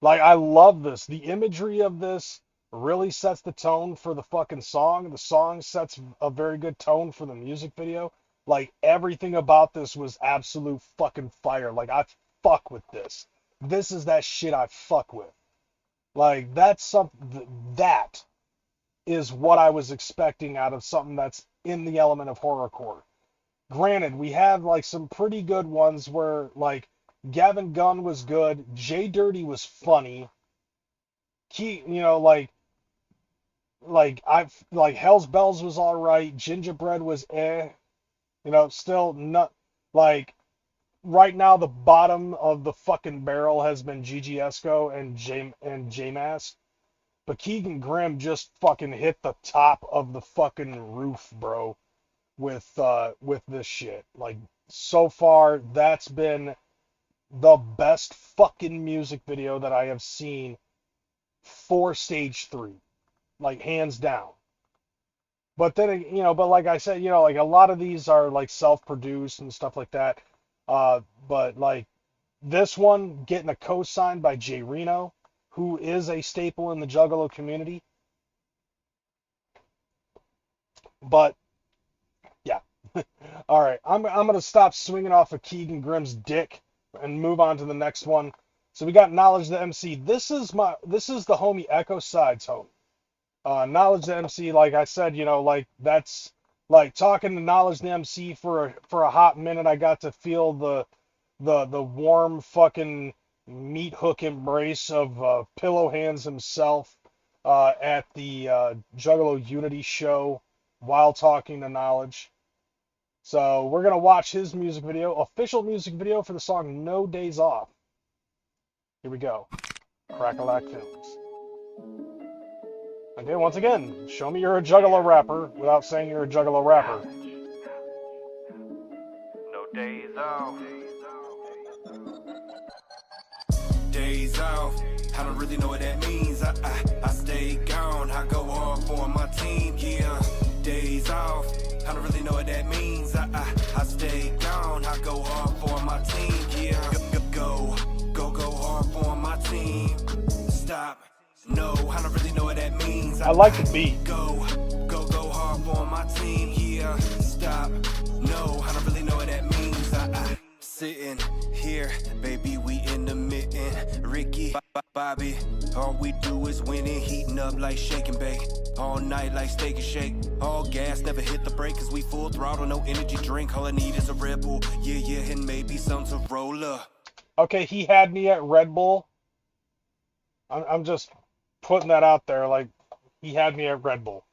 Like, I love this. The imagery of this really sets the tone for the fucking song. The song sets a very good tone for the music video. Like, everything about this was absolute fucking fire. Like, I fuck with this. This is that shit I fuck with. Like, that's something, that is what I was expecting out of something that's in the element of horrorcore. Granted, we have, like, some pretty good ones where, like, Gavin Gunn was good, Jay Dirty was funny, like Hell's Bells was alright, Gingerbread was still not, like, right now the bottom of the fucking barrel has been Gigi Esco and J-Mass. But Keegan Grimm just fucking hit the top of the fucking roof, bro, with this shit. Like, so far, that's been the best fucking music video that I have seen for Stage 3. Like, hands down. But then, but like I said, like, a lot of these are, like, self-produced and stuff like that. But, like, this one getting a cosign by Jay Reno, who is a staple in the Juggalo community. But, yeah. All right, I'm going to stop swinging off of Keegan Grimm's dick and move on to the next one. So we got Knowledge the MC. This is the homie Echo Side's home. Knowledge the MC, like I said, like, that's, like, talking to Knowledge the MC for a hot minute. I got to feel the warm fucking meat hook embrace of Pillow Hands himself at the Juggalo Unity show while talking to Knowledge. So we're going to watch his music video, official music video for the song No Days Off. Here we go. Crackalack Films. Okay, once again, show me you're a Juggalo rapper without saying you're a Juggalo rapper. No days off. Days off, I don't really know what that means. I stay gone, I go hard for my team, yeah. Days off, I don't really know what that means. I stay gone, I go hard for my team, yeah. Go hard for my team. Stop, no, I don't really know what that means. I like the beat. Go hard for my team, yeah. Stop, no, I don't really know what that means. Sitting here, baby, we in the mitten. Ricky, Bobby, all we do is winning, heating up like shake and bake. All night like steak and shake. All gas, never hit the brake, cause we full throttle, no energy drink. All I need is a Red Bull, yeah, and maybe some to roll up. Okay, he had me at Red Bull. I'm just putting that out there, like, he had me at Red Bull.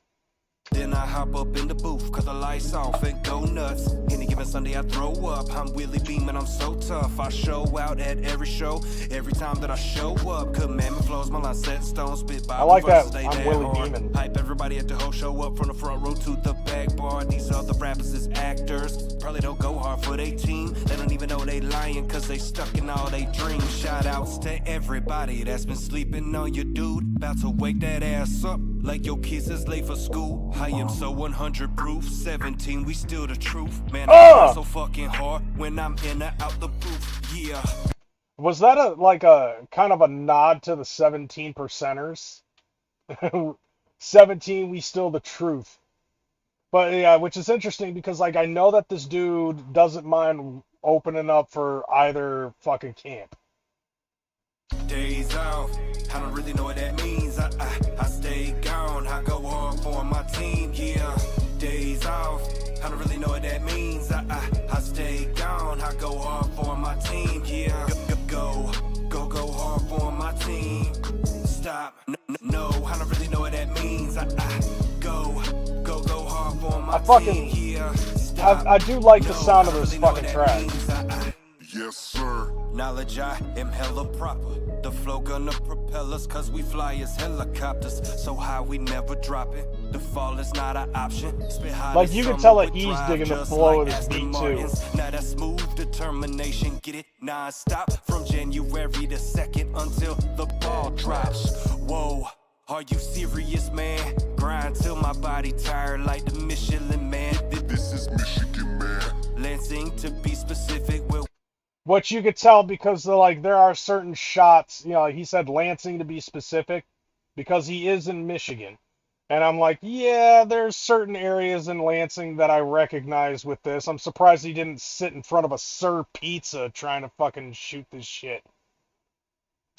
Then I hop up in the booth, cut the lights off and go nuts. Any given Sunday I throw up, I'm Willie Beam and I'm so tough. I show out at every show, every time that I show up. Commandment flows, my line set stone, spit by I like verses, that. they I'm that Willie hard. Beeman. Hype everybody at the whole show up from the front row to the back bar. These other rappers is actors, probably don't go hard for they team. They don't even know they lying cause they stuck in all they dreams. Shout outs to everybody that's been sleeping on your dude. About to wake that ass up like your kids is late for school. I am so 100 proof, 17, we still the truth. Man, I try so fucking hard when I'm in or out the booth. Yeah. Was that a kind of a nod to the 17 percenters? 17, we still the truth. But yeah, which is interesting because like I know that this dude doesn't mind opening up for either fucking camp. Days off, I don't really know what that means. I stay gone, I go hard for my team, yeah. Days off, I don't really know what that means. I stay gone, I go hard for my team, yeah. Go hard for my team. Stop, no, I don't really know what that means. I go hard for my team, yeah. Stop, I do like the sound of this fucking track. Yes, sir. Knowledge, I am hella proper. The flow gonna propel us cause we fly as helicopters. So high we never drop it. The fall is not an option. Like you can tell that he's digging the flow of this beat too. Now that smooth determination, get it non-stop from January the 2nd until the ball drops. Whoa, are you serious, man? Grind till my body tired like the Michelin Man. This is Michigan, man. Lansing to be specific with What you could tell because there are certain shots, you know, he said Lansing to be specific because he is in Michigan. And I'm like, yeah, there's certain areas in Lansing that I recognize with this. I'm surprised he didn't sit in front of a Sir Pizza trying to fucking shoot this shit.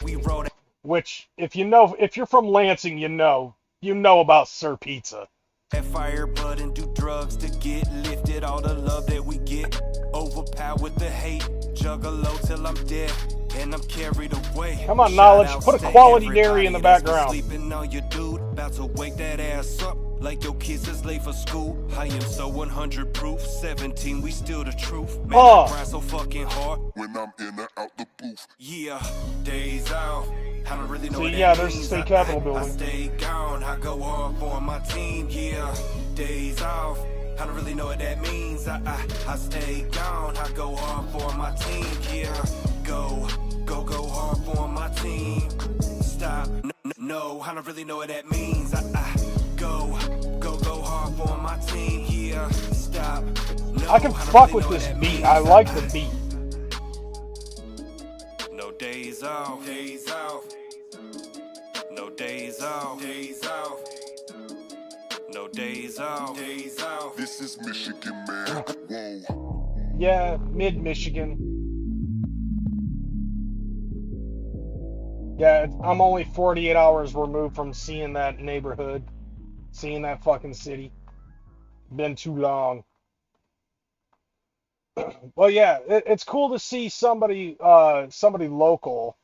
We wrote Which, if you're from Lansing, you know about Sir Pizza. That fire button, do drugs to get lifted. All the love that we get, overpowered the hate. Juggalo till I'm dead, and I'm carried away. Come on, Knowledge, put a quality dairy in the background. Sleeping on your dude, about to wake that ass up like your kids is late for school. I am so 100 proof, 17, we still the truth. Man, I grind so fucking hard when I'm in or out the booth. Yeah, days out. I don't really know See, what yeah, that there's the means. state capitol I building. stay gone, I go hard for my team, yeah. Days off, I don't really know what that means. I stay gone, I go hard for my team, yeah. Go hard for my team. Stop, no, I don't really know what that means. I go hard for my team, yeah. Stop, no, I can fuck with this beat. I like the beat. No days off, days off. No days off, days off. No days off, days off. This is Michigan, man. Whoa. Yeah, mid-Michigan. Yeah, I'm only 48 hours removed from seeing that neighborhood, seeing that fucking city. Been too long. Well, yeah, it's cool to see somebody local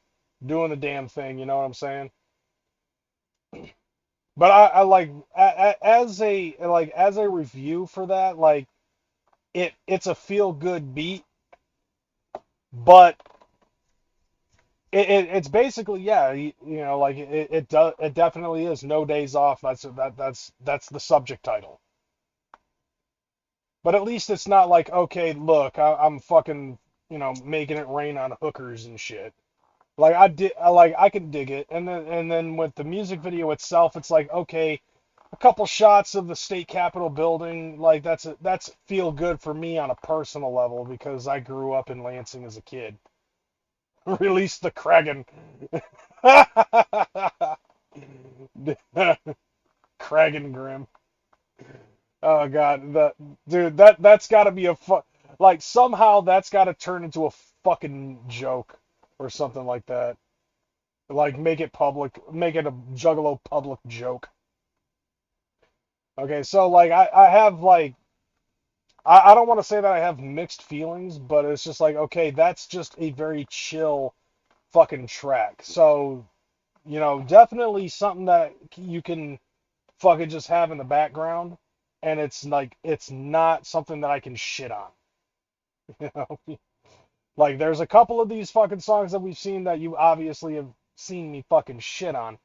doing the damn thing. You know what I'm saying? But I like as a review for that, like it's a feel good beat, but it's basically, yeah, you know, like it definitely is No Days Off. That's the subject title. But at least it's not like, okay, look, I'm fucking, you know, making it rain on hookers and shit. Like I can dig it. And then with the music video itself, it's like, okay, a couple shots of the state capitol building, like that's feel good for me on a personal level because I grew up in Lansing as a kid. Release the Kragan. Kragan Grim. Oh god, that's got to be like somehow that's got to turn into a fucking joke or something like that. Like make it public, make it a Juggalo public joke. Okay, so like I have like I don't want to say that I have mixed feelings, but it's just like, okay, that's just a very chill fucking track. So, you know, definitely something that you can fucking just have in the background, and it's like, it's not something that I can shit on. You know? Like, there's a couple of these fucking songs that we've seen that you obviously have seen me fucking shit on.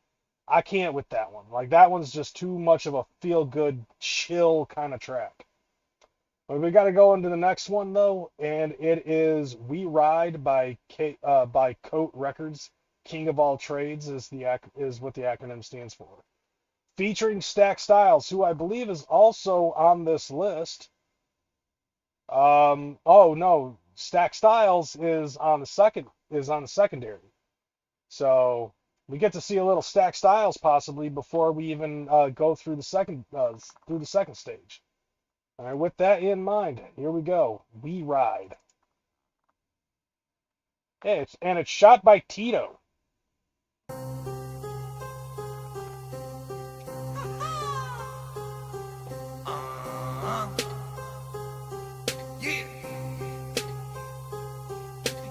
I can't with that one. Like, that one's just too much of a feel-good, chill kind of track. But we got to go into the next one, though, and it is We Ride by Coat Records. King of All Trades is what the acronym stands for. Featuring Stack Styles, who I believe is also on this list. Oh, no. Stack Styles is on the secondary. So we get to see a little Stack Styles possibly before we even go through the second stage. All right, with that in mind, here we go. We Ride. Hey, it's shot by Tito.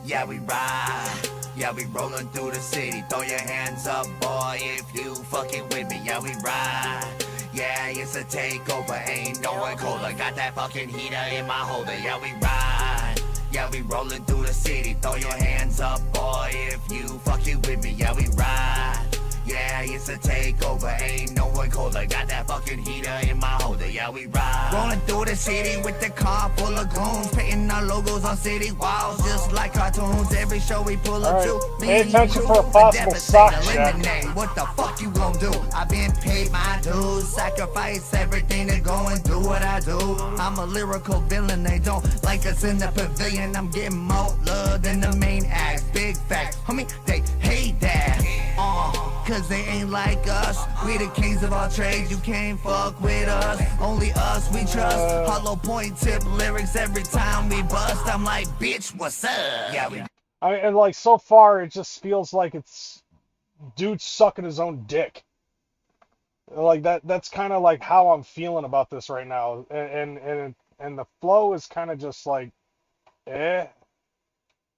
Yeah, we ride. Yeah, we rolling through the city. Throw your hands up, boy, if you fucking with me. Yeah, we ride. Yeah, it's a takeover. Ain't no one colder. Got that fucking heater in my holder. Yeah, we ride. Yeah, we rolling through the city. Throw your hands up, boy, if you fucking with me. Yeah, we ride. Yeah, it's a takeover. Ain't no one colder. Got that fucking heater in my holder. Yeah, we ride. Rolling through the city with the car full of goons. Painting our logos on city walls just like cartoons. Every show we pull up to. Pay attention for a possible sock check. What the fuck you gon' do? I've been paid my dues. Sacrifice everything to go and do what I do. I'm a lyrical villain. They don't like us in the pavilion. I'm getting more love than the main act. Big facts. Homie, they hate that. Cause they ain't like us. We the kings of all trades. You can't fuck with us. Only us we trust. Hollow point tip lyrics every time we bust. I'm like, bitch, what's up? Yeah, we. And like so far, it just feels like it's dude sucking his own dick. Like that's kind of like how I'm feeling about this right now. And the flow is kind of just like, Like,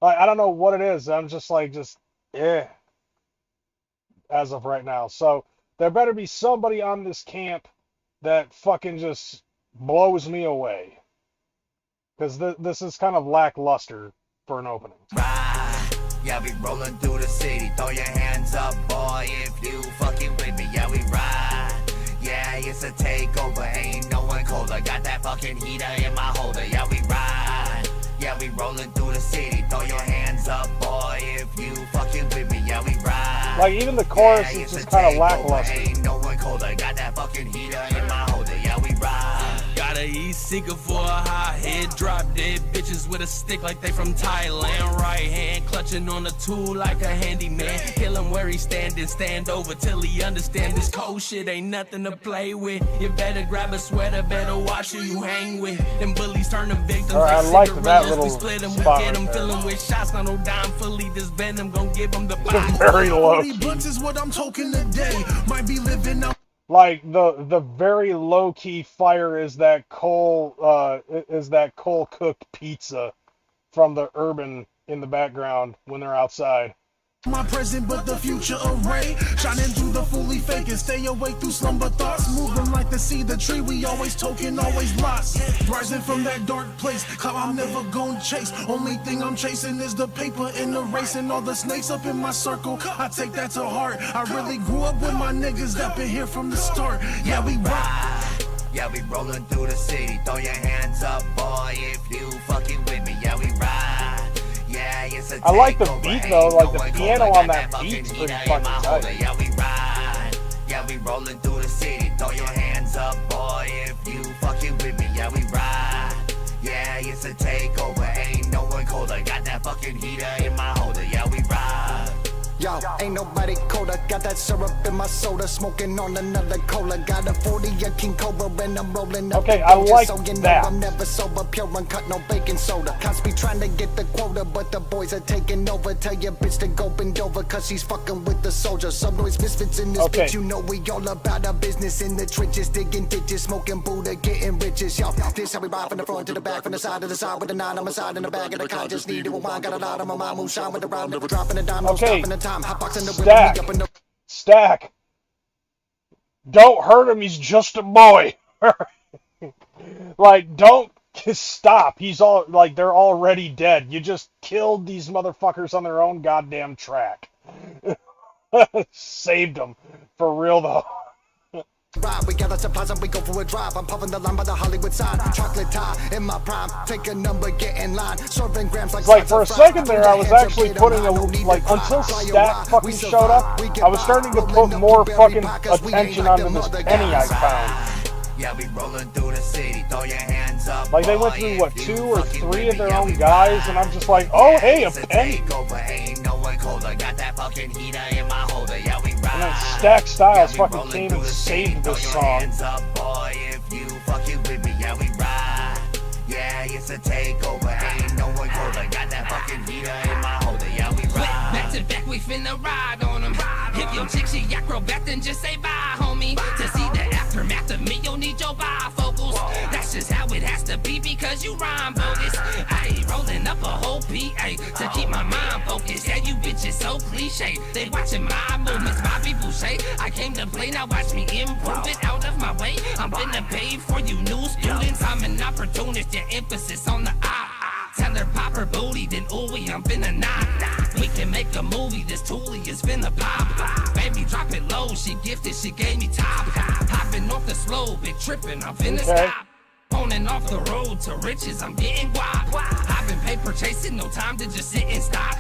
I don't know what it is. I'm just like, as of right now. So there better be somebody on this camp that fucking just blows me away. Because this is kind of lackluster for an opening. Yeah, we rolling through the city. Throw your hands up, boy, if you fucking with me. Yeah, we ride. Yeah, it's a takeover. Ain't no one colder. Got that fucking heater in my holder. Yeah, we ride. Yeah, we rolling through the city. Throw your hands up, boy, if you fucking with me. Yeah, we ride. Like, even the chorus is just kind of lackluster. Ain't no one colder. Got that fucking heater in my holder. Yeah, we ride. Gotta eat seeker for a high head. Drop dead bitches with a stick like they from Thailand. Right hand clutching on the tool like a handyman. Kill him where he standing. Stand over till he understand this cold shit ain't nothing to play with. You better grab a sweater, better watch who you hang with. Them bullies turn them victims I like that little we split them, we spot get them, right fill them with shots. Not no dime fully. This venom gon' give them the body. Very low. Is what I'm talking today. Might be living out. Like the very low key fire is that coal cooked pizza from the Urban in the background when they're outside. My present, but the future array. Shining through the fully fake and stay awake through slumber thoughts. Moving like the cedar tree, we always token, always lost. Rising from that dark place, cloud I'm never gonna chase. Only thing I'm chasing is the paper in the race and all the snakes up in my circle. I take that to heart. I really grew up with my niggas that been here from the start. Yeah, we ride. Yeah, we rolling through the city. Throw your hands up, boy, if you fucking with me. Yeah, we ride. Yeah, it's a I like the beat though, like the piano on that beat's pretty fucking tight. Yeah, we ride. Yeah, we rolling through the city. Throw your hands up, boy, if you fucking with me. Yeah, we ride. Yeah, it's a takeover. Ain't no one colder. Got that fucking heater in my holder. Yeah, we ride. Yo, ain't nobody colder. Got that syrup in my soda, smoking on another cola. Got a 40 a King Cobra and I'm rolling up. Okay, I like so you know that. I'm never sober, pure uncut, no baking soda. Cops be trying to get the quota, but the boys are taking over. Tell your bitch to go bend over, cause she's fucking with the soldier. Some noise misfits in this bitch, you know we all about our business in the trenches, digging ditches, smoking Buddha, getting riches. Yo, this how we ride from the front to the back, from the side to the side with the 9 on my side in the bag of the car. Just need to wine, got a lot on my mind, moonshine with the round, never dropping a dime, no stopping the time. Stack. Don't hurt him, he's just a boy. Like, don't stop. He's all, like, they're already dead. You just killed these motherfuckers on their own goddamn track. Saved them. For real, though. Ride, we gather supplies and we go for a drive. I'm puffing the line by the Hollywood sign. Chocolate tie in my prime. Take a number, get in line. Serving grams like for a second there, I was actually putting a, like, until Stack fucking showed up, I was starting to put more fucking attention onto this penny I found. Yeah, we rolling through the city, throw your hands up. Like, they went through, what, 2 or 3 of their own guys, and I'm just like, oh, hey, a penny. And then Stack Styles fucking came and saved this song. Yeah, it's a takeover. Ain't no one colder. Got that fucking heater in my holder. Yeah, we ride. Back to back, we finna ride on them. If your chick she acrobat, then just say bye, homie. To see the aftermath of me, you'll need your bifocals. That's just how it has to be because you rhyme bogus. Ayy, rolling up a whole PA to keep my mind focused. Yeah, you bitches so cliche. They watching my movements, Bobby Boucher. I came to play, now watch me improve it out of my way. I'm finna pay for you new students. I'm an opportunist, your emphasis on the I. Tell her pop her booty, then ooey, I'm finna knock. We can make a movie, this toolie is finna pop. Baby, drop it low, she gifted, she gave me top. Hopping off the slow, big tripping, I'm finna stop. On and off the road to riches, I'm getting guap. I've been paper chasing, no time to just sit and stop.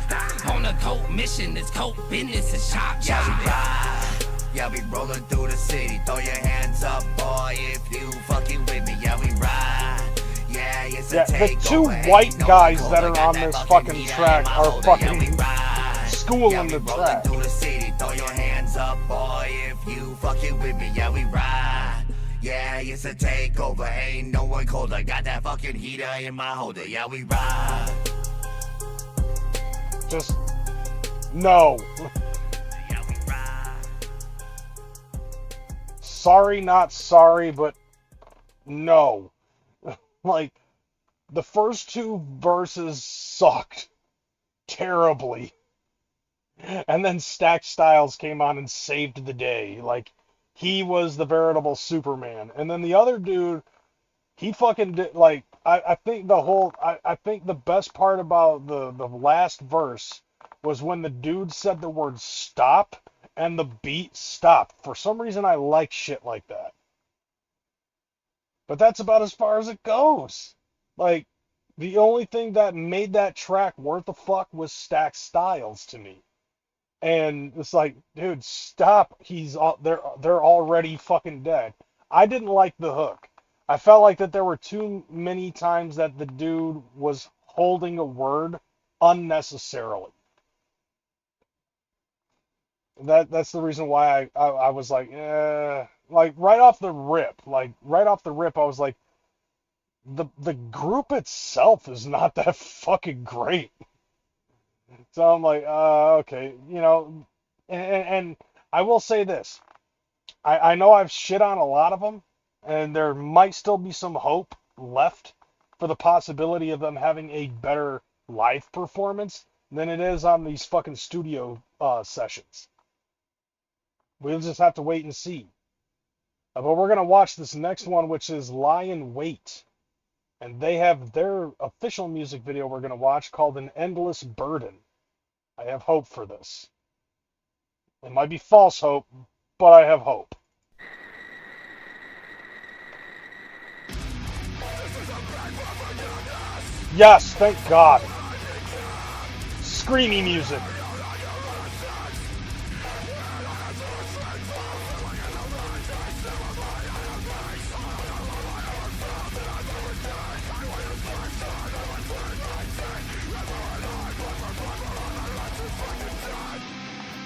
On a coke mission, it's coke business, it's chop. Yeah, we ride. Yeah, we rolling through the city. Throw your hands up, boy, if you fucking with me. Yeah, we ride. Yeah, it's a the 2 white guys that are on this fucking track are fucking schooling the track. Through the city. Throw your hands up, boy, if you fucking with me. Yeah, we ride. Yeah, it's a takeover. Ain't no one colder. Got that fucking heater in my holder. Yeah, we ride. Just no. Yeah, we ride. Sorry, not sorry, but no. Like, the first 2 verses sucked terribly. And then Stack Styles came on and saved the day. Like, he was the veritable Superman. And then the other dude, he fucking did, like, I think I think the best part about the last verse was when the dude said the word stop and the beat stopped. For some reason, I like shit like that. But that's about as far as it goes. Like, the only thing that made that track worth the fuck was Stack Styles to me. And it's like, dude, stop. They're already fucking dead. I didn't like the hook. I felt like that there were too many times that the dude was holding a word unnecessarily. That's the reason why I was like, like right off the rip, I was like, the group itself is not that fucking great. So I'm like, okay, you know, and I will say this. I know I've shit on a lot of them, and there might still be some hope left for the possibility of them having a better live performance than it is on these fucking studio sessions. We'll just have to wait and see. But we're going to watch this next one, which is Lie in Wait. And they have their official music video we're going to watch called An Endless Burden. I have hope for this. It might be false hope, but I have hope. Yes, thank God. Screamy music.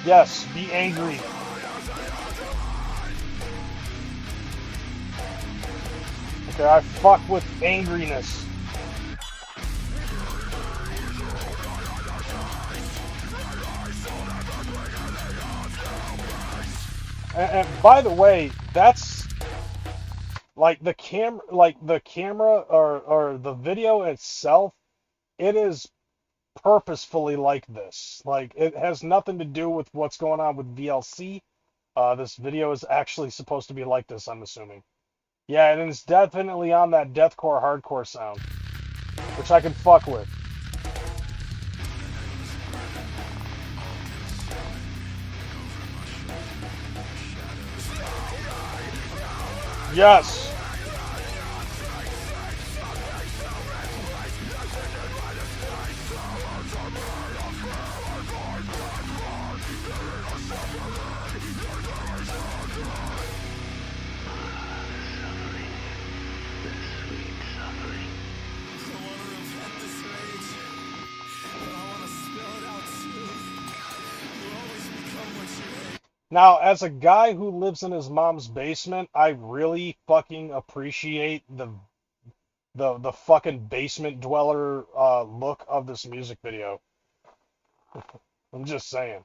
Yes, be angry. Okay, I fuck with angriness. And by the way, that's like the camera or the video itself, it is purposefully like this. Like, it has nothing to do with what's going on with VLC This video is actually supposed to be like this, I'm assuming. Yeah, and it's definitely on that deathcore, hardcore sound, which I can fuck with. Yes! Now, as a guy who lives in his mom's basement, I really fucking appreciate the fucking basement dweller look of this music video. I'm just saying.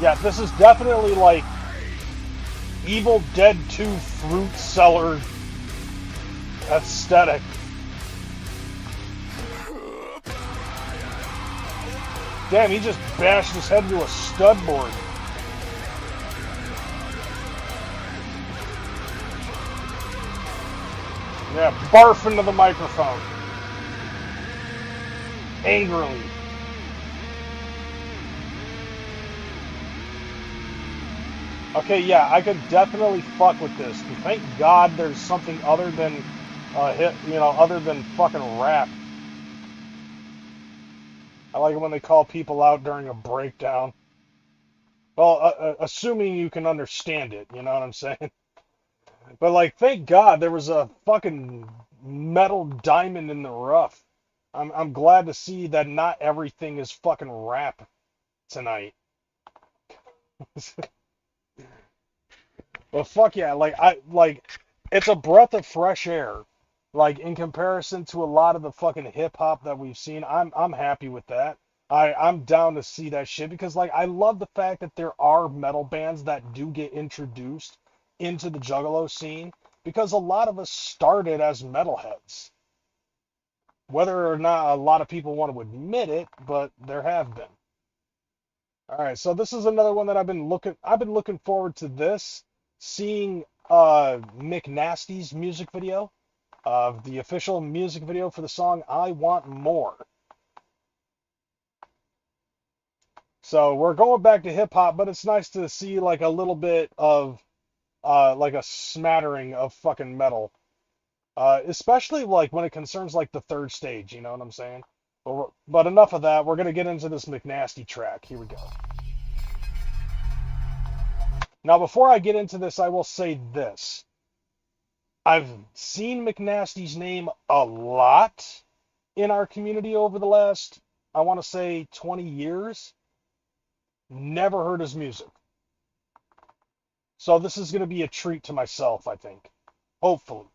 Yeah, this is definitely like Evil Dead 2 fruit cellar aesthetic. Damn, he just bashed his head into a stud board. Yeah, barf into the microphone. Angrily. Okay, yeah, I could definitely fuck with this. And thank God there's something other than other than fucking rap. I like it when they call people out during a breakdown. Well, assuming you can understand it, you know what I'm saying? But, like, thank God there was a fucking metal diamond in the rough. I'm glad to see that not everything is fucking rap tonight. Well, fuck yeah, it's a breath of fresh air. Like, in comparison to a lot of the fucking hip-hop that we've seen, I'm happy with that. I'm down to see that shit because, like, I love the fact that there are metal bands that do get introduced into the Juggalo scene because a lot of us started as metalheads. Whether or not a lot of people want to admit it, but there have been. Alright, so this is another one that I've been looking forward to this. Seeing McNasty's music video. The official music video for the song I Want More. So we're going back to hip hop, but it's nice to see like a little bit of like a smattering of fucking metal. Especially like when it concerns like the third stage, you know what I'm saying? But enough of that, we're gonna get into this McNasty track. Here we go. Now before I get into this, I will say this. I've seen McNasty's name a lot in our community over the last, I want to say, 20 years. Never heard his music. So this is going to be a treat to myself, I think. Hopefully.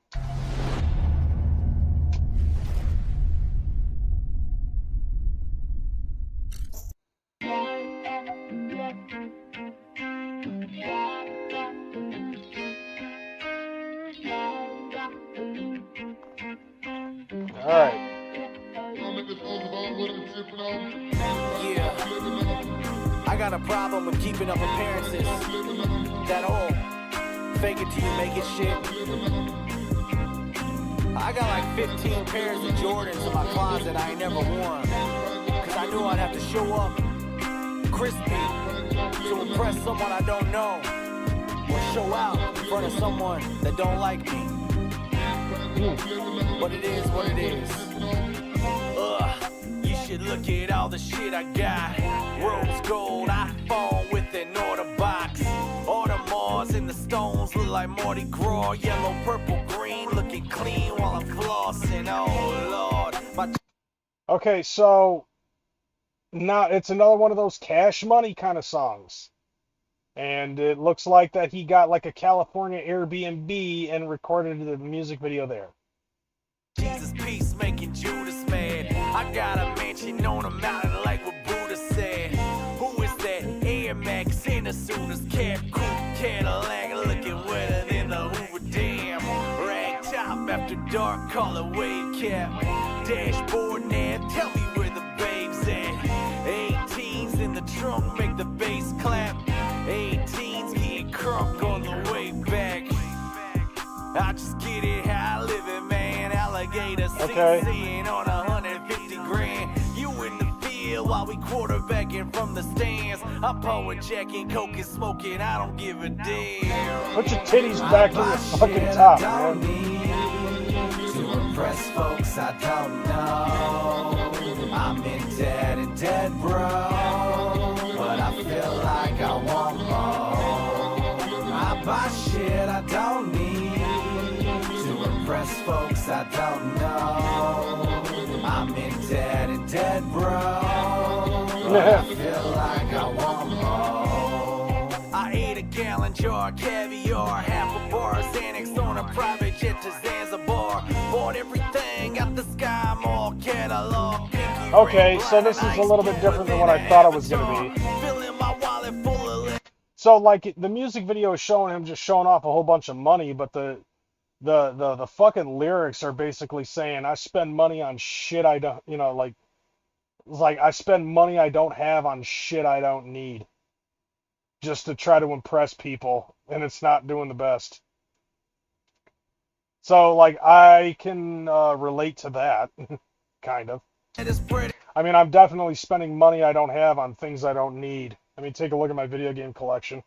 Alright. Yeah. I got a problem with keeping up appearances. That whole fake it till you make it shit. I got like 15 pairs of Jordans in my closet I ain't never worn. Cause I knew I'd have to show up crispy to impress someone I don't know. Or show out in front of someone that don't like me. But it is what it is. You should look at all the shit I got. Rose gold iPhone with an order box. All the Mars and the stones look like Mardi Gras. Yellow, purple, green, looking clean while I'm flossing. Oh Lord. Okay, so now it's another one of those Cash Money kind of songs. And it looks like that he got like a California Airbnb and recorded the music video there. Jesus peace making Judas mad. I got a mansion on a mountain like what Buddha said. Who is that? Air Max in a soon as cap, cool Cadillac, looking wetter than the Hoover Dam. Rag top after dark, call it wave cap. Dashboard nav, tell me where the babes at. Ain't trunk, make the bass clap. 18s getting crunk on the way back. I just get it how I live it, man. Alligator seeing on 150 grand. You in the field while we quarterbacking from the stands. I'm pouring Jack and Coke and smoking, I don't give a damn. Put your titties back to the fucking top, man. To impress folks I don't know. I'm in debt and dead, bro. But I feel like I want more. I buy shit I don't need. To impress folks I don't know. I'm in debt and dead, bro. But I feel like I want more. I ate a gallon jar, caviar, half a bar, Xanax on a private jet to Zanzibar. Bought everything at the Sky Mall catalog. Okay, so this is a little bit different than what I thought it was going to be. So, like, the music video is showing him just showing off a whole bunch of money, but the fucking lyrics are basically saying, I spend money on shit I don't, you know, like, it's like, I spend money I don't have on shit I don't need. Just to try to impress people, and it's not doing the best. So, like, I can relate to that, kind of. I mean, I'm definitely spending money I don't have on things I don't need. I mean, take a look at my video game collection.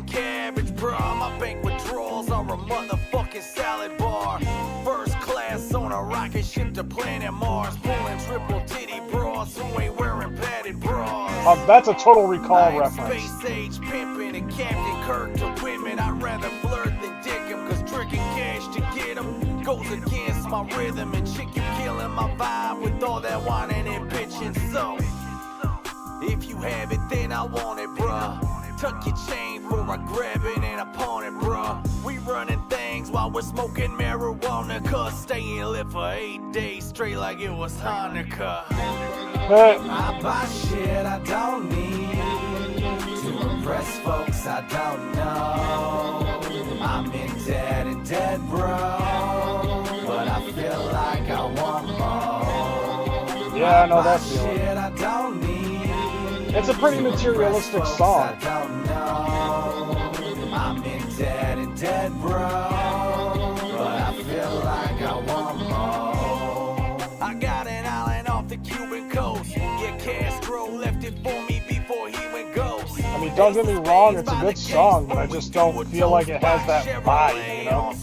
Cabbage, bro, my bank withdrawals are a motherfucking salad bar. First class on a rocket ship to planet Mars, pulling triple titty bras who ain't wearing padded bras. That's a Total Recall reference. Space age pimping and Captain Kirk to women. I'd rather flirt than dick him, cause drinking cash to get him goes against my rhythm. And chick, you killing my vibe with all that whining and bitching. So, if you have it, then I want it, bruh. Tuck your chain before I grab it and I pawn it, bruh. We running things while we're smoking marijuana, cause staying lit for 8 days straight like it was Hanukkah. I buy shit I don't need to impress folks I don't know. I'm in debt and dead, bro, but I feel like I want more. Yeah, I know that feeling. Shit I don't need. It's a pretty materialistic song. I don't know. I'm in debt and dead, bro, but I feel like I want more. I got an island off the Cuban coast. Yeah, Castro left it for me before he went ghost. I mean, don't get me wrong, it's a good song, but I just don't feel like it has that vibe, you know?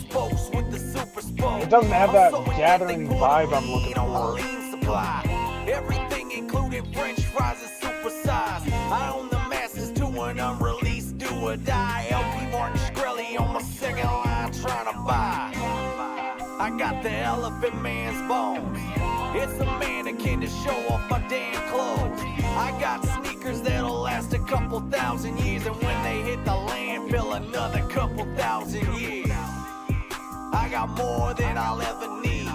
It doesn't have that gathering vibe I'm looking for. Everything including French fries and supersize. I own the masses to an unreleased do or die. LP Martin Shkreli on my second line trying to buy. I got the elephant man's bones. It's a mannequin to show off my damn clothes. I got sneakers that'll last a couple thousand years, and when they hit the landfill, another couple thousand years. I got more than I'll ever need,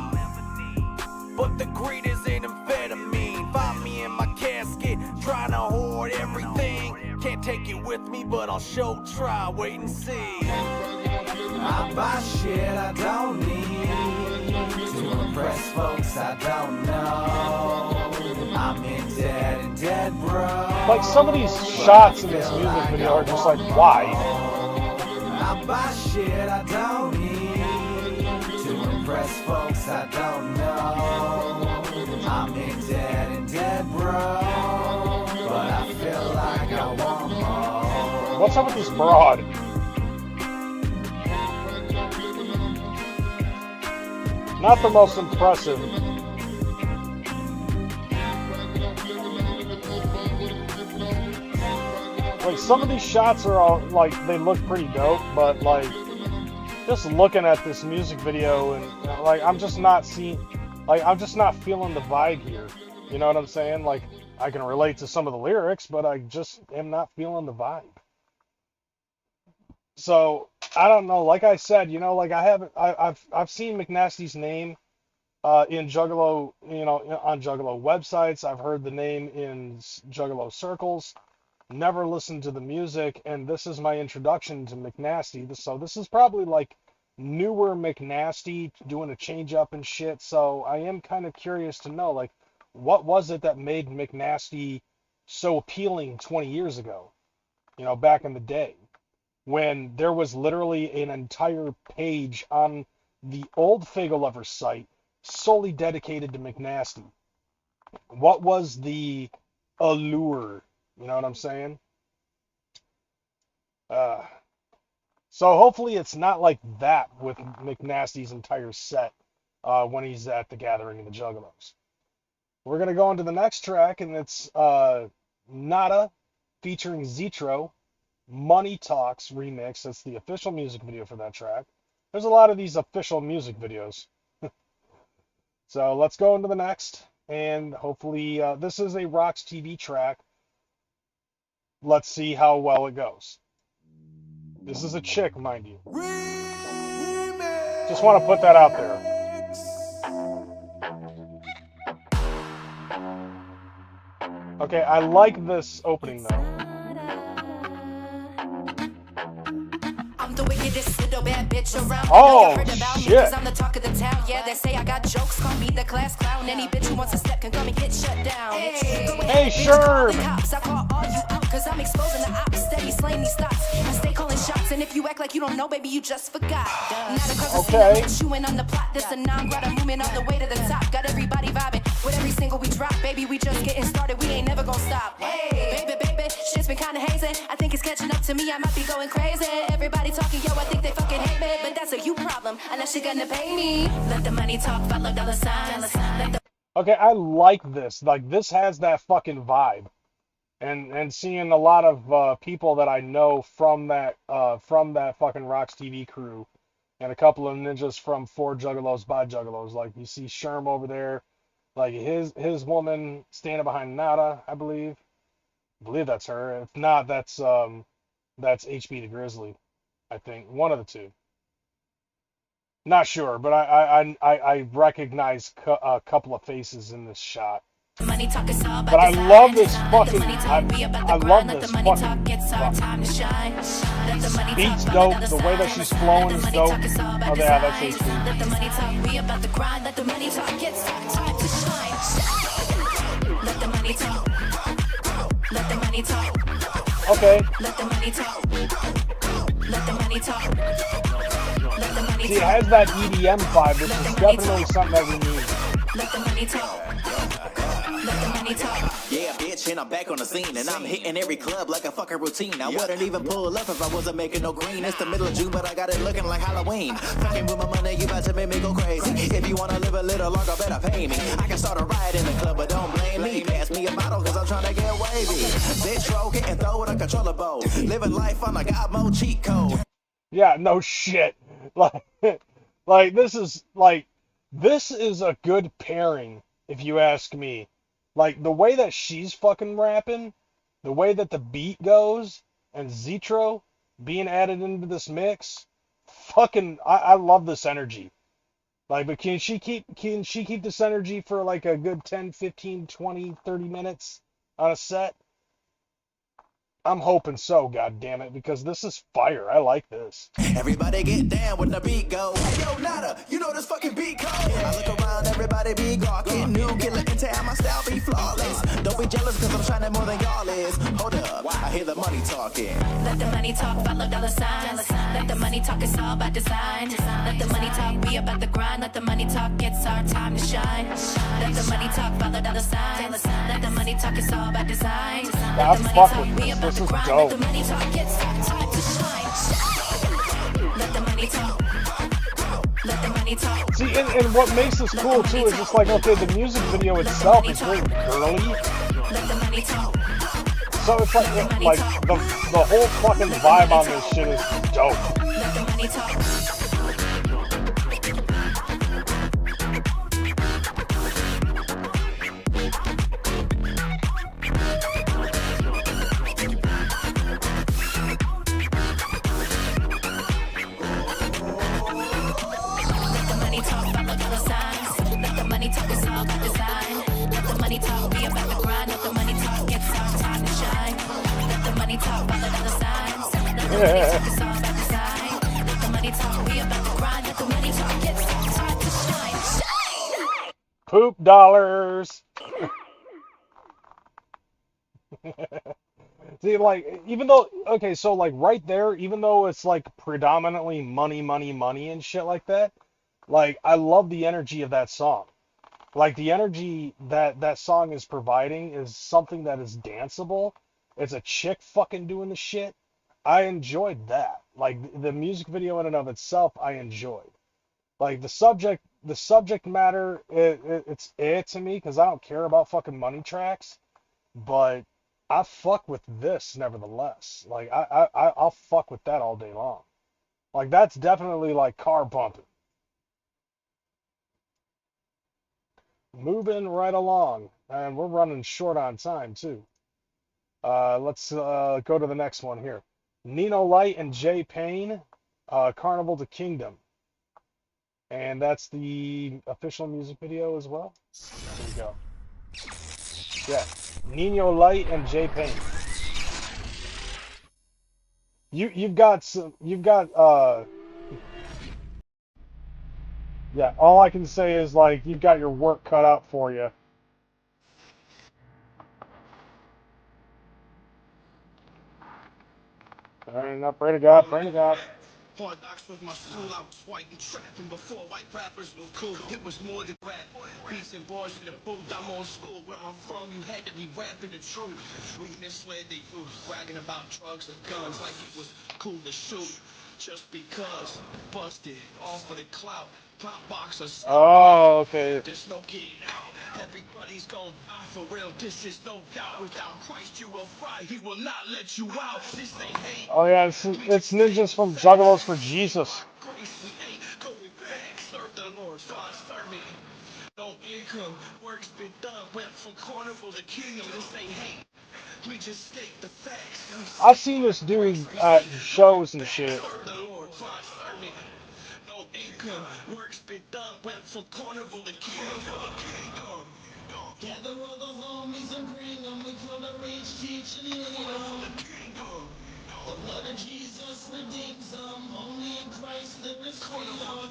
but the greed is in amphetamine. Find me in my casket, trying to hoard everything. Can't take it with me, but I'll show try, wait and see. I buy shit I don't need to impress folks I don't know. I'm in debt and dead, bro. Like, some of these shots in this music video are just like, why? I buy shit I don't need to impress folks I don't know. I'm in debt and dead, bro, but I feel like I want more. What's up with this broad? Not the most impressive. Like, some of these shots are all, like, they look pretty dope, but, like, just looking at this music video and, like, I'm just not feeling the vibe here. You know what I'm saying? Like, I can relate to some of the lyrics, but I just am not feeling the vibe. So, I don't know. Like I said, you know, like, I've seen McNasty's name in Juggalo, you know, on Juggalo websites. I've heard the name in Juggalo circles. Never listened to the music, and this is my introduction to McNasty. So this is probably like newer McNasty doing a change up and shit. So I am kind of curious to know, like, what was it that made McNasty so appealing 20 years ago, you know, back in the day, when there was literally an entire page on the old Fagel Lovers site solely dedicated to McNasty. What was the allure? You know what I'm saying? So hopefully it's not like that with McNasty's entire set when he's at the Gathering of the Juggalos. We're going to go into the next track, and it's Nada featuring Zetro, Money Talks remix. That's the official music video for that track. There's a lot of these official music videos. So let's go into the next, and hopefully this is a Rocks TV track. Let's see how well it goes. This is a chick, mind you. Just want to put that out there. Okay, I like this opening though. I'm the wickedest little bad bitch around. Oh, shit. I'm the talk of the town. Yeah, they say I got jokes. Call me the class clown. Any bitch who wants a step can come and get shut down. Hey, sure. I call all you out because I'm exposing the ops. Steady slaying these stops. I stay calling shots. And if you act like you don't know, baby, you just forgot. Not a cause okay. You in on the plot. This a non-grata movement all the way to the top. Got everybody vibing with every single we drop. Baby, we just getting started. We ain't never gonna stop. Hey, baby, shit's been kinda hazing. I think it's catching up to me. I might be going crazy. Everybody talking, yo, I think they fucking hate me. But that's a you problem. Unless you're gonna pay me. Let the money talk, follow dollar signs. Okay, I like this. Like, this has that fucking vibe. And seeing a lot of people that I know from that fucking Rocks TV crew, and a couple of ninjas from For Juggalos by Juggalos. Like, you see Sherm over there, like his woman standing behind Nada, I believe. I believe that's her. If not, that's HB the Grizzly, I think. One of the two. Not sure, but I recognize a couple of faces in this shot. But I love this fucking. I love this fucking. Beat's dope. The way that she's flowing is dope. Oh yeah, that's HB. Let the money talk, we about the grind. Let the money talk, it's time to shine. Let the money talk. Let the money talk. Okay. Let the money talk. Let the money talk. Let the money talk. See, it has that EDM vibe, which is definitely something that we need. Let the money talk. Let the money talk. Yeah, bitch, and I'm back on the scene, and I'm hitting every club like a fucking routine. I wouldn't even pull up if I wasn't making no green. It's the middle of June, but I got it looking like Halloween. Fucking with my money, you about to make me go crazy. If you wanna live a little longer, better pay me. I can start a riot in the club, but don't blame me. Pass me a bottle, cause I'm trying to get wavy. Bitch, roll it and throw it uncontrollable. Living life on a God mode cheat code. Yeah, no shit. Like this is a good pairing, if you ask me. Like, the way that she's fucking rapping, the way that the beat goes, and Zetro being added into this mix, fucking, I love this energy. Like, but can she keep this energy for like a good 10, 15, 20, 30 minutes on a set? I'm hoping so, goddammit, because this is fire. I like this. Everybody get down when the beat go. Hey, yo, Nada, you know this fucking beat cold. I look around, everybody be gawking. New killer in town, my style be flawless. Don't be jealous, cause I'm shining more than y'all is. Hold up, I hear the money talking. Let the money talk, follow dollar signs. Let the money talk, it's all by design. Let the money talk, we about the grind. Let the money talk, it's our time to shine. Let the money talk, follow dollar signs. Let the money talk, it's all by design. Let the money talk, we about the grind. Let the money talk, it's our time to shine. Let the money talk. Let the money talk. See, and what makes this cool too is just like, okay, the music video itself is very girly. Let the money talk. So it's like the whole fucking vibe on this shit is dope. Let the money talk. Poop dollars. See, like, even though, okay, so, like, right there, even though it's, like, predominantly money, money, money and shit like that, like, I love the energy of that song. Like, the energy that that song is providing is something that is danceable. It's a chick fucking doing the shit. I enjoyed that. Like, the music video in and of itself, I enjoyed. Like, the subject matter, it's it to me, because I don't care about fucking money tracks. But I fuck with this nevertheless. Like I'll fuck with that all day long. Like that's definitely like car bumping. Moving right along, and we're running short on time too. Let's go to the next one here. Nino Light and Jay Payne, Carnival to Kingdom, and that's the official music video as well. There we go. Yeah, Nino Light and Jay Payne. You've got yeah, all I can say is like you've got your work cut out for you. Alright, up, pray to God, pray to God. Hard knocks was my school, I was white and trapping before white rappers was cool. It was more than rap. Beats and bars in the booth. I'm on school where I'm from. You had to be rapping the truth. We misled the youth, bragging about drugs and guns like it was cool to shoot. Just because busted off of the clout. Pop boxers. Oh, okay. There's no getting out. Everybody's gonna die for real. This is no doubt. Without Christ, you will fry. He will not let you out. This ain't hate. Oh yeah, it's ninjas from Juggalos for Jesus. Grace, we ain't going back. Serve the Lord, God, serve me. No income, work's been done. Went from carnival to kingdom. This ain't hate. We just state the facts. I've seen this dude at shows and shit. Serve the Lord, God, serve me. No income, work's been done. Went from carnival to kingdom. Gather all the homies and bring them. We gonna reach, teach, and lead them. The blood of Jesus redeems them. Only in Christ there is freedom.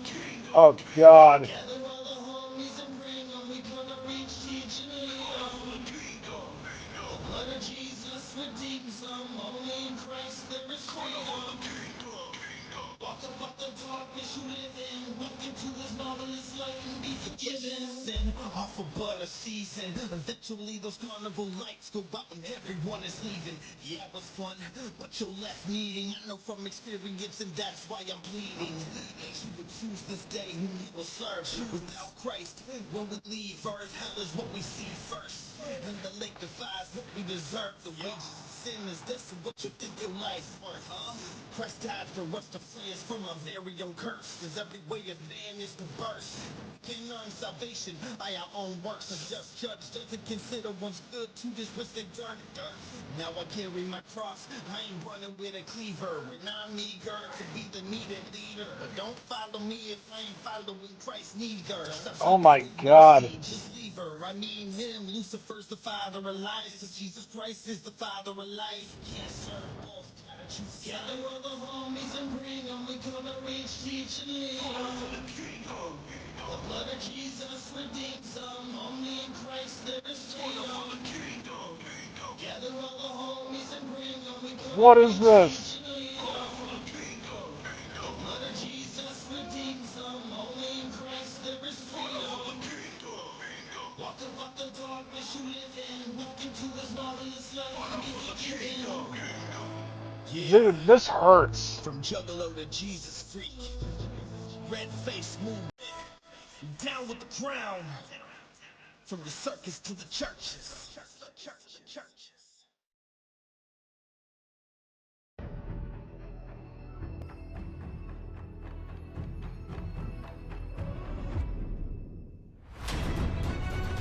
Oh God. Gather all the homies and bring them. We gonna reach, teach, and lead them. The blood of Jesus redeems them. Only in Christ there is freedom. Walk about the darkness you live in. Walk into this marvelous light and be forgiven. Sin off a butter season. Eventually those carnival lights go out and everyone is leaving. Yeah, it was fun, but you're left needing. I know from experience and that's why I'm bleeding. You would choose this day whom you will serve. Without Christ, when we leave earth, hell is what we see first. And the lake defies what we deserve. The wages of sin is this and what you think your life's worth, huh? Christ died for us to free us from our very own curse. Cause every way of man is to burst. We can earn salvation by our own works. A just judge doesn't consider one's good to just wish they turned to dirt. Now I carry my cross. I ain't running with a cleaver. And I'm eager to be the needed leader. But don't follow me if I ain't following Christ neither. Oh my God. Just leave her. I mean him. Lucifer's the father of life. So Jesus Christ is the father of life. Can't serve both. Gather all the homies and bring them. We gonna reach, teach, and lead them. The blood of Jesus redeems them. Only in Christ there is freedom. Gather all the homies and bring them. We gonna What is this? reach, teach, and lead them. The blood of Jesus redeems them. Only in Christ there is freedom. Walk about the darkness you live in. Walk into this marvelous light and be forgiven. Dude, this hurts. From Juggalo to Jesus freak. Red face movement. Down with the crown. From the circus to the churches.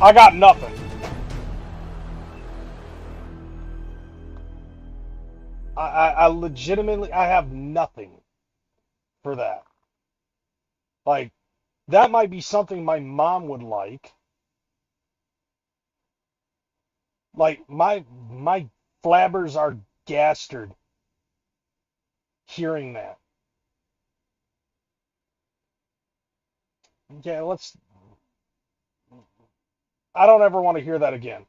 I got nothing. I legitimately, I have nothing for that. Like, that might be something my mom would like. Like, my flabbers are gastered hearing that. Okay, I don't ever want to hear that again.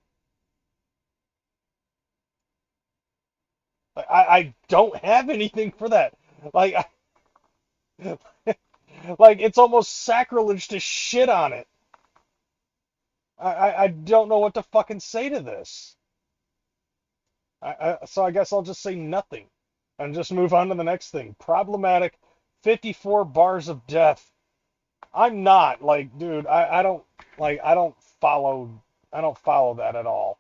Like, I don't have anything for that. Like, like it's almost sacrilege to shit on it. I don't know what to fucking say to this. So I guess I'll just say nothing and just move on to the next thing. Problematic 54 bars of death. I'm not like, dude, I don't follow that at all.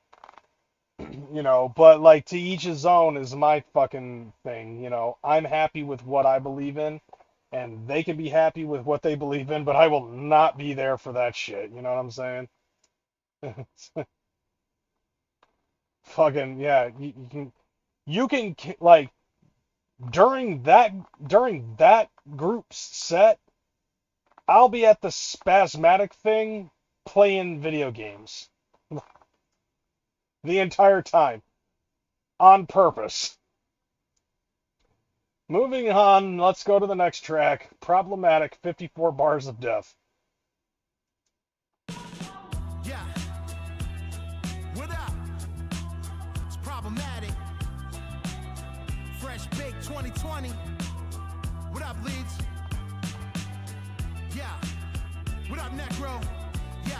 You know, but like to each his own is my fucking thing, you know. I'm happy with what I believe in and they can be happy with what they believe in, but I will not be there for that shit, you know what I'm saying? Fucking yeah, you can like during that group's set, I'll be at the spasmatic thing playing video games the entire time on purpose. Moving on, let's go to the next track. Problematic 54 bars of death. Yeah. What up? It's problematic. Fresh Big 2020. What up, Leeds? Yeah. What up, Necro? Yo.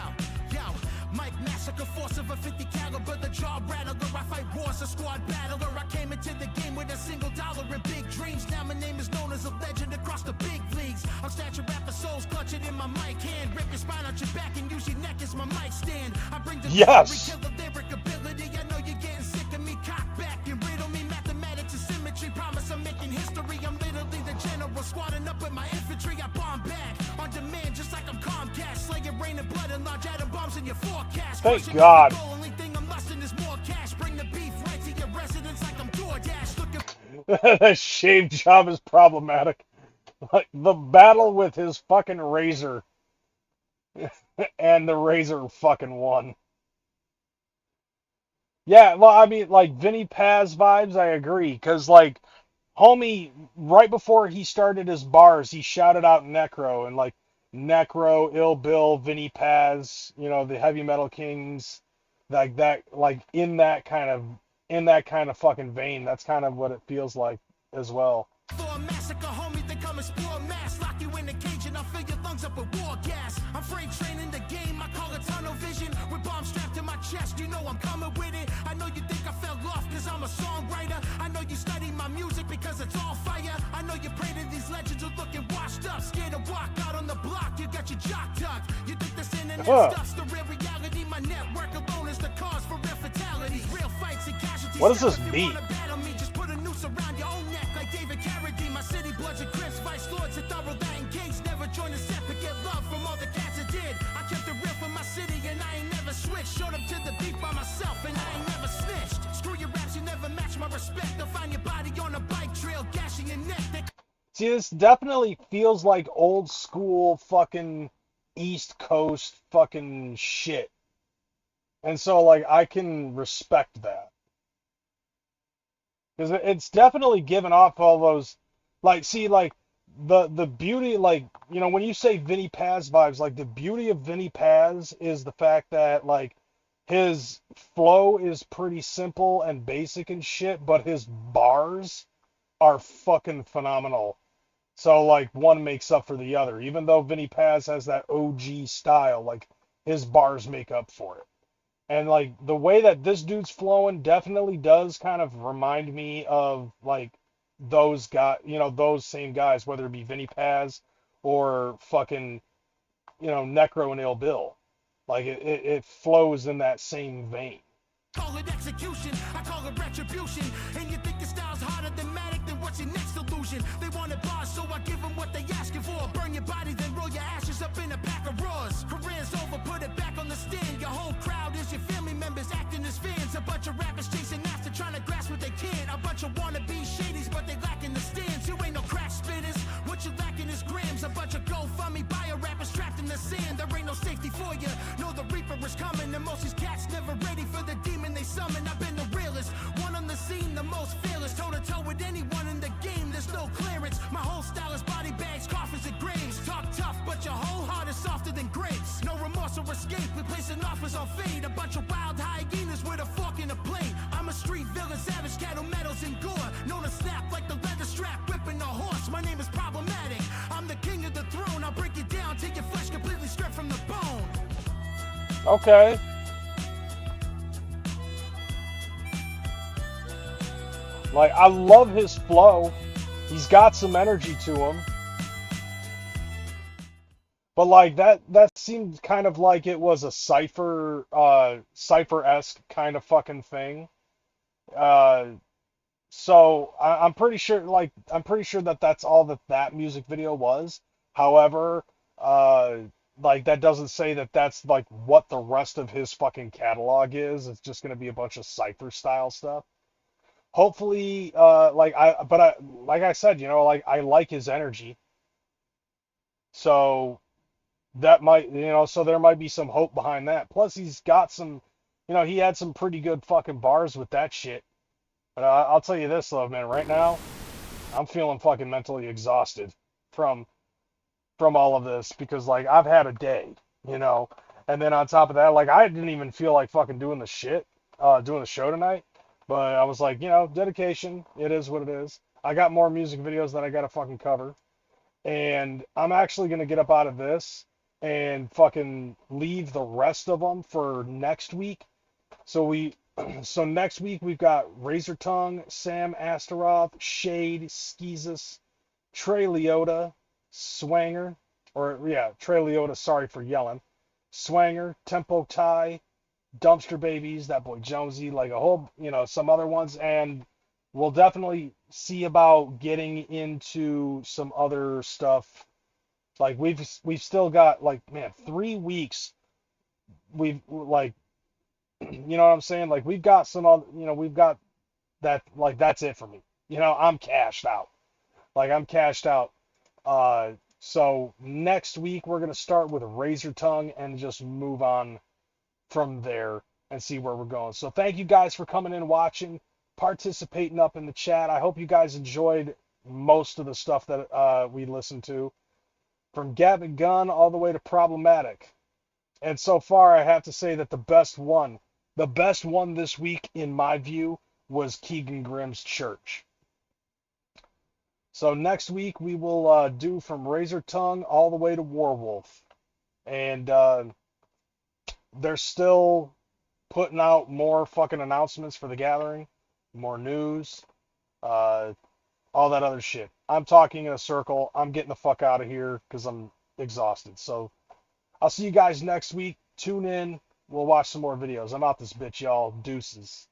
Mike Massacre, force of a 50 caliber, the jaw rattler. I fight wars, a squad battler. I came into the game with $1 and big dreams. Now my name is known as a legend across the big leagues. I'm stature rapper souls, clutch it in my mic hand. Rip your spine out your back and use your neck as my mic stand. I bring the yes. Kill the lyric ability. I know you're getting sick of me. Cock back and riddle me. Mathematics and symmetry. Promise I'm making history. I'm literally the general, squatting up with my infantry. I bomb back on demand, just like I'm Comcast. Slaying rain and blood and large atom bombs in your forecast. Thank God. Only thing I'm lusting is more cash. Bring the beef right to your residence like I'm DoorDash. That shave job is problematic. Like the battle with his fucking razor and the razor fucking won. Yeah, well, I mean, like Vinny Paz vibes, I agree. Because, like, homie, right before he started his bars, he shouted out Necro. And, like, Necro, Ill Bill, Vinny Paz, you know, the Heavy Metal Kings, like that, like in that kind of fucking vein. That's kind of what it feels like as well. For a massacre, homie, they come and spoil mass. Lock you in the cage and I'll fill your lungs up with war gas. I'm freight training the game, I call it tunnel vision. With bombs strapped to my chest, you know I'm coming with it. I know you think I fell off cause I'm a songwriter. I know you study my music because it's all fire. I know you pray to these legends who looking washed up. Scared to walk out on the block, you got your jock tucked. You think this internet stuff's the real reality. My network alone is the cause for real fatalities. Real fights and casualties. What does this mean? Just put a noose around your own neck like David Carradine. My city bloods and crips, vice lords and thorough that engaged. Never joined a set but get love from all the cats that did. I kept it real for my city and I ain't never switched. Showed up to the beef by myself and I ain't never snitched. Screw your raps, you never match my respect. They'll find your body on a bike trail, gashing your neck. See, this definitely feels like old school fucking East Coast fucking shit. And so, like, I can respect that. Because it's definitely given off all those, like, see, like, the beauty, like, you know, when you say Vinny Paz vibes, like, the beauty of Vinny Paz is the fact that, like, his flow is pretty simple and basic and shit, but his bars are fucking phenomenal. So, like, one makes up for the other. Even though Vinny Paz has that OG style, like, his bars make up for it. And, like, the way that this dude's flowing definitely does kind of remind me of, like, those guys, you know, those same guys, whether it be Vinny Paz or fucking, you know, Necro and Ill Bill. Like, it flows in that same vein. Call it execution, I call it retribution. And you think the style's harder than Matic, then what's your next illusion? They want a bar, so I give them what they asking for. Burn your body, then roll your ashes up in a pack of raws. Career's over, put it back on the stand. Your whole crowd is your family members acting as fans. A bunch of rappers chasing after, trying to grasp what they can. A bunch of wannabe shadies, but they lacking the stands. You ain't no crack spitters, what you lacking is grams. A bunch of GoFundMe buyer rappers trapped in the sand. There ain't no safety for you, know the reaper is coming. And most these cats never ready for the demon they summon. I've been the realest, one on the scene, the most fearless. Toe to toe with anyone in the game, there's no clearance. My whole style is body bags, coffins and graves. Talk tough, but your whole heart is softer than grapes. No remorse or escape, we placing offers on fade. A bunch of wild hyenas with a fork in a plate. I'm a street villain, savage, cattle, metals, and gore. Okay. Like, I love his flow. He's got some energy to him. But like that seemed kind of like it was a cipher-esque kind of fucking thing. Uh, so I'm pretty sure that that's all that music video was. However, like that doesn't say that that's like what the rest of his fucking catalog is. It's just gonna be a bunch of cipher style stuff. Hopefully, like I said, like I like his energy. So that might, so there might be some hope behind that. Plus, he's got some, he had some pretty good fucking bars with that shit. But I'll tell you this, though, man, right now, I'm feeling fucking mentally exhausted from all of this because, like, I've had a day, and then on top of that, like, I didn't even feel like fucking doing the show tonight. But I was like, dedication, it is what it is. I got more music videos that I gotta fucking cover. And I'm actually gonna get up out of this and fucking leave the rest of them for next week. So next week we've got Razor Tongue, Sam Astaroth, Shade, Skeezus, Trey Liotta, Swanger, Trey Liotta, sorry for yelling, Swanger, Tempo Tie, Dumpster Babies, that boy Jonesy, like a whole, some other ones, and we'll definitely see about getting into some other stuff. Like we've still got like, man, 3 weeks. We've like, you know what I'm saying? Like we've got some other, we've got that. Like that's it for me. I'm cashed out. Like I'm cashed out. So next week we're gonna start with Razor Tongue and just move on from there and see where we're going. So thank you guys for coming in, watching, participating up in the chat. I hope you guys enjoyed most of the stuff that we listened to, from Gavin Gunn all the way to Problematic. And so far, I have to say that the best one this week, in my view, was Keegan Grimm's Church. So next week, we will do from Razor Tongue all the way to Warwolf. And they're still putting out more fucking announcements for the gathering, more news, all that other shit. I'm talking in a circle. I'm getting the fuck out of here because I'm exhausted. So I'll see you guys next week. Tune in. We'll watch some more videos. I'm out this bitch, y'all. Deuces.